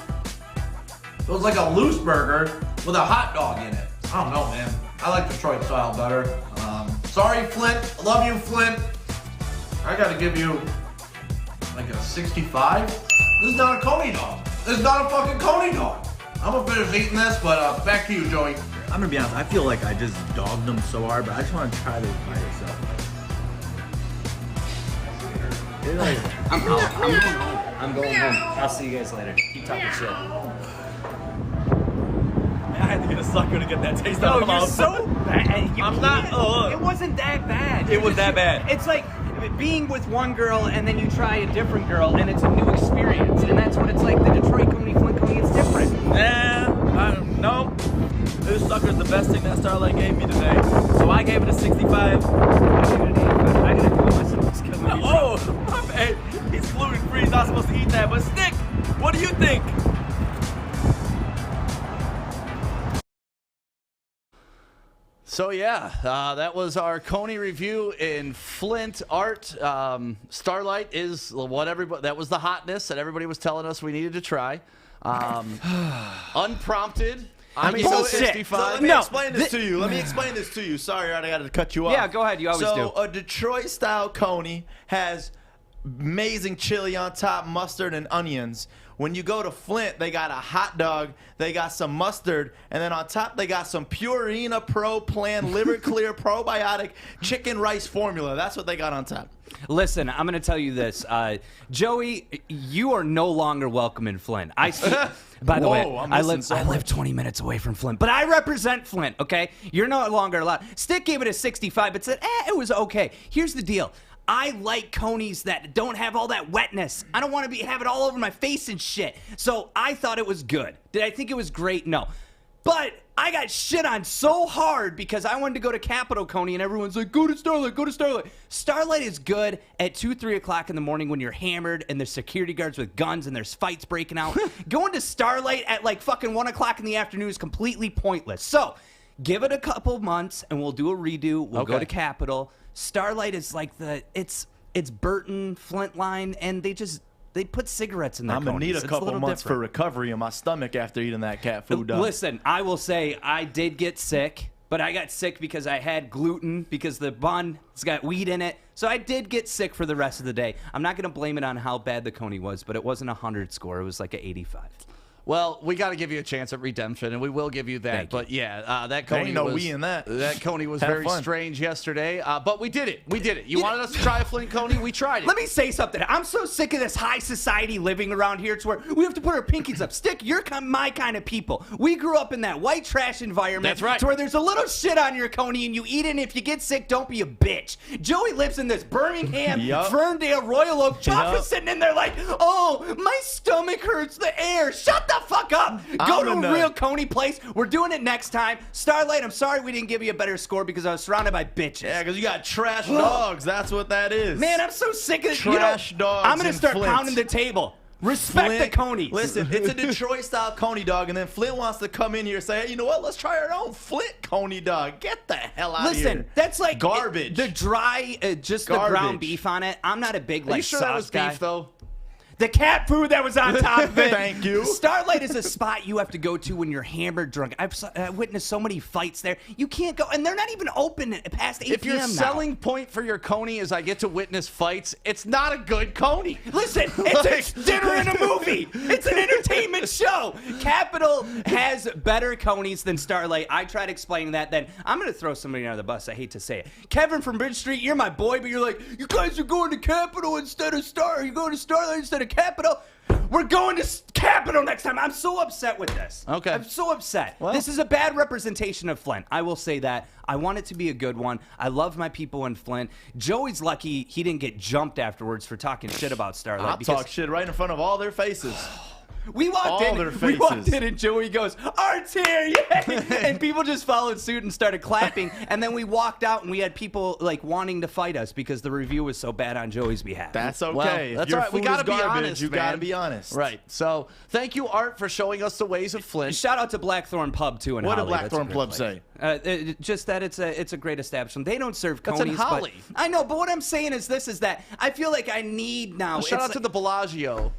It was like a loose burger with a hot dog in it. I don't know, man. I like Detroit style better. Sorry, Flint. I love you, Flint. I gotta give you like a 65. This is not a Coney dog. This is not a fucking Coney dog. I'm gonna finish eating this, but back to you, Joey.
I'm gonna be honest. I feel like I just dogged them so hard, but I just want to try this by yourself.
I'm going home. I'm going home. I'll see you guys later. Keep talking shit.
I had to get a sucker to get that taste
No,
out of my
you're
mouth.
so bad.
I'm not.
It wasn't that bad.
It was that bad.
It's like being with one girl and then you try a different girl and it's a new experience. And that's what it's like. The Detroit Coney, Flint Coney, it's different.
No. This sucker's the best thing that Starlight gave me today. So I gave it a 65.
I didn't do myself.
Oh, my bad. He's gluten free. He's not supposed to eat that. But Stick, what do you think?
So yeah, that was our Coney review in Flint. Art, Starlight is what everybody. That was the hotness that everybody was telling us we needed to try. Unprompted.
I mean,
so
65. So let me explain this to you. Let me explain this to you. Sorry, I got to cut you off.
Yeah, go ahead. You always do.
So a Detroit-style Coney has amazing chili on top, mustard, and onions. When you go to Flint, they got a hot dog, they got some mustard, and then on top they got some Purina Pro Plan Liver Clear Probiotic Chicken Rice Formula. That's what they got on top.
Listen, I'm going to tell you this. Joey, you are no longer welcome in Flint. By the way, I live 20 minutes away from Flint, but I represent Flint, okay? You're no longer allowed. Stick gave it a 65, but said, it was okay. Here's the deal. I like Coneys that don't have all that wetness. I don't want to have it all over my face and shit. So I thought it was good. Did I think it was great? No. But I got shit on so hard because I wanted to go to Capitol Coney and everyone's like, go to Starlight, go to Starlight. Starlight is good at 2, 3 o'clock in the morning when you're hammered and there's security guards with guns and there's fights breaking out. Going to Starlight at like fucking 1 o'clock in the afternoon is completely pointless. So give it a couple months and we'll do a redo. We'll go to Capitol. Starlight is like it's Burton, Flint line, and they put cigarettes in their
I'm going to need a couple months for recovery in my stomach after eating that cat food.
Listen, I will say I did get sick, but I got sick because I had gluten, because the bun's got wheat in it. So I did get sick for the rest of the day. I'm not going to blame it on how bad the Coney was, but it wasn't a 100 score. It was like an 85.
Well, we got to give you a chance at redemption, and we will give you that. But yeah, that Coney that Coney was very strange yesterday. But we did it. We did it. You wanted us to try a Flint Coney? We tried it.
Let me say something. I'm so sick of this high society living around here. It's where we have to put our pinkies up. Stick, you're my kind of people. We grew up in that white trash environment.
That's right.
To where there's a little shit on your Coney, and you eat it, and if you get sick, don't be a bitch. Joey lives in this Birmingham, Ferndale, Royal Oak. Joff is sitting in there like, oh, my stomach hurts, the air. Shut the fuck up. Go to a real Coney place. We're doing it next time. Starlight, I'm sorry we didn't give you a better score because I was surrounded by bitches.
Yeah, because you got trash dogs. That's what that is.
Man, I'm so sick of it.
Trash dogs.
I'm going to start pounding the table. Respect the Coneys.
Listen, it's a Detroit-style Coney dog, and then Flint wants to come in here and say, hey, you know what? Let's try our own Flint Coney dog. Get the hell out of here.
Listen, that's like
garbage.
The dry, just the ground beef on it. I'm not a big
Are you sure that was beef, though?
The cat food that was on top of it.
Thank you.
Starlight is a spot you have to go to when you're hammered drunk. I've witnessed so many fights there. You can't go, and they're not even open past 8 p.m.
If your selling point for your Coney is I get to witness fights, it's not a good Coney.
Listen, it's a dinner and a movie. It's an entertainment show. Capitol has better Coneys than Starlight. I tried explaining that. Then I'm going to throw somebody under the bus. I hate to say it. Kevin from Bridge Street, you're my boy, but you're like, you guys are going to Capitol instead of You're going to Starlight instead of Capitol. We're going to Capitol next time. I'm so upset with this.
Okay.
I'm so upset. Well, this is a bad representation of Flint. I will say that. I want it to be a good one. I love my people in Flint. Joey's lucky he didn't get jumped afterwards for talking shit about Starlight.
I'll talk shit right in front of all their faces.
We walked in and Joey goes, Art's here, yay! And people just followed suit and started clapping. And then we walked out and we had people like wanting to fight us because the review was so bad on Joey's behalf.
That's okay.
Well, that's all right. We gotta be honest.
You gotta be honest.
Right. So thank you, Art, for showing us the ways of Flint.
Shout out to Blackthorn Pub too in Holly.
What did Blackthorn Pub say?
Just that it's a great establishment. They don't serve Coneys.
That's in Holly.
I know, but what I'm saying is that I feel like I need now.
Well, shout out to the Baligian.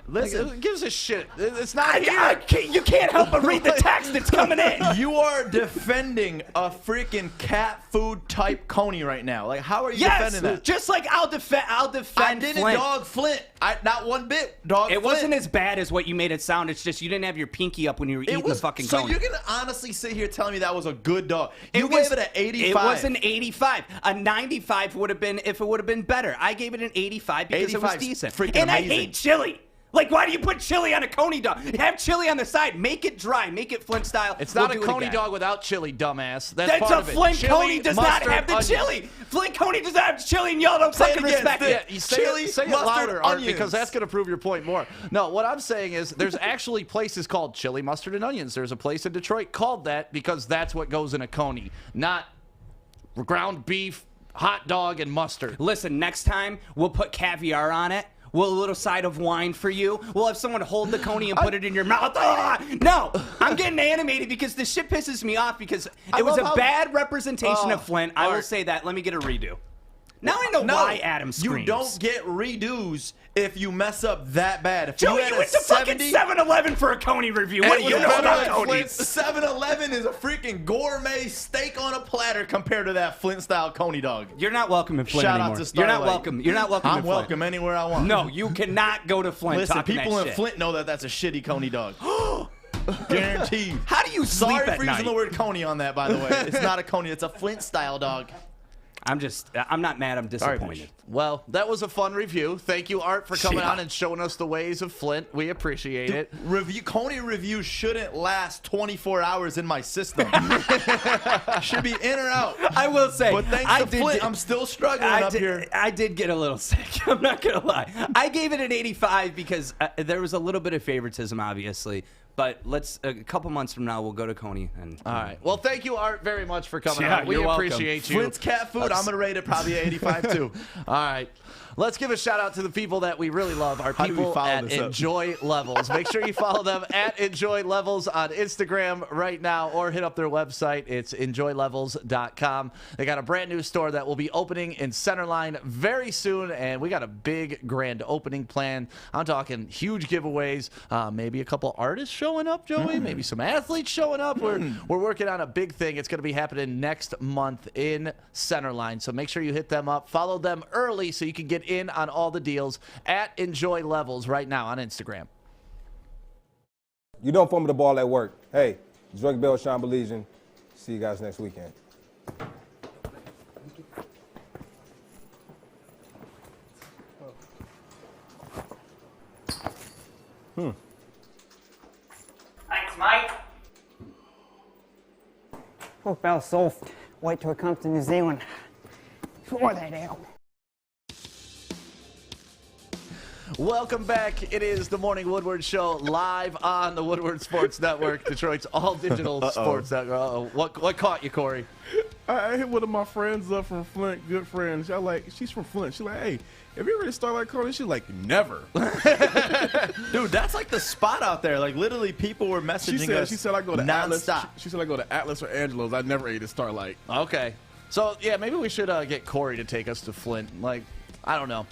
Listen, who gives a shit? It's not here.
You can't help but read the text that's coming in.
You are defending a freaking cat food type coney right now. Like, how are you defending that?
Just like I'll defend.
I didn't dog Flint. Not one bit. Dog.
It
Flint.
wasn't as bad as what you made it sound. It's just you didn't have your pinky up when you were eating the fucking
so
coney.
So you're gonna honestly sit here telling me that was a good dog? You gave it an 85.
It was an 85. A 95 would have been if it would have been better. I gave it an 85 because it was decent.
And
I hate chili. Like, why do you put chili on a coney dog? Have chili on the side. Make it dry. Make it Flint style.
It's not a coney dog without chili, dumbass. That's part
a
of it.
Flint
Chili,
coney does
mustard,
not have the
onions.
chili. Flint coney does not have chili, and y'all don't fucking respect it.
Yeah, you say
Chili,
it, say it
mustard,
louder, Art,
onions.
because that's going to prove your point more. No, what I'm saying is there's actually places called chili, mustard, and onions. There's a place in Detroit called that because that's what goes in a coney, not ground beef, hot dog, and mustard.
Listen, next time we'll put caviar on it. We'll a little side of wine for you. We'll have someone hold the coney and put it in your mouth. No, I'm getting animated because this shit pisses me off because it was a bad representation of Flint. I will say that. Let me get a redo. Now I know why Adam screams.
You don't get redos if you mess up that bad. If
Joey, you went to fucking 7-Eleven for a coney review. What do you know about conies?
7-Eleven is a freaking gourmet steak on a platter compared to that Flint-style coney dog.
You're not welcome in Flint
Shout
anymore.
out to
You're
Starlight.
not welcome. You're not welcome in
I'm
Flint.
welcome anywhere I want.
No, you cannot go to Flint.
Listen,
talking
people
that
in
shit.
Flint know that that's a shitty coney dog. Guaranteed.
How do you sleep
Sorry
at
for
night?
using the word coney on that, by the way. It's not a coney. It's a Flint-style dog.
I'm not mad. I'm disappointed.
Well, that was a fun review. Thank you, Art, for coming on and showing us the ways of Flint. We appreciate it.
Coney reviews shouldn't last 24 hours in my system. Should be in or out.
I will say,
but thanks to Flint, I'm still struggling up here.
I did get a little sick. I'm not gonna lie. I gave it an 85 because there was a little bit of favoritism, obviously. But a couple months from now, we'll go to Coney. All
right. Well, thank you, Art, very much for coming
Yeah,
on. We
you're welcome.
appreciate you.
Flint's cat food, I'm going to rate it probably an 85 too.
All right. Let's give a shout out to the people that we really love, our
How do we
people
follow
at
this up?
Enjoy Levels. Make sure you follow them at Enjoy Levels on Instagram right now or hit up their website. It's enjoylevels.com. They got a brand new store that will be opening in Centerline very soon, and we got a big grand opening plan. I'm talking huge giveaways, maybe a couple artists showing up, Joey, maybe some athletes showing up. We're working on a big thing. It's going to be happening next month in Centerline, so make sure you hit them up. Follow them early so you can get in on all the deals at Enjoy Levels right now on Instagram.
You don't fumble the ball at work. Hey, Drake Bell, Sean Baligian. See you guys next weekend.
Thanks, mate.
Oh, Bell's soft. Wait till it comes to New Zealand. Pour that out.
Welcome back. It is the Morning Woodward Show live on the Woodward Sports Network, Detroit's all-digital sports network. What caught you, Corey?
I hit one of my friends up from Flint, good friends. She's from Flint. She's like, hey, have you ever started like Coney? She's like, never.
Dude, that's like the spot out there. Like, literally, people were messaging us.
She said I go to Atlas.
nonstop.
She said I go to Atlas or Angelo's. I never ate at Starlight.
Okay. So, yeah, maybe we should get Corey to take us to Flint. Like, I don't know.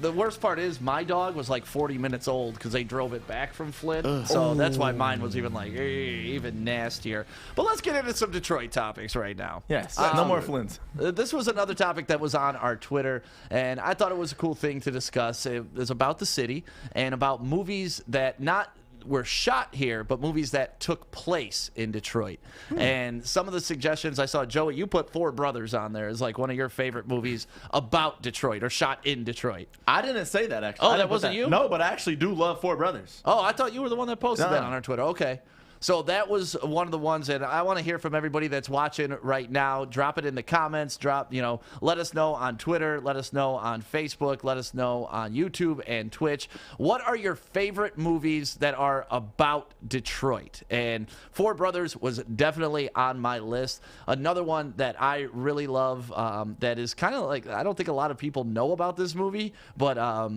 The worst part is my dog was like 40 minutes old because they drove it back from Flint. So that's why mine was even like even nastier. But let's get into some Detroit topics right now.
Yes, no more Flints.
This was another topic that was on our Twitter, and I thought it was a cool thing to discuss. It was about the city and about movies that not were shot here, but movies that took place in Detroit. And some of the suggestions I saw, Joey, you put Four Brothers on there as like one of your favorite movies about Detroit or shot in Detroit.
I didn't say that, actually.
Oh, that wasn't you?
No, but I actually do love Four Brothers.
Oh, I thought you were the one that posted
No.
that on our Twitter. Okay. So that was one of the ones, and I want to hear from everybody that's watching right now. Drop it in the comments. Let us know on Twitter. Let us know on Facebook. Let us know on YouTube and Twitch. What are your favorite movies that are about Detroit? And Four Brothers was definitely on my list. Another one that I really love that is kind of like, I don't think a lot of people know about this movie, but Out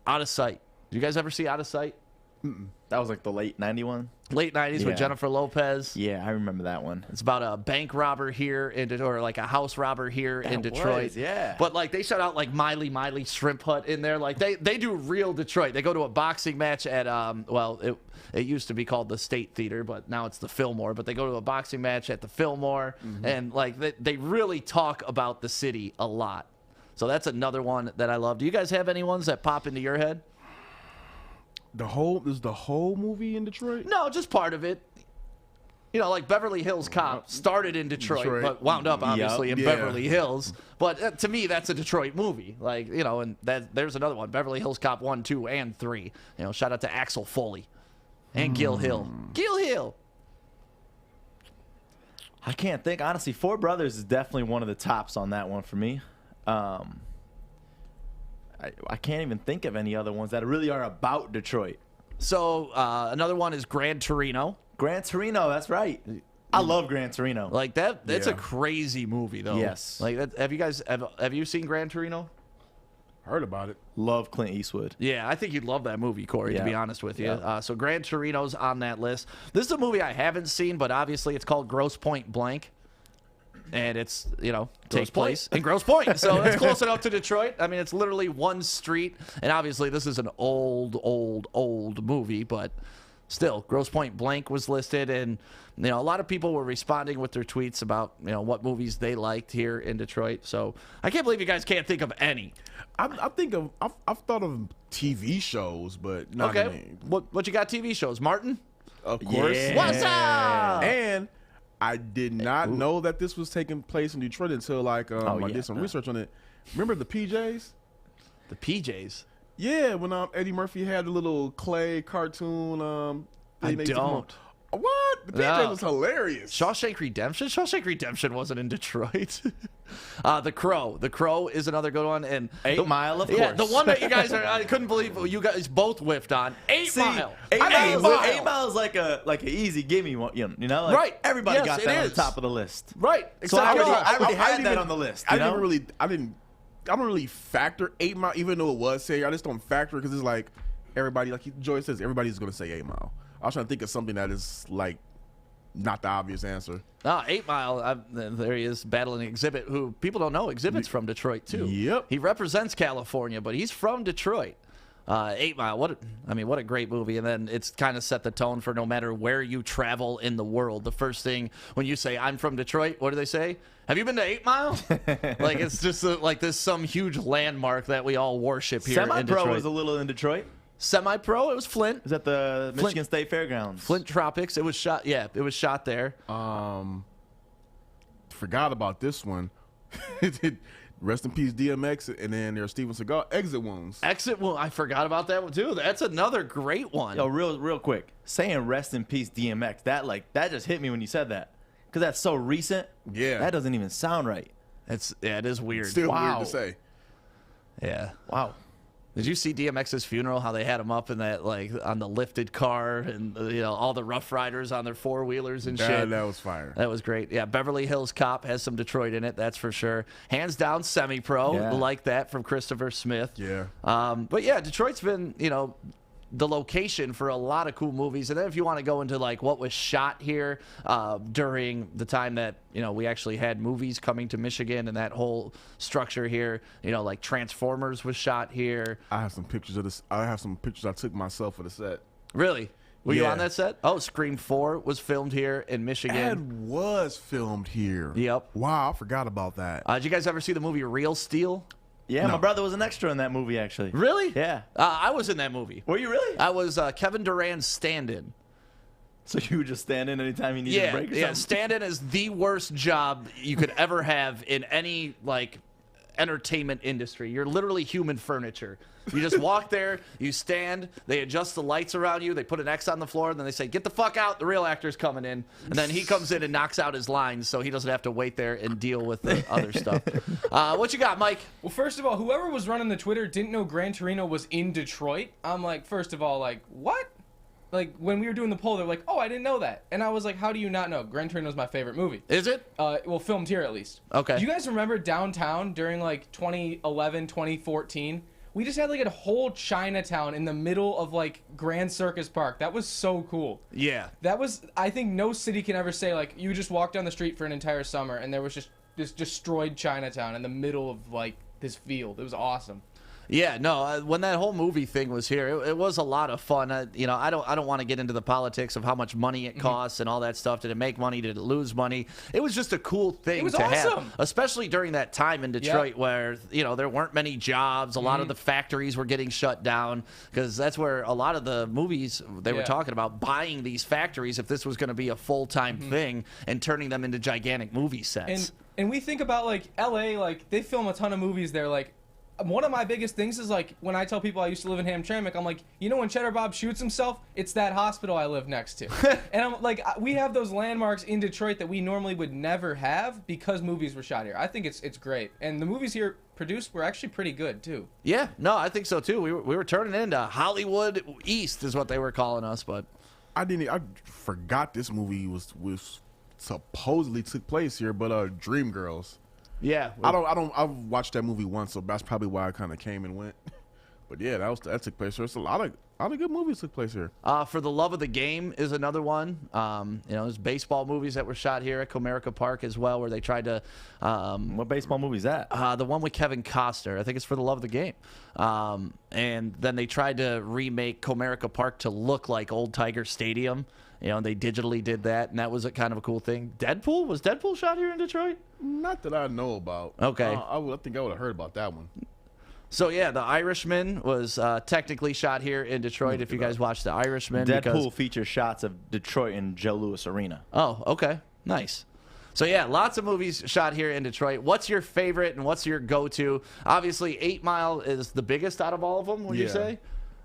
of Sight. Do you guys ever see Out of Sight?
That was like the late 91.
Late 90s with Jennifer Lopez.
Yeah, I remember that one.
It's about a bank robber here in Detroit, or like a house robber here in Detroit.
Yeah.
But like they shout out like Miley Shrimp Hut in there. Like they do real Detroit. They go to a boxing match at it used to be called the State Theater, but now it's the Fillmore. But they go to a boxing match at the Fillmore, and like they really talk about the city a lot. So that's another one that I love. Do you guys have any ones that pop into your head?
Is the whole movie in Detroit?
No, just part of it. You know, like Beverly Hills Cop started in Detroit, but wound up obviously in Beverly Hills. But to me, that's a Detroit movie. Like, you know, and there's another one, Beverly Hills Cop 1, 2, and 3. You know, shout out to Axel Foley and Gil Hill. Gil Hill.
I can't think. Honestly, Four Brothers is definitely one of the tops on that one for me. I can't even think of any other ones that really are about Detroit.
So another one is Gran Torino.
Gran Torino, that's right. I love Gran Torino.
Like that. That's a crazy movie, though.
Yes.
Like, have you seen Gran Torino?
Heard about it.
Love Clint Eastwood.
Yeah, I think you'd love that movie, Corey, to be honest with you. So Gran Torino's on that list. This is a movie I haven't seen, but obviously it's called Grosse Point Blank. And it's, you know, takes place in Grosse Point. So it's close enough to Detroit. I mean, it's literally one street. And obviously this is an old movie, but still, Grosse Point Blank was listed. And, you know, a lot of people were responding with their tweets about, you know, what movies they liked here in Detroit. So I can't believe you guys can't think of any.
I've thought of TV shows, but not any.
What you got TV shows? Martin?
Of course.
Yeah. What's up?
And I did not know that this was taking place in Detroit until like I did some research on it. Remember the PJs?
The PJs?
Yeah, when Eddie Murphy had the little clay cartoon.
I don't.
What? The PJ was hilarious.
Shawshank Redemption? Shawshank Redemption wasn't in Detroit. The Crow. The Crow is another good one. And
8 Mile, of course.
Yeah, the one that you guys I couldn't believe you guys both whiffed on. 8 Mile.
8 Mile is like an easy gimme one. You know, like
right.
Everybody got that on the top of the list.
Right.
So I already had that on the list.
I don't really factor 8 Mile, even though it was say. I just don't factor it because it's like everybody, like Joy says, everybody's going to say 8 Mile. I was trying to think of something that is like not the obvious answer.
8 Mile, there he is battling Exhibit, who people don't know. Exhibit's from Detroit too.
Yep.
He represents California, but he's from Detroit. 8 Mile, what a great movie. And then it's kind of set the tone for no matter where you travel in the world. The first thing when you say, I'm from Detroit, what do they say? Have you been to 8 Mile? Like, it's just like this some huge landmark that we all worship here in Detroit.
Semi-Pro was a little in Detroit.
Semi-Pro, it was Flint.
It was at the Michigan State Fairgrounds.
Flint Tropics. It was shot. Yeah, it was shot there.
Forgot about this one. Rest in peace, DMX, and then there's Steven Seagal. Exit Wounds.
Exit Wounds. I forgot about that one too. That's another great one.
Yo, real quick, saying rest in peace, DMX. That just hit me when you said that, because that's so recent.
Yeah,
that doesn't even sound right.
It is weird.
It's still weird to say.
Yeah.
Wow.
Did you see DMX's funeral? How they had him up in that, like, on the lifted car, and you know, all the Rough Riders on their 4-wheelers and shit.
That was fire.
That was great. Yeah, Beverly Hills Cop has some Detroit in it, that's for sure. Hands down, Semi-Pro, like that from Christopher Smith.
Yeah.
But yeah, Detroit's been, you know, the location for a lot of cool movies. And then if you want to go into like what was shot here during the time that, you know, we actually had movies coming to Michigan and that whole structure here, you know, like Transformers was shot here.
I have some pictures of this. I have some pictures I took myself for the set.
Really? Were you on that set? Oh, Scream 4 was filmed here in Michigan.
And was filmed here.
Yep.
Wow, I forgot about that.
Did you guys ever see the movie Real Steel?
Yeah, my brother was an extra in that movie, actually.
Really?
Yeah.
I was in that movie.
Were you really?
I was Kevin Durant's stand-in.
So you would just stand in anytime you needed a break or something?
Yeah, stand-in is the worst job you could ever have in any, like, entertainment industry. You're literally human furniture. You just walk there, you stand, they adjust the lights around you, they put an X on the floor, and then they say, get the fuck out, the real actor's coming in. And then he comes in and knocks out his lines so he doesn't have to wait there and deal with the other stuff. What you got, Mike?
Well, first of all, whoever was running the Twitter didn't know Gran Torino was in Detroit. I'm like, first of all, like, what? Like, when we were doing the poll, they're like, oh, I didn't know that. And I was like, how do you not know? Gran Torino's my favorite movie.
Is it?
Well, filmed here at least.
Okay.
Do you guys remember downtown during, like, 2011, 2014? we just had like a whole Chinatown in the middle of like Grand Circus Park. That was so cool.
Yeah.
That was, I think no city can ever say like you just walked down the street for an entire summer and there was just this destroyed Chinatown in the middle of like this field. It was awesome.
Yeah, no. When that whole movie thing was here, it was a lot of fun. You know, I don't want to get into the politics of how much money it costs and all that stuff. Did it make money? Did it lose money? It was just a cool thing to have, especially during that time in Detroit where there weren't many jobs. A lot of the factories were getting shut down because that's where a lot of the movies they were talking about buying these factories if this was going to be a full-time thing and turning them into gigantic movie sets.
And we think about like L.A. like they film a ton of movies there. Like one of my biggest things is like when I tell people I used to live in Hamtramck, I'm like, when Cheddar Bob shoots himself, it's that hospital I live next to. And I'm like, we have those landmarks in Detroit that we normally would never have because movies were shot here. I think it's great, and the movies here produced were actually pretty good too.
Yeah, no, I think so too. We were turning into Hollywood East is what they were calling us, but
I forgot this movie was supposedly took place here, but Dreamgirls.
Yeah,
I watched that movie once, so that's probably why I kind of came and went. But yeah, that took place here. It's a lot of good movies took place here.
For the Love of the Game is another one. There's baseball movies that were shot here at Comerica Park as well, where they tried to.
What baseball movie is that?
The one with Kevin Costner. I think it's For the Love of the Game. And then they tried to remake Comerica Park to look like Old Tiger Stadium. They digitally did that, and that was a kind of a cool thing. Deadpool? Was Deadpool shot here in Detroit?
Not that I know about.
Okay.
I think I would have heard about that one.
So, yeah, The Irishman was technically shot here in Detroit, if you guys watched The Irishman.
Deadpool features shots of Detroit in Joe Louis Arena.
Oh, okay. Nice. So, yeah, lots of movies shot here in Detroit. What's your favorite and what's your go-to? Obviously, 8 Mile is the biggest out of all of them, would you say?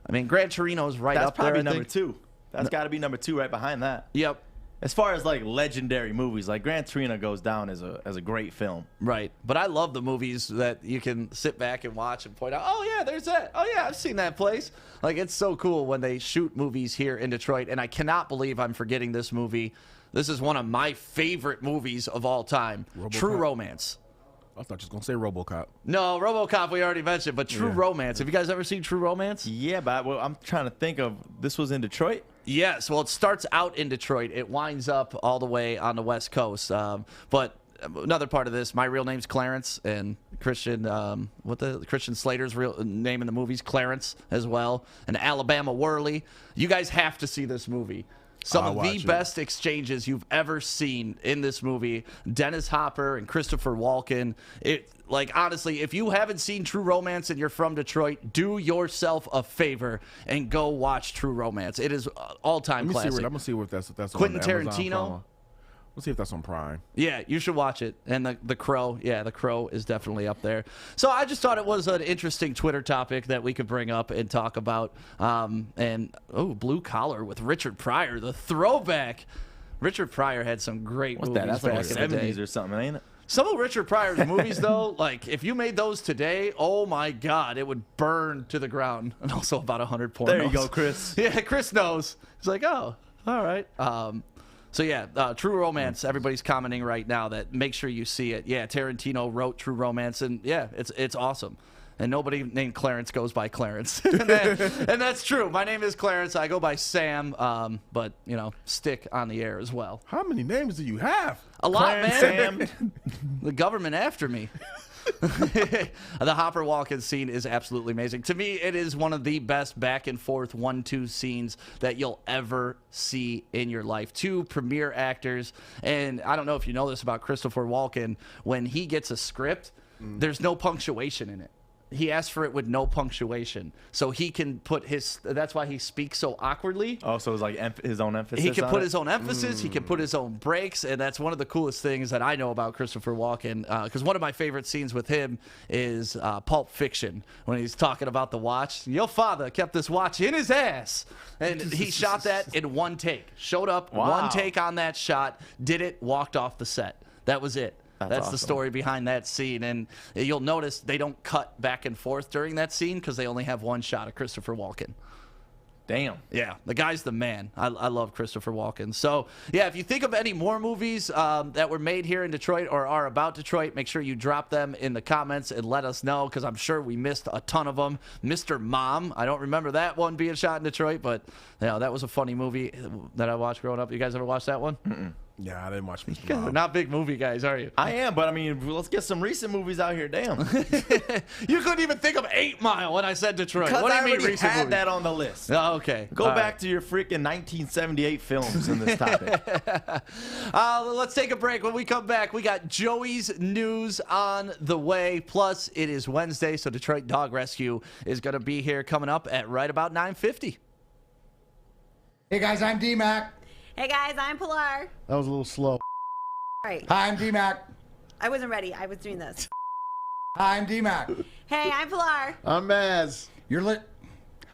I mean, Gran Torino's right up there,
That's probably number 2. That's got to be number 2 right behind that.
Yep.
As far as like legendary movies, like Gran Torino goes down as a great film.
Right. But I love the movies that you can sit back and watch and point out, oh yeah, there's that. Oh yeah, I've seen that place. Like it's so cool when they shoot movies here in Detroit, and I cannot believe I'm forgetting this movie. This is one of my favorite movies of all time. True Romance.
I thought you was going to say RoboCop.
No, RoboCop we already mentioned, but True Romance. Have you guys ever seen True Romance?
Yeah, but I'm trying to think of, this was in Detroit?
Yes, well, it starts out in Detroit. It winds up all the way on the West Coast. But another part of this, my real name's Clarence, and Christian Christian Slater's real name in the movie's Clarence as well, and Alabama Worley. You guys have to see this movie. Some of the best exchanges you've ever seen in this movie. Dennis Hopper and Christopher Walken. Honestly, if you haven't seen True Romance and you're from Detroit, do yourself a favor and go watch True Romance. It is all-time classic.
I'm going to see if that's
Quentin
on
Tarantino.
Let's see if that's on Prime.
Yeah, you should watch it. And the Crow, The Crow is definitely up there. So I just thought it was an interesting Twitter topic that we could bring up and talk about. Blue Collar with Richard Pryor, the throwback. Richard Pryor had some great movies
That's
back
like
in the day.
70s or something, ain't it?
Some of Richard Pryor's movies, though, like if you made those today, oh my God, it would burn to the ground. And also about 100 pornos.
There you go, Chris.
Yeah, Chris knows. He's like, oh, all right. True Romance. Everybody's commenting right now that make sure you see it. Yeah, Tarantino wrote True Romance, and yeah, it's awesome. And nobody named Clarence goes by Clarence, and that's true. My name is Clarence. I go by Sam, but stick on the air as well.
How many names do you have?
A lot,
Clarence,
man.
Sam.
The government after me. The Hopper walk-in scene is absolutely amazing. To me, it is one of the best back-and-forth 1-2 scenes that you'll ever see in your life. 2 premier actors, and I don't know if you know this about Christopher Walken. When he gets a script, there's no punctuation in it. He asked for it with no punctuation, so he can put his. That's why he speaks so awkwardly.
Oh, so it's like his own emphasis.
He can put his own emphasis. He can put his own breaks, and that's one of the coolest things that I know about Christopher Walken. Because one of my favorite scenes with him is Pulp Fiction, when he's talking about the watch. Your father kept this watch in his ass, and he shot that in one take. Showed up, one take on that shot, did it, walked off the set. That was it. That's awesome. The story behind that scene. And you'll notice they don't cut back and forth during that scene because they only have one shot of Christopher Walken.
Damn.
Yeah, the guy's the man. I love Christopher Walken. So, yeah, if you think of any more movies that were made here in Detroit or are about Detroit, make sure you drop them in the comments and let us know, because I'm sure we missed a ton of them. Mr. Mom, I don't remember that one being shot in Detroit, but that was a funny movie that I watched growing up. You guys ever watch that one?
Mm-mm. Yeah, I didn't watch Mr.
You guys
Mom.
are not big movie guys, are you?
I am, but I mean, let's get some recent movies out here. Damn.
You couldn't even think of 8 Mile when I said Detroit.
Because
What do
I
you mean
already
recent
had
movies?
that on the list.
Oh, okay.
Go
All
back to your freaking 1978 films in this topic.
Let's take a break. When we come back, we got Joey's news on the way. Plus, it is Wednesday, so Detroit Dog Rescue is going to be here coming up at right about 9:50.
Hey guys, I'm D-Mac.
Hey guys, I'm Pilar.
That was a little slow.
Right.
Hi, I'm D-Mac.
I wasn't ready. I was doing this.
Hi, I'm D-Mac.
Hey, I'm Pilar.
I'm Maz. You're lit.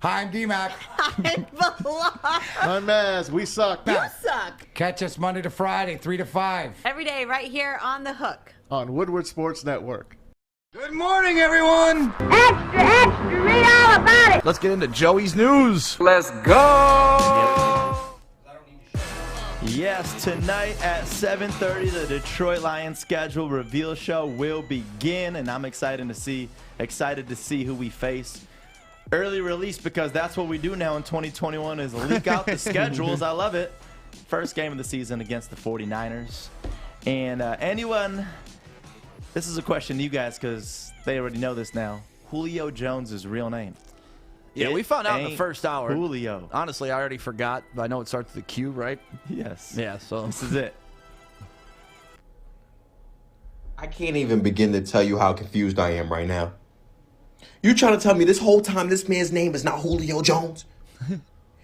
Hi, I'm D-Mac.
I'm Pilar.
I'm Maz. We suck.
You suck.
Catch us Monday to Friday, 3 to 5.
Every day, right here on The Hook.
On Woodward Sports Network. Good morning, everyone.
Extra, extra, read all about it.
Let's get into Joey's news.
Let's go.
Yes, tonight at 7:30, the Detroit Lions schedule reveal show will begin, and I'm excited to see who we face. Early release, because that's what we do now in 2021 is leak out the schedules. I love it. First game of the season against the 49ers. And this is a question to you guys because they already know this now. Julio Jones' real name.
Yeah, we found out in the first hour.
Julio.
Honestly, I already forgot. I know it starts with a Q, right?
Yes.
Yeah, so
this is it.
I can't even begin to tell you how confused I am right now. You trying to tell me this whole time this man's name is not Julio Jones?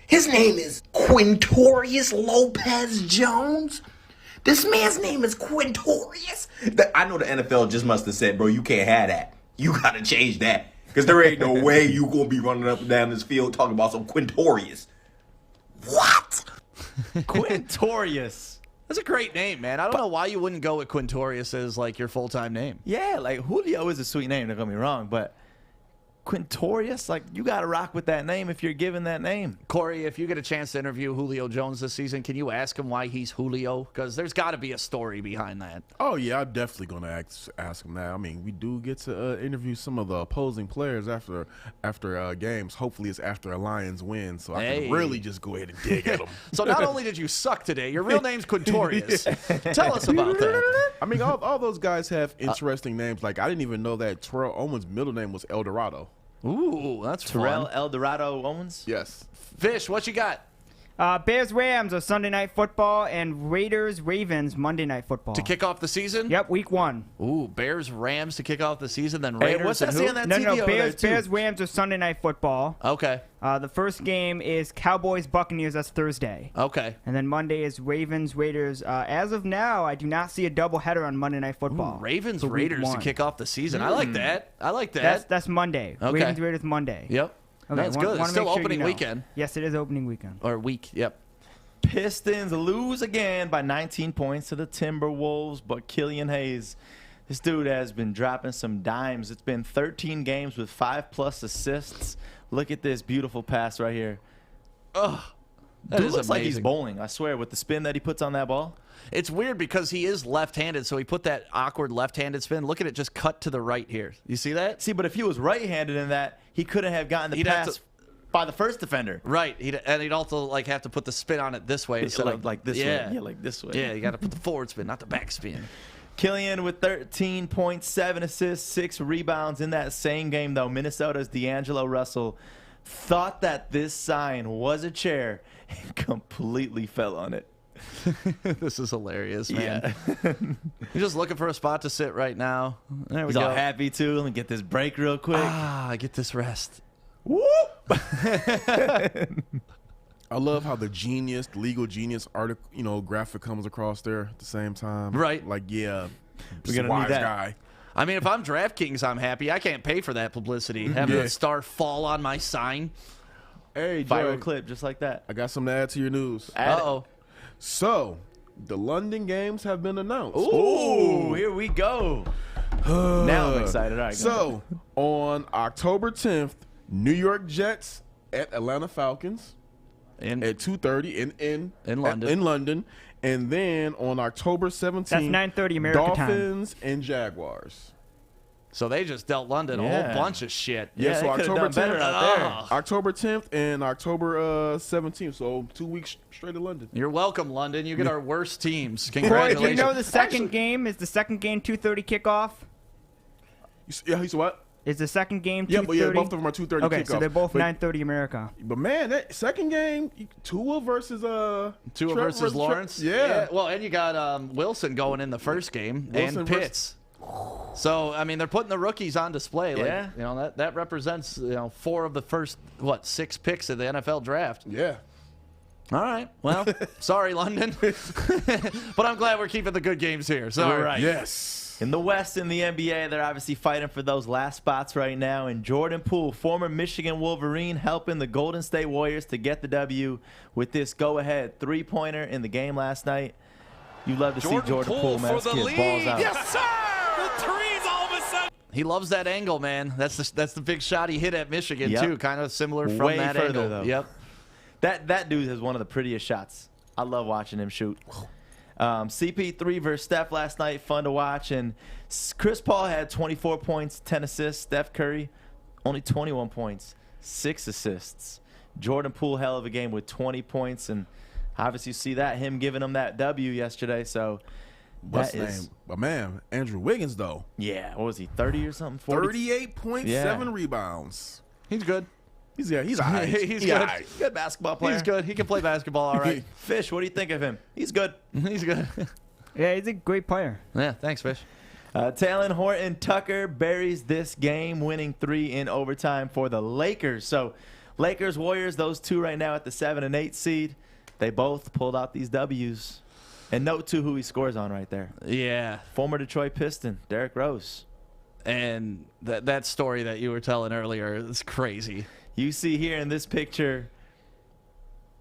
His name is Quintorius Lopez Jones? This man's name is Quintorius? I know the NFL just must have said, bro, you can't have that. You got to change that. Because there ain't no way you going to be running up and down this field talking about some Quintorius. What?
Quintorius.
That's a great name, man. I don't know why you wouldn't go with Quintorius as like your full-time name.
Yeah, like Julio is a sweet name, don't get me wrong, but Quintorius, like you got to rock with that name if you're given that name.
Corey, if you get a chance to interview Julio Jones this season, can you ask him why he's Julio? Because there's got to be a story behind that.
Oh, yeah, I'm definitely going to ask him that. I mean, we do get to interview some of the opposing players after games. Hopefully it's after a Lions win, so I can really just go ahead and dig at them.
So not only did you suck today, your real name's Quintorius. Tell us about that.
I mean, all those guys have interesting names. Like, I didn't even know that Terrell Owens' middle name was El Dorado.
Ooh, that's
Terrell
fun.
El Dorado Owens?
Yes.
Fish, what you got?
Bears Rams are Sunday Night Football, and Raiders Ravens Monday Night Football.
To kick off the season?
Yep, week 1.
Ooh, Bears Rams to kick off the season, then Raiders.
Hey, what's that
and
say
who?
on that
No,
TV
no,
over there, too?
Bears Rams are Sunday Night Football.
Okay.
The first game is Cowboys Buccaneers. That's Thursday.
Okay.
And then Monday is Ravens Raiders. As of now, I do not see a doubleheader on Monday Night Football.
Ooh, Ravens
for week
Raiders to
1.
kick off the season. I like that. I like that.
That's Monday.
Okay.
Ravens Raiders Monday.
Yep.
Okay,
That's good. It's still opening weekend.
Yes, it is opening weekend.
Or week. Yep.
Pistons lose again by 19 points to the Timberwolves, but Killian Hayes, this dude has been dropping some dimes. It's been 13 games with 5+ assists. Look at this beautiful pass right here.
Ugh. That
Dude
is
looks like he's
amazing.
bowling, I swear, with the spin that he puts on that ball.
It's weird because he is left-handed, so he put that awkward left-handed spin. Look at it just cut to the right here. You see that?
See, but if he was right-handed in that, he couldn't have gotten the pass by the first defender.
Right. And he'd also like have to put the spin on it this way instead of
like this way. Yeah, like this way.
Yeah, you got to put the forward spin, not the back spin.
Killian with 13.7 assists, 6 rebounds in that same game, though. Minnesota's D'Angelo Russell thought that this sign was a chair and completely fell on it.
This is hilarious, man.
Yeah.
You're just looking for a spot to sit right now. There we
He's
go.
all happy, too. Let me get this break real quick.
I get this rest.
Whoop!
I love how the legal genius article, graphic comes across there at the same time.
Right.
Like, yeah,
We're gonna
wise
need that.
guy.
I mean, if I'm DraftKings, I'm happy. I can't pay for that publicity. Having a star fall on my sign.
Hey,
Viral
Joe,
clip just like that.
I got something to add to your news.
Uh-oh.
So, the London games have been announced.
Ooh, here we go. Now I'm excited. All right, go
So, on October 10th, New York Jets at Atlanta Falcons. at 2:30
in London.
In London, and then on October 17th,
that's 9:30 American time.
Dolphins and Jaguars.
So they just dealt London a whole bunch of shit.
Yeah, so October 10th,
out there.
October 10th and October 17th. So 2 weeks straight to London.
You're welcome, London. You get our worst teams.
Boy,
Congratulations.
do you know the second game? Is the second game 2:30 kickoff?
Yeah, he's what?
Is the second game 2:30?
Yeah, but both of them are 2:30
Okay,
kickoff.
so they're both 9:30 America.
But man, that second game, Tua versus
Lawrence.
Yeah.
Well, and you got Wilson going in the first game and Pitts. So I mean, they're putting the rookies on display. Like,
Yeah.
You know that represents 4 of the first 6 picks of the NFL draft.
Yeah.
All right. Well, sorry, London, but I'm glad we're keeping the good games here. Sorry.
Right.
Yes.
In the West, in the NBA, they're obviously fighting for those last spots right now. And Jordan Poole, former Michigan Wolverine, helping the Golden State Warriors to get the W with this go-ahead three-pointer in the game last night. You love to see Jordan Poole, man. This kid balls out.
Yes, sir! The threes all of a sudden.
He loves that angle, man. That's the big shot he hit at Michigan too. Kind of similar from
Way
that
further,
angle.
though.
Yep.
That dude has one of the prettiest shots. I love watching him shoot. CP3 versus Steph last night, fun to watch. And Chris Paul had 24 points, 10 assists. Steph Curry, only 21 points, 6 assists. Jordan Poole, hell of a game with 20 points. And obviously you see that, him giving him that W yesterday. So
What's his name? But man, Andrew Wiggins, though.
Yeah, what was he, 30 or something? 40?
38.7 rebounds.
He's good.
He's all right.
He's
good.
Right.
Good basketball player.
He's good. He can play basketball all right.
Fish, what do you think of him? He's good.
He's good.
Yeah, he's a great player.
Yeah, thanks, Fish.
Talon Horton-Tucker buries this game, winning 3 in overtime for the Lakers. So Lakers, Warriors, those two right now at the 7 and 8 seed. They both pulled out these W's. And note, too, who he scores on right there.
Yeah.
Former Detroit Piston, Derrick Rose.
And that story that you were telling earlier is crazy.
You see here in this picture,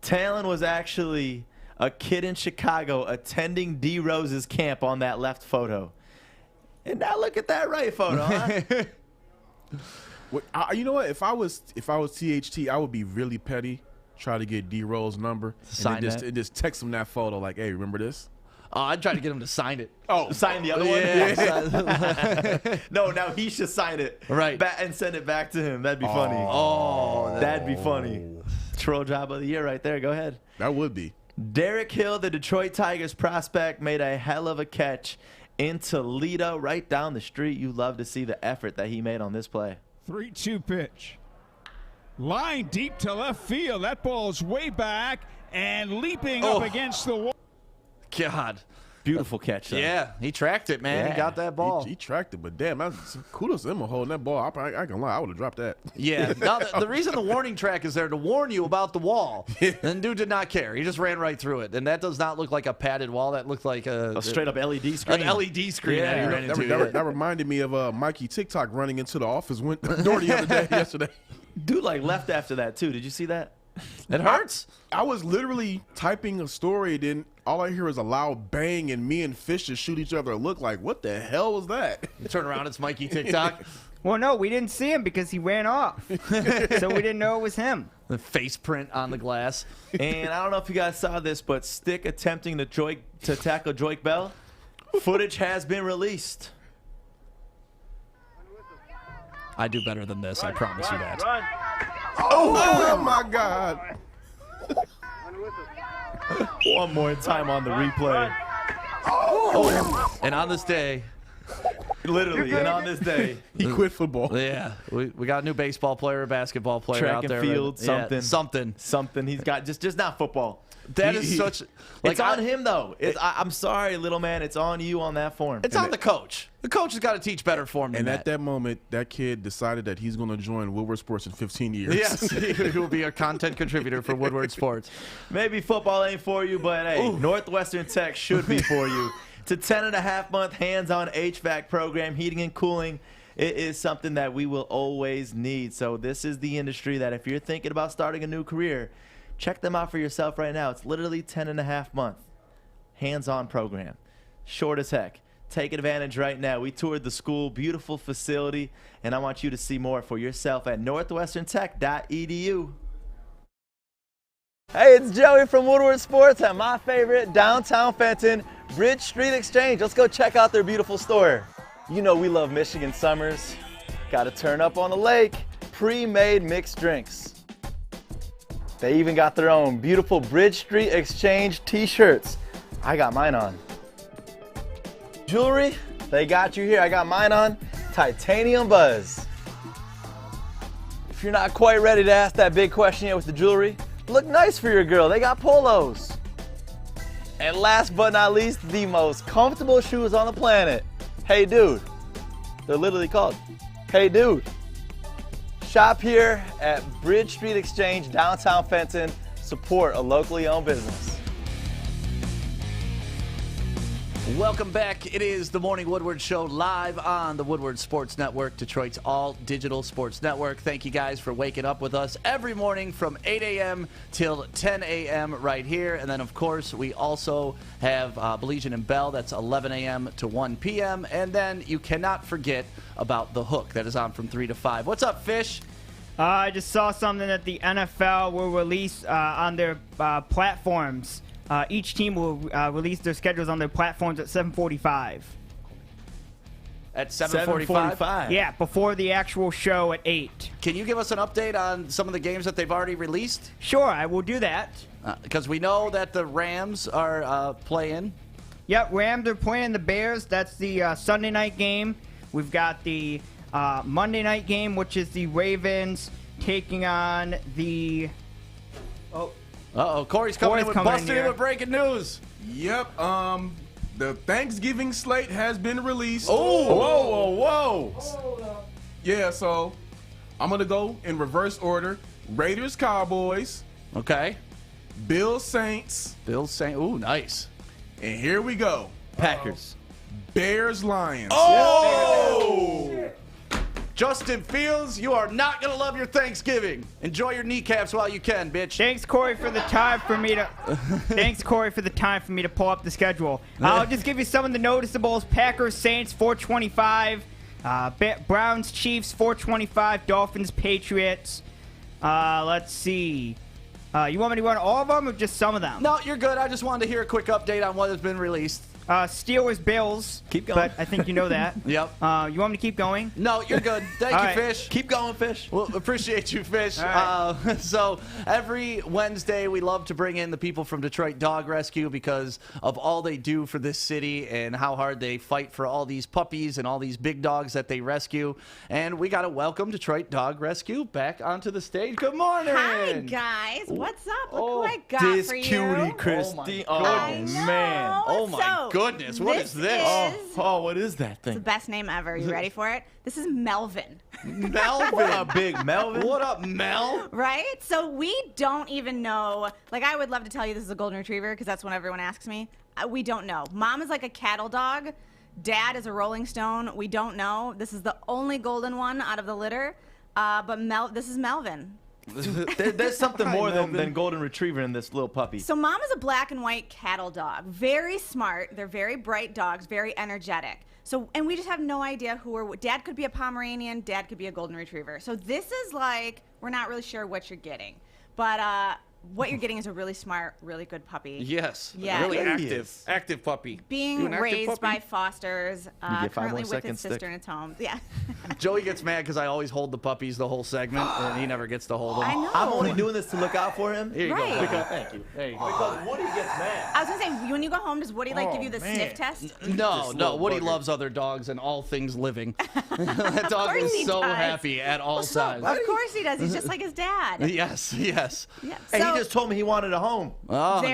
Talon was actually a kid in Chicago attending D. Rose's camp on that left photo. And now look at that right photo, huh?
You know what? If I was THT, I would be really petty. Try to get D Rose's number and just text him that photo like, hey, remember this?
Oh, I'd try to get him to sign it.
Oh, sign the other one?
Yeah.
No, now he should sign it.
Right.
And send it back to him. That'd be funny.
Oh,
that'd be funny. Troll job of the year right there. Go ahead.
That would be.
Derek Hill, the Detroit Tigers prospect, made a hell of a catch in Toledo right down the street. You love to see the effort that he made on this play.
3-2 pitch. Line deep to left field. That ball's way back and leaping up against the wall.
God.
Beautiful catch, though.
Yeah, he tracked it, man.
Yeah.
He got that ball.
He tracked it, but damn, kudos to him for holding that ball. I can lie, I would have dropped that.
Yeah. Now, the reason the warning track is there to warn you about the wall. And dude did not care. He just ran right through it. And that does not look like a padded wall. That looked like a
straight-up LED screen.
An LED screen that he ran into.
That reminded me of Mikey TikTok running into the office door the other day, yesterday.
Dude, left after that, too. Did you see that?
It hurts.
I was literally typing a story, then all I hear is a loud bang, and me and Fish just shoot each other a look like, what the hell was that?
You turn around, it's Mikey TikTok.
Well, no, we didn't see him because he ran off. So we didn't know it was him.
The face print on the glass.
And I don't know if you guys saw this, but Stick attempting to tackle Joik Bell. Footage has been released.
I do better than this, I promise you that.
Oh my God.
One more time on the replay.
Oh. And on this day.
Literally, and on this day.
He quit football.
Yeah. We got a new baseball player, a basketball player
Track
out there.
and field,
right?
something. He's got just not football.
That is such. Like,
it's on him though. I'm sorry, little man. It's on you on that form.
It's on the coach. The coach has got to teach better form than
and
that.
At that moment, that kid decided that he's going to join Woodward Sports in 15 years.
Yes, he will be a content contributor for Woodward Sports.
Maybe football ain't for you, but hey, Northwestern Tech should be for you. It's a 10.5-month hands-on HVAC program, heating and cooling. It is something that we will always need. So this is the industry that if you're thinking about starting a new career, check them out for yourself right now. It's literally 10.5-month hands-on program. Short as heck. Take advantage right now. We toured the school, beautiful facility, and I want you to see more for yourself at northwesterntech.edu. Hey, it's Joey from Woodward Sports at my favorite downtown Fenton, Bridge Street Exchange. Let's go check out their beautiful store. You know we love Michigan summers. Got to turn up on the lake. Pre-made mixed drinks. They even got their own beautiful Bridge Street Exchange t-shirts. I got mine on. Jewelry, they got you here. I got mine on. Titanium Buzz. If you're not quite ready to ask that big question yet with the jewelry, look nice for your girl. They got polos. And last but not least, the most comfortable shoes on the planet. Hey Dude. They're literally called Hey Dude. Shop here at Bridge Street Exchange, downtown Fenton. Support a locally owned business.
Welcome back. It is the Morning Woodward Show live on the Woodward Sports Network, Detroit's all-digital sports network. Thank you guys for waking up with us every morning from 8 a.m. till 10 a.m. right here. And then, of course, we also have Baligian and Bell. That's 11 a.m. to 1 p.m. And then you cannot forget about The Hook. That is on from 3 to 5. What's up, Fish?
I just saw something that the NFL will release on their platforms. Each team will release their schedules on their platforms at 7:45.
At 7:45?
Yeah, before the actual show at 8.
Can you give us an update on some of the games that they've already released?
Sure, I will do that.
Because we know that the Rams are playing.
Yep, Rams are playing the Bears. That's the Sunday night game. We've got the Monday night game, which is the Ravens taking on the...
Uh-oh, Corey's coming in with breaking news.
Yep, the Thanksgiving slate has been released.
Oh, whoa.
Yeah, so I'm going to go in reverse order. Raiders, Cowboys.
Okay.
Bills, Saints.
Ooh, nice.
And here we go.
Packers.
Bears, Lions.
Oh! Justin Fields, you are not going to love your Thanksgiving. Enjoy your kneecaps while you can, bitch.
Thanks, Corey, for the time for me to pull up the schedule. I'll just give you some of the noticeables. Packers, Saints, 425. Browns, Chiefs, 425. Dolphins, Patriots. Let's see. You want me to run all of them or just some of them?
No, you're good. I just wanted to hear a quick update on what has been released.
Steelers, Bills.
Keep going.
But I think you know that.
Yep.
You want me to keep going?
No, you're good. Thank you, Fish.
Keep going, Fish.
Well, appreciate you, Fish.
Right.
So every Wednesday, we love to bring in the people from Detroit Dog Rescue because of all they do for this city and how hard they fight for all these puppies and all these big dogs that they rescue. And we got to welcome Detroit Dog Rescue back onto the stage. Good morning.
Hi, guys. What's up? Look who I got
This
for you.
cutie, Christy.
I know.
Oh, my goodness. What is this?
What is that thing?
It's the best name ever. You ready for it? This is Melvin.
Melvin.
What up, big Melvin?
What up, Mel?
Right? So we don't even know. Like, I would love to tell you this is a golden retriever because that's what everyone asks me. We don't know. Mom is like a cattle dog. Dad is a Rolling Stone. We don't know. This is the only golden one out of the litter. But this is Melvin.
There's something more than golden retriever in this little puppy.
So Mom is a black and white cattle dog. Very smart. They're very bright dogs, very energetic. So, and we just have no idea Dad could be a Pomeranian, Dad could be a golden retriever. So this is like, we're not really sure what you're getting. But what you're getting is a really smart, really good puppy.
Yes.
Yeah.
Really active puppy.
Being raised by fosters,
get 5
currently
more
with
seconds,
his sister in its home. Yeah.
Joey gets mad because I always hold the puppies the whole segment, and he never gets to hold them.
I know.
I'm only doing this to look out for him.
Here you
Right.
go.
Because,
Thank you. There you go.
because Woody gets mad.
I was going to say, when you go home, does Woody give you the sniff test?
No. Woody loves other dogs and all things living. That dog is so happy at all times.
Of course he does. He's just like his dad.
Yes.
Yeah.
Hey,
So-
he just told me he wanted a home.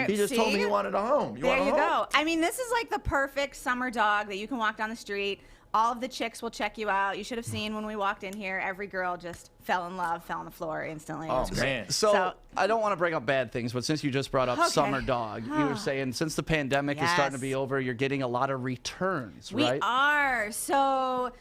He just told me he wanted a home.
There you go. I mean, this is like the perfect summer dog that you can walk down the street. All of the chicks will check you out. You should have seen when we walked in here. Every girl just fell in love, fell on the floor instantly. It was great.
So I don't want to bring up bad things, but since you just brought up
Okay.
summer dog, you were saying since the pandemic is starting to be over, you're getting a lot of returns, right?
We are. So,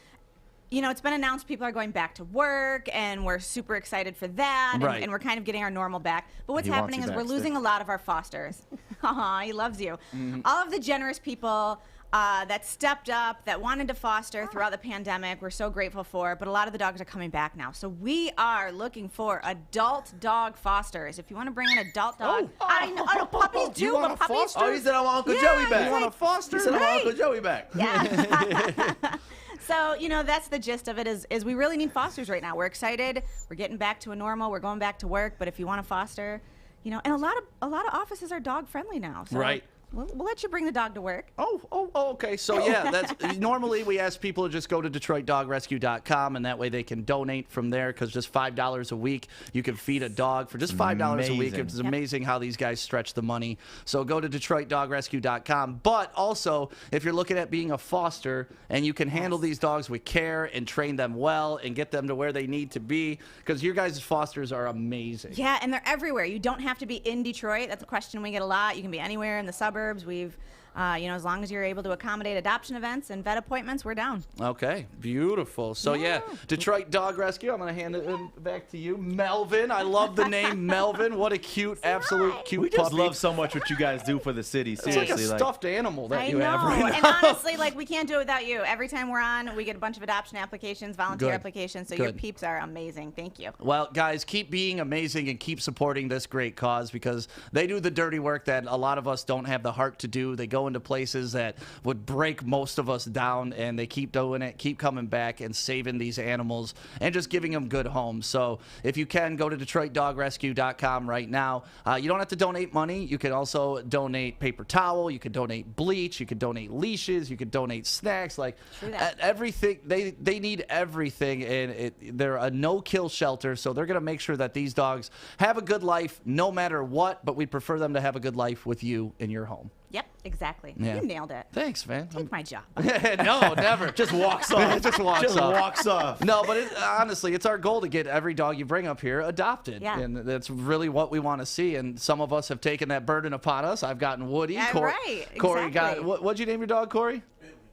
you know, it's been announced people are going back to work, and we're super excited for that.
Right.
And we're kind of getting our normal back. But what's happening is we're losing a lot of our fosters. Aw, he loves you. All of the generous people that stepped up, that wanted to foster throughout the pandemic. We're so grateful for, but a lot of the dogs are coming back now. So we are looking for adult dog fosters. If you want to bring an adult dog, I know puppies do, but puppies do.
Oh, he said I want Uncle Joey back.
You want to
foster? He said I want Uncle Joey back.
Yeah. So, that's the gist of it is we really need fosters right now. We're excited. We're getting back to a normal. We're going back to work. But if you want to foster, and a lot of offices are dog friendly now. So
Right.
We'll let you bring the dog to work.
Okay. So yeah, that's normally we ask people to just go to DetroitDogRescue.com, and that way they can donate from there. Because just $5 a week, you can feed a dog for just $5 a week. It's amazing how these guys stretch the money. So go to DetroitDogRescue.com. But also, if you're looking at being a foster and you can handle these dogs with care and train them well and get them to where they need to be, because your guys' fosters are amazing.
Yeah, and they're everywhere. You don't have to be in Detroit. That's a question we get a lot. You can be anywhere in the suburbs. We've, as long as you're able to accommodate adoption events and vet appointments, we're down.
Okay, beautiful. So yeah, Detroit Dog Rescue. I'm gonna hand it back to you, Melvin. I love the name Melvin. What a cute, absolute cute
We
puppy.
just love so much what you guys do for the city. Seriously,
It's like a stuffed animal that you have
I
right
know,
now.
and honestly, we can't do it without you. Every time we're on, we get a bunch of adoption applications, volunteer
Good.
applications. So your
Good.
peeps are amazing. Thank you.
Well, guys, keep being amazing and keep supporting this great cause, because they do the dirty work that a lot of us don't have the heart to do. They go into places that would break most of us down, and they keep doing it, keep coming back and saving these animals and just giving them good homes. So if you can, go to DetroitDogRescue.com right now. You don't have to donate money. You can also donate paper towel. You can donate bleach. You can donate leashes. You can donate snacks. Everything. They need everything, and they're a no-kill shelter, so they're going to make sure that these dogs have a good life no matter what, but we'd prefer them to have a good life with you in your home.
Yep, exactly.
Yeah.
You nailed it.
Thanks, man.
Take my job.
No, never.
Just walks off.
Just walks
off.
No, but honestly, it's our goal to get every dog you bring up here adopted.
Yeah.
And that's really what we want to see. And some of us have taken that burden upon us. I've gotten Woody.
Yeah, right.
Corey
Exactly.
got, what'd you name your dog, Corey?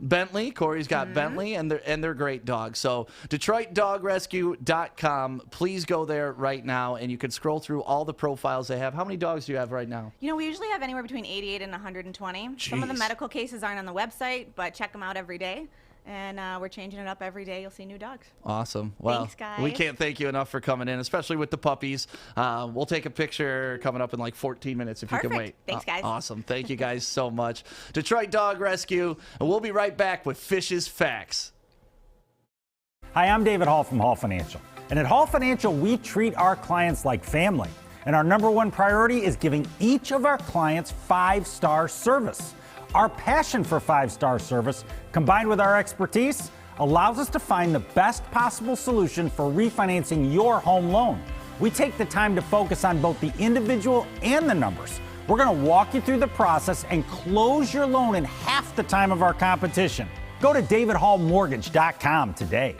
Bentley. Corey's got Bentley, and they're great dogs. So DetroitDogRescue.com. Please go there right now, and you can scroll through all the profiles they have. How many dogs do you have right now?
We usually have anywhere between 88 and 120. Some of the
Jeez.
medical cases aren't on the website, but check them out every day. And we're changing it up every day. You'll see new dogs.
Awesome. Well,
Thanks, guys.
we can't thank you enough for coming in, especially with the puppies. We'll take a picture coming up in like 14 minutes if you can wait.
Thanks, guys.
Awesome. Thank you guys so much. Detroit Dog Rescue, and we'll be right back with Fish's Facts.
Hi, I'm David Hall from Hall Financial. And at Hall Financial, we treat our clients like family. And our number one priority is giving each of our clients 5-star service. Our passion for 5-star service, combined with our expertise, allows us to find the best possible solution for refinancing your home loan. We take the time to focus on both the individual and the numbers. We're going to walk you through the process and close your loan in half the time of our competition. Go to davidhallmortgage.com today.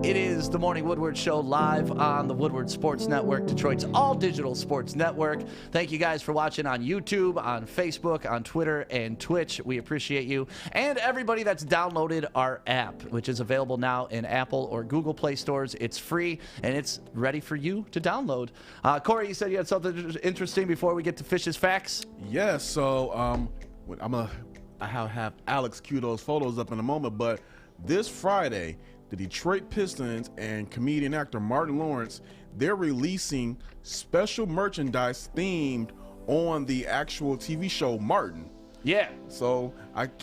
It is the Morning Woodward Show live on the Woodward Sports Network, Detroit's all-digital sports network. Thank you guys for watching on YouTube, on Facebook, on Twitter, and Twitch. We appreciate you. And everybody that's downloaded our app, which is available now in Apple or Google Play stores. It's free, and it's ready for you to download. Corey, you said you had something interesting before we get to Fish's Facts?
Yeah, so I have Alex cue those photos up in a moment, but this Friday, the Detroit Pistons and comedian actor Martin Lawrence, they're releasing special merchandise themed on the actual TV show Martin.
Yeah.
So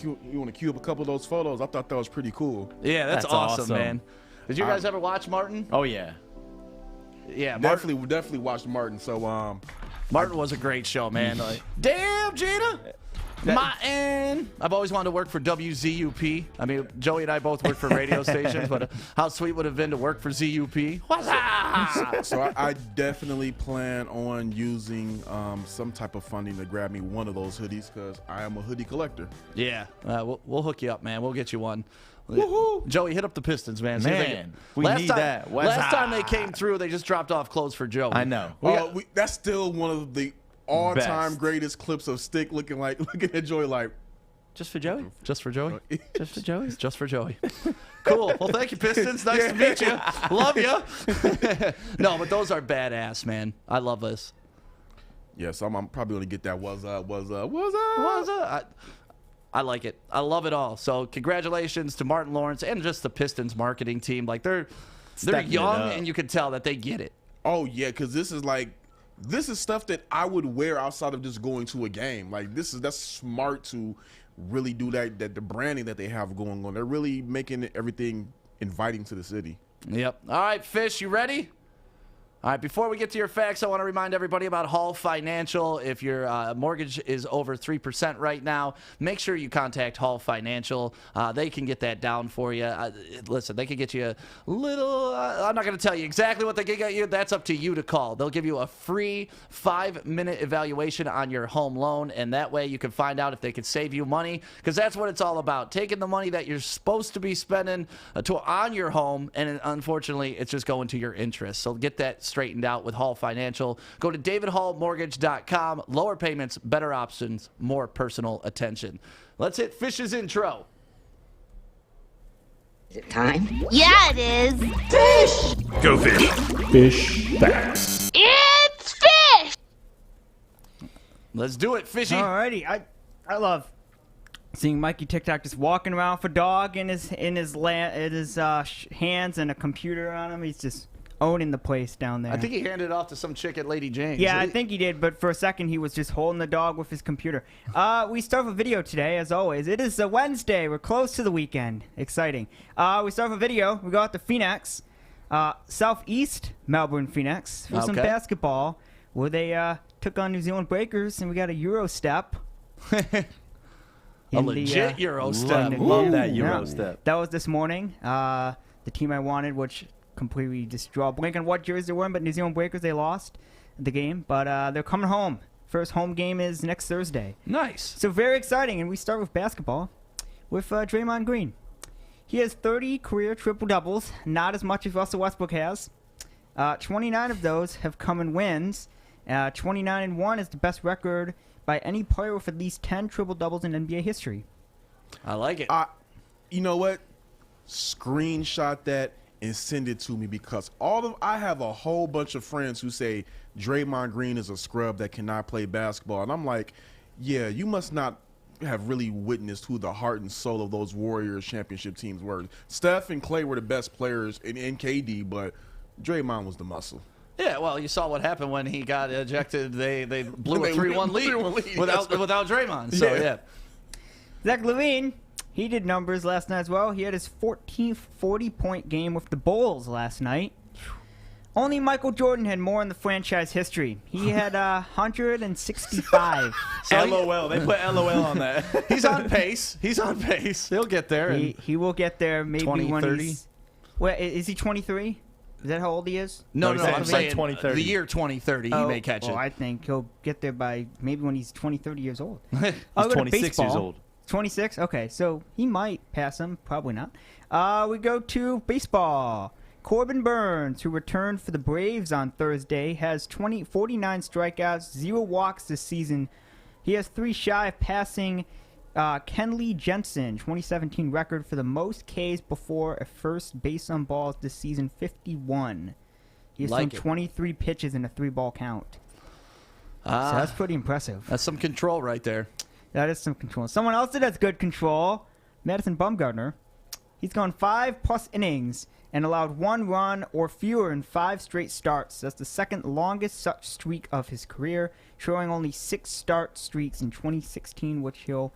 you want to cue up a couple of those photos? I thought that was pretty cool.
Yeah, that's awesome, man. Did you guys ever watch Martin?
Oh, yeah.
Yeah,
definitely watched Martin. So
Martin was a great show, man. Damn, Gina. Martin. I've always wanted to work for WZUP. I mean, Joey and I both work for radio stations, but how sweet would it have been to work for ZUP?
So I definitely plan on using some type of funding to grab me one of those hoodies, because I am a hoodie collector.
Yeah, we'll hook you up, man. We'll get you one.
Woohoo!
Joey, hit up the Pistons, man.
We need that.
Last time they came through, they just dropped off clothes for Joey.
I know.
That's still one of the all-time greatest clips of Stick looking at Joey like,
just for Joey?
Just for Joey?
Just for Joey?
Just for Joey. Cool. Well, thank you, Pistons. Nice to meet you. Love you. No, but those are badass, man. I love this.
Yeah, so I'm probably going to get that what's up.
I like it. I love it all. So congratulations to Martin Lawrence and just the Pistons marketing team. Like they're young and you can tell that they get it.
Oh yeah, because this is stuff that I would wear outside of just going to a game. Like that's smart to really do that the branding that they have going on. They're really making everything inviting to the city.
Yep. All right, Fish, you ready? All right, before we get to your facts, I want to remind everybody about Hall Financial. If your mortgage is over 3% right now, make sure you contact Hall Financial. They can get that down for you. Listen, they can get you a little, I'm not going to tell you exactly what they can get you. That's up to you to call. They'll give you a free 5-minute evaluation on your home loan, and that way you can find out if they can save you money, because that's what it's all about, taking the money that you're supposed to be spending on your home, and unfortunately, it's just going to your interest. So get that straightened out with Hall Financial. Go to davidhallmortgage.com. Lower payments, better options, more personal attention. Let's hit Fish's intro.
Is it time? Yeah, it is. Fish!
Go fish. Fish facts.
It's fish!
Let's do it, Fishy.
Alrighty, I love seeing Mikey TikTok just walking around with a dog in his hands and a computer on him. He's just owning the place down there.
I think he handed it off to some chick at Lady Jane's.
Yeah, I think he did, but for a second he was just holding the dog with his computer. We start with a video today, as always. It is a Wednesday. We're close to the weekend. Exciting. We start with a video. We go out to Phoenix, southeast Melbourne, Phoenix, for some basketball, where they took on New Zealand Breakers, and we got a Euro step.
A legit Euro step.
Love that Euro step.
That was this morning. The team I wanted, which completely just draw a blank on what jersey they're wearing, but New Zealand Breakers, they lost the game, but they're coming home. First home game is next Thursday.
Nice.
So very exciting, and we start with basketball with Draymond Green. He has 30 career triple-doubles, not as much as Russell Westbrook has. 29 of those have come in wins. 29-1 is the best record by any player with at least 10 triple-doubles in NBA history.
I like it.
You know what? Screenshot that and send it to me, because I have a whole bunch of friends who say Draymond Green is a scrub that cannot play basketball, and I'm like, yeah, you must not have really witnessed who the heart and soul of those Warriors championship teams were. Steph and Clay were the best players in KD, but Draymond was the muscle.
Yeah, well, you saw what happened when he got ejected. They blew a 3-1 lead without Draymond. So yeah.
Zach LaVine, he did numbers last night as well. He had his 14th 40-point game with the Bulls last night. Only Michael Jordan had more in the franchise history. He had 165.
So LOL. They put LOL on that.
He's on pace. He'll get there.
He will get there maybe
2030.
He's... Well, is he 23? Is that how old he is?
No, I'm saying
2030.
The year 2030, he may catch it.
I think he'll get there by maybe when he's 20, 30 years old.
He's 26 years old.
26? Okay, so he might pass him. Probably not. We go to baseball. Corbin Burns, who returned for the Braves on Thursday, has 49 strikeouts, 0 walks this season. He has 3 shy of passing Kenley Jensen, 2017 record for the most Ks before a first base on balls this season, 51. He has thrown 23 pitches in a 3-ball count. So that's pretty impressive.
That's some control right there.
That is some control. Someone else that has good control, Madison Bumgarner. He's gone 5+ innings and allowed 1 run or fewer in 5 straight starts. That's the second longest such streak of his career, showing only 6 start streaks in 2016, which he'll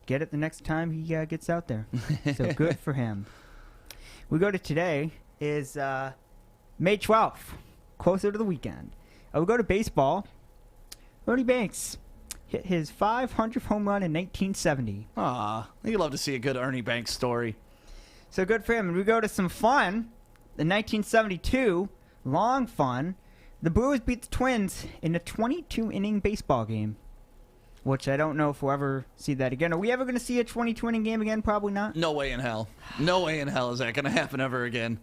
get it the next time he gets out there. So good for him. We go to today is May 12th, closer to the weekend. We go to baseball. Ernie Banks hit his 500th home run in 1970.
You'd love to see a good Ernie Banks story.
So good for him. And we go to some fun. In 1972, long fun, the Brewers beat the Twins in a 22-inning baseball game, which I don't know if we'll ever see that again. Are we ever going to see a 22-inning game again? Probably not.
No way in hell. No way in hell is that going to happen ever again.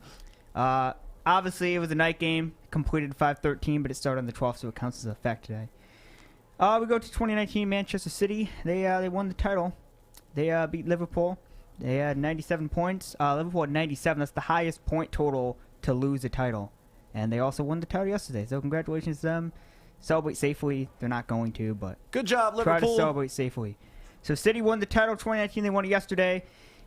Obviously, it was a night game, completed 5:13, but it started on the 12th, so it counts as a fact today. We go to 2019 Manchester City. They won the title. They beat Liverpool. They had 97 points. Liverpool had 97. That's the highest point total to lose a title. And they also won the title yesterday. So congratulations to them. celebrate safely. They're not going to, but
good job,
try
Liverpool.
to celebrate safely. So City won the title 2019. They won it yesterday.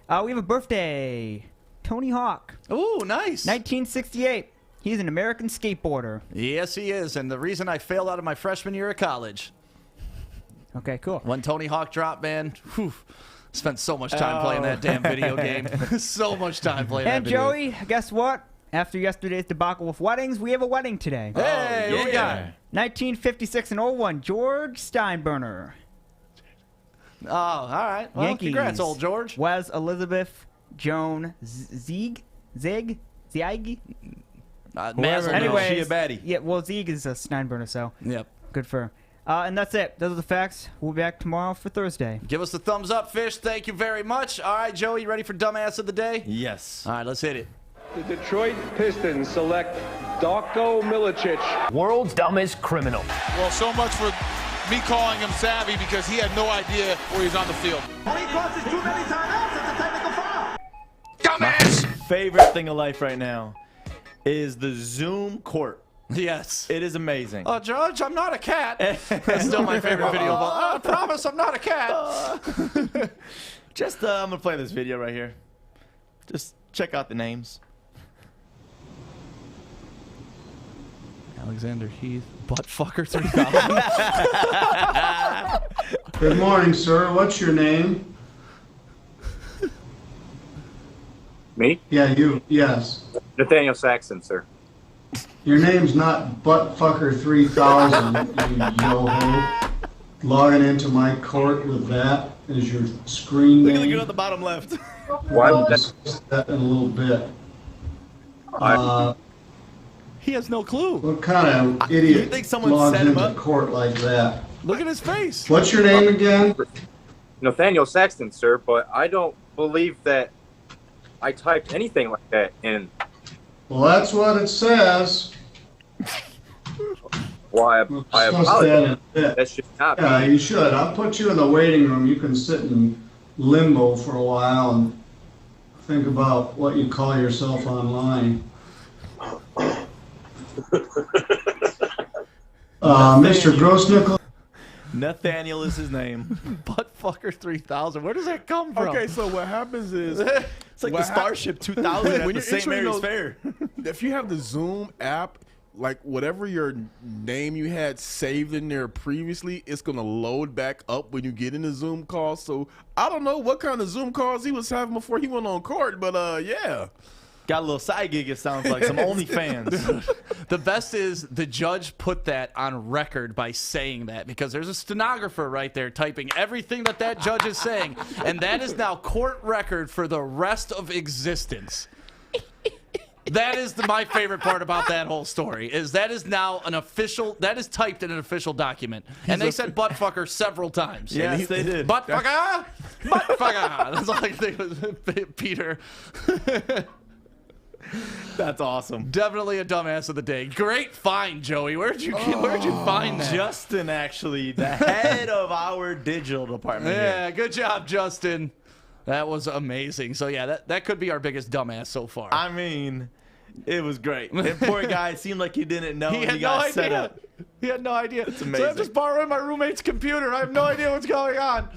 We have a birthday. Tony Hawk.
Ooh, nice.
1968. He's an American skateboarder.
Yes, he is. And the reason I failed out of my freshman year of college.
Okay, cool.
When Tony Hawk dropped, man, whew, spent so much time playing that damn video game. So much time playing that video game.
And Joey, guess what? After yesterday's debacle with weddings, we have a wedding today.
Hey, what we got?
1956 and 01, George Steinbrenner.
Oh, all right. Well,
Yankees.
Congrats, old George.
Was Elizabeth Joan Zieg? Anyways,
she a baddie.
Yeah, well, Zieg is a Steinbrenner, so
yep.
Good for her. And that's it. Those are the facts. We'll be back tomorrow for Thursday.
Give us the thumbs up, Fish. Thank you very much. All right, Joey, you ready for Dumbass of the Day?
Yes.
All right, let's hit it.
The Detroit Pistons select Darko Milicic.
World's dumbest criminal.
Well, so much for me calling him savvy because he had no idea where he's on the field.
And he crosses too many timeouts. It's a technical foul.
Dumbass! My favorite thing in life right now is the Zoom court.
Yes.
It is amazing.
Oh, Judge, I'm not a cat. That's still my favorite video. I promise I'm not a cat.
I'm going to play this video right here. Just check out the names.
Alexander Heath, Buttfucker 3000.
Good morning, sir. What's your name?
Me?
Yeah, you. Yes.
Nathaniel Saxon, sir.
Your name's not Buttfucker 3000, you yo-ho. Logging into my court with that as your screen name.
Look at the girl at the bottom left.
We'll discuss that in a little bit.
He has no clue.
What kind of idiot
you think someone
logs
set him
into
up?
court like that?
Look at his face.
What's your name again?
Nathaniel Saxton, sir, but I don't believe that I typed anything like that in.
Well, that's what it says.
Well, I apologize. That should not be.
Yeah, you should. I'll put you in the waiting room. You can sit in limbo for a while and think about what you call yourself online. Mr. Grossnickel.
Nathaniel is his name.
Buttfucker 3000. Where does that come from?
Okay, so what happens is
it's like the Starship 2000 at the St. Mary's Fair.
If you have the Zoom app, like whatever your name you had saved in there previously, it's gonna load back up when you get in the Zoom call. So I don't know what kind of Zoom calls he was having before he went on court, but yeah.
Got a little side gig, it sounds like. Some OnlyFans.
The best is the judge put that on record by saying that because there's a stenographer right there typing everything that judge is saying. And that is now court record for the rest of existence. That is my favorite part about that whole story is that is now an official, that is typed in an official document. And they said buttfucker several times.
Yes, they did.
Buttfucker! Buttfucker! That's all I can think of, Peter.
That's awesome.
Definitely a dumbass of the day. Great find, Joey. Where'd you find that?
Justin, actually, the head of our digital department.
Yeah,
here.
good job, Justin. That was amazing. So yeah, that could be our biggest dumbass so far.
I mean, it was great. That poor guy seemed like he didn't know
he had
got
no idea.
Set up.
He had no idea.
It's amazing.
So I'm just borrowing my roommate's computer. I have no idea what's going on.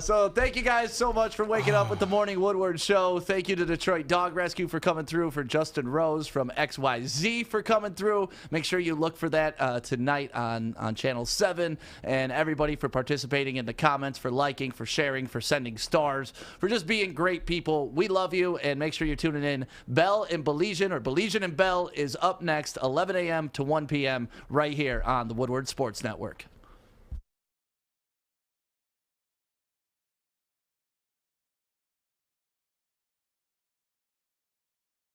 So thank you guys so much for waking up with the Morning Woodward Show. Thank you to Detroit Dog Rescue for coming through, for Justin Rose from XYZ for coming through. Make sure you look for that tonight on Channel 7. And everybody for participating in the comments, for liking, for sharing, for sending stars, for just being great people. We love you, and make sure you're tuning in. Bell and Baligian, or Baligian and Bell, is up next, 11 a.m. to 1 p.m. right here on the Woodward Sports Network.